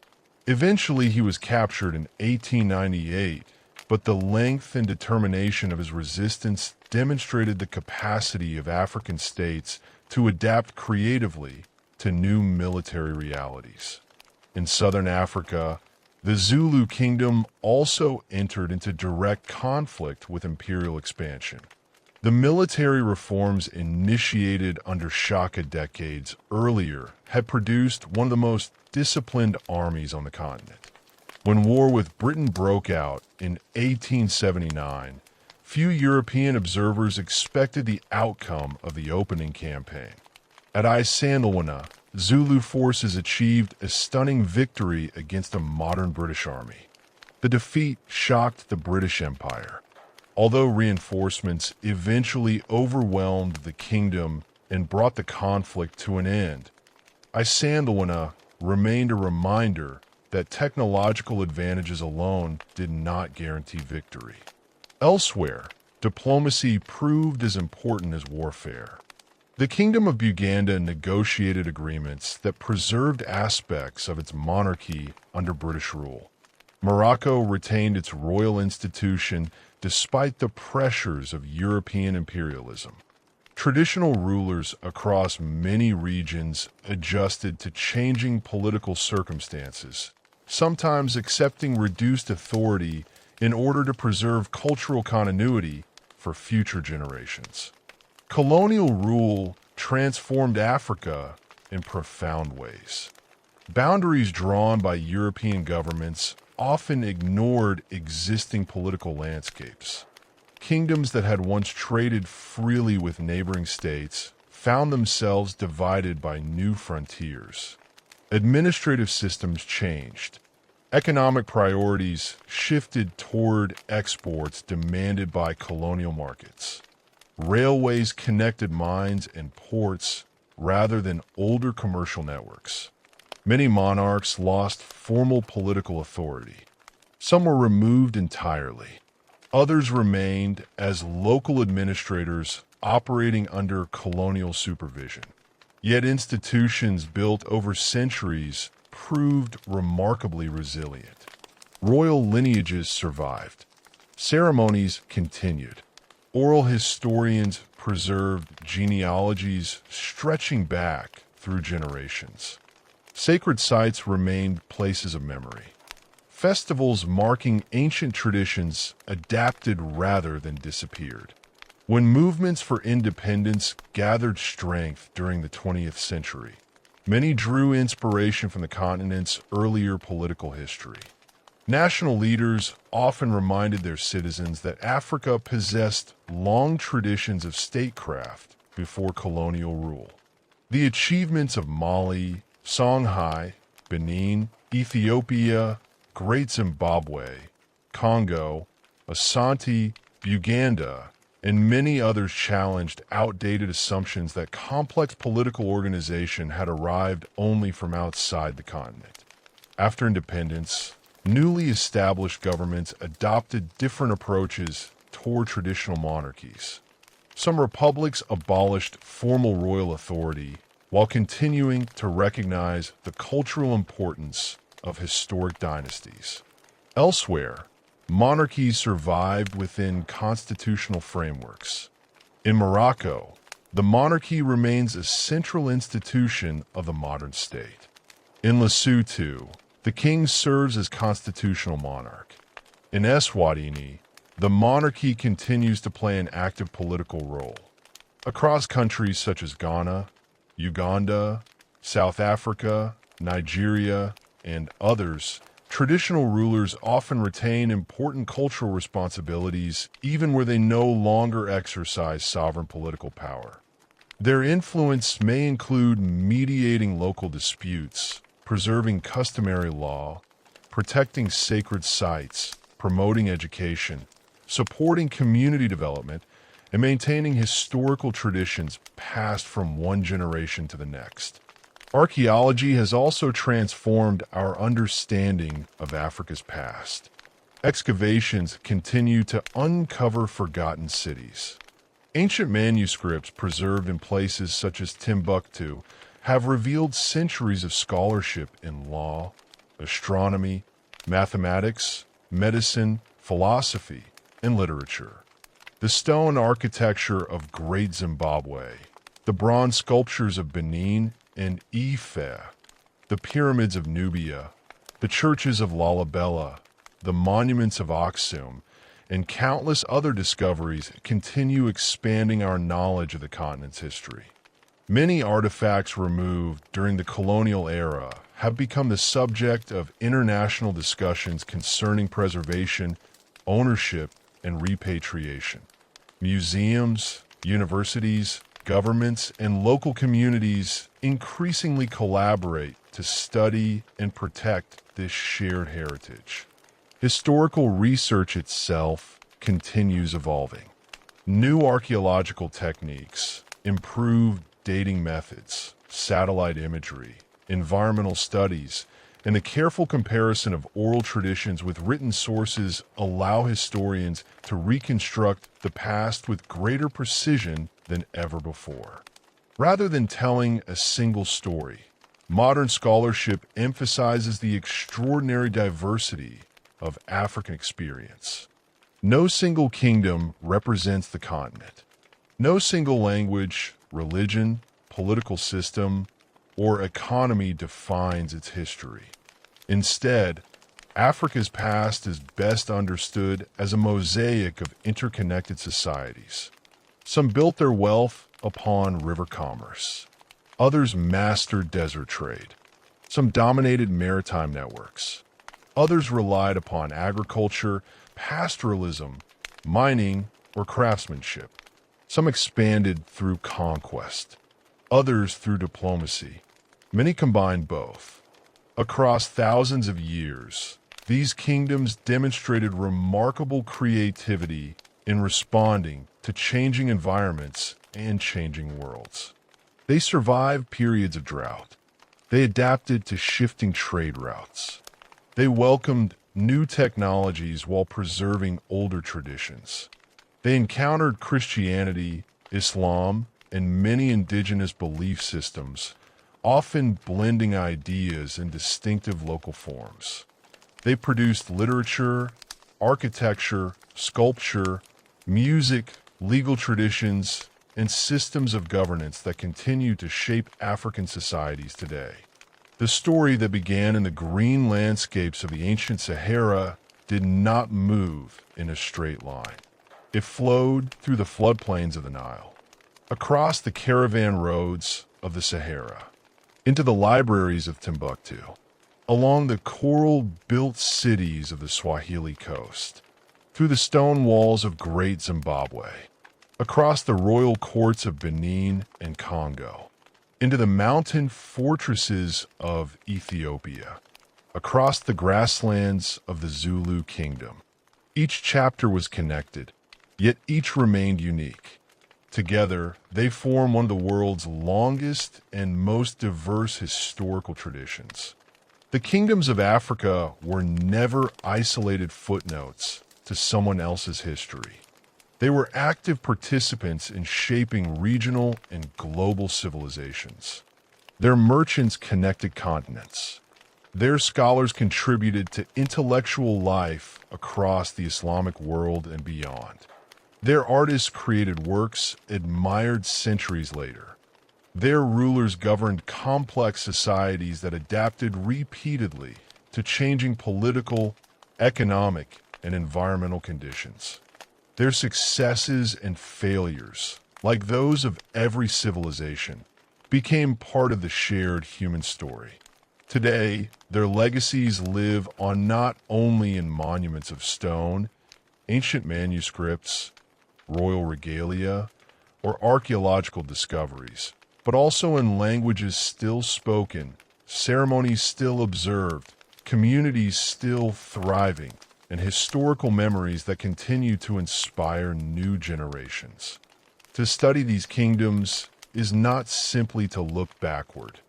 Eventually, he was captured in 1898, but the length and determination of his resistance demonstrated the capacity of African states to adapt creatively to new military realities. In southern Africa, the Zulu kingdom also entered into direct conflict with imperial expansion. The military reforms initiated under Shaka decades earlier had produced one of the most disciplined armies on the continent. When war with Britain broke out in 1879, few European observers expected the outcome of the opening campaign. At Isandlwana, Zulu forces achieved a stunning victory against a modern British army. The defeat shocked the British Empire. Although reinforcements eventually overwhelmed the kingdom and brought the conflict to an end, Isandlwana remained a reminder that technological advantages alone did not guarantee victory. Elsewhere, diplomacy proved as important as warfare. The Kingdom of Buganda negotiated agreements that preserved aspects of its monarchy under British rule. Morocco retained its royal institution despite the pressures of European imperialism. Traditional rulers across many regions adjusted to changing political circumstances, sometimes accepting reduced authority in order to preserve cultural continuity for future generations. Colonial rule transformed Africa in profound ways. Boundaries drawn by European governments often ignored existing political landscapes. Kingdoms that had once traded freely with neighboring states found themselves divided by new frontiers. Administrative systems changed. Economic priorities shifted toward exports demanded by colonial markets. Railways connected mines and ports rather than older commercial networks. Many monarchs lost formal political authority. Some were removed entirely. Others remained as local administrators operating under colonial supervision. Yet institutions built over centuries proved remarkably resilient. Royal lineages survived. Ceremonies continued. Oral historians preserved genealogies stretching back through generations. Sacred sites remained places of memory. Festivals marking ancient traditions adapted rather than disappeared. When movements for independence gathered strength during the 20th century, many drew inspiration from the continent's earlier political history. National leaders often reminded their citizens that Africa possessed long traditions of statecraft before colonial rule. The achievements of Mali, Songhai, Benin, Ethiopia, Great Zimbabwe, Congo, Asante, Uganda, and many others challenged outdated assumptions that complex political organization had arrived only from outside the continent. After independence, newly established governments adopted different approaches toward traditional monarchies. Some republics abolished formal royal authority while continuing to recognize the cultural importance of historic dynasties. Elsewhere, monarchies survived within constitutional frameworks. In Morocco, the monarchy remains a central institution of the modern state. In Lesotho, the king serves as constitutional monarch. In Eswatini, the monarchy continues to play an active political role. Across countries such as Ghana, Uganda, South Africa, Nigeria, and others, traditional rulers often retain important cultural responsibilities even where they no longer exercise sovereign political power. Their influence may include mediating local disputes, preserving customary law, protecting sacred sites, promoting education, supporting community development, and maintaining historical traditions passed from one generation to the next. Archaeology has also transformed our understanding of Africa's past. Excavations continue to uncover forgotten cities. Ancient manuscripts preserved in places such as Timbuktu have revealed centuries of scholarship in law, astronomy, mathematics, medicine, philosophy, and literature. The stone architecture of Great Zimbabwe, the bronze sculptures of Benin and Ife, the pyramids of Nubia, the churches of Lalibela, the monuments of Aksum, and countless other discoveries continue expanding our knowledge of the continent's history. Many artifacts removed during the colonial era have become the subject of international discussions concerning preservation, ownership, and repatriation. Museums, universities, governments, and local communities increasingly collaborate to study and protect this shared heritage. Historical research itself continues evolving. New archaeological techniques, improved dating methods, satellite imagery, environmental studies, and the careful comparison of oral traditions with written sources allow historians to reconstruct the past with greater precision than ever before. Rather than telling a single story, modern scholarship emphasizes the extraordinary diversity of African experience. No single kingdom represents the continent. No single language, religion, political system, or economy defines its history. Instead, Africa's past is best understood as a mosaic of interconnected societies. Some built their wealth upon river commerce. Others mastered desert trade. Some dominated maritime networks. Others relied upon agriculture, pastoralism, mining, or craftsmanship. Some expanded through conquest. Others through diplomacy. Many combined both. Across thousands of years, these kingdoms demonstrated remarkable creativity in responding to changing environments and changing worlds. They survived periods of drought. They adapted to shifting trade routes. They welcomed new technologies while preserving older traditions. They encountered Christianity, Islam, and many indigenous belief systems, often blending ideas in distinctive local forms. They produced literature, architecture, sculpture, music, legal traditions, and systems of governance that continue to shape African societies today. The story that began in the green landscapes of the ancient Sahara did not move in a straight line. It flowed through the floodplains of the Nile, across the caravan roads of the Sahara, into the libraries of Timbuktu, along the coral-built cities of the Swahili coast, through the stone walls of Great Zimbabwe, across the royal courts of Benin and Congo, into the mountain fortresses of Ethiopia, across the grasslands of the Zulu kingdom. Each chapter was connected, yet each remained unique. Together, they form one of the world's longest and most diverse historical traditions. The kingdoms of Africa were never isolated footnotes to someone else's history. They were active participants in shaping regional and global civilizations. Their merchants connected continents. Their scholars contributed to intellectual life across the Islamic world and beyond. Their artists created works admired centuries later. Their rulers governed complex societies that adapted repeatedly to changing political, economic, and environmental conditions. Their successes and failures, like those of every civilization, became part of the shared human story. Today, their legacies live on not only in monuments of stone, ancient manuscripts, royal regalia, or archaeological discoveries, but also in languages still spoken, ceremonies still observed, communities still thriving, and historical memories that continue to inspire new generations. To study these kingdoms is not simply to look backward.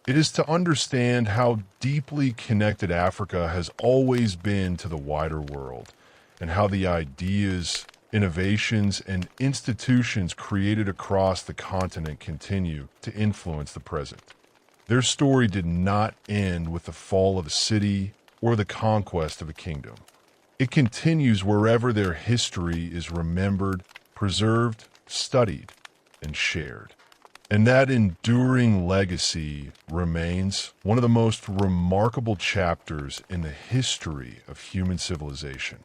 It is to understand how deeply connected Africa has always been to the wider world, and how the ideas, innovations, and institutions created across the continent continue to influence the present. Their story did not end with the fall of a city or the conquest of a kingdom. It continues wherever their history is remembered, preserved, studied, and shared. And that enduring legacy remains one of the most remarkable chapters in the history of human civilization.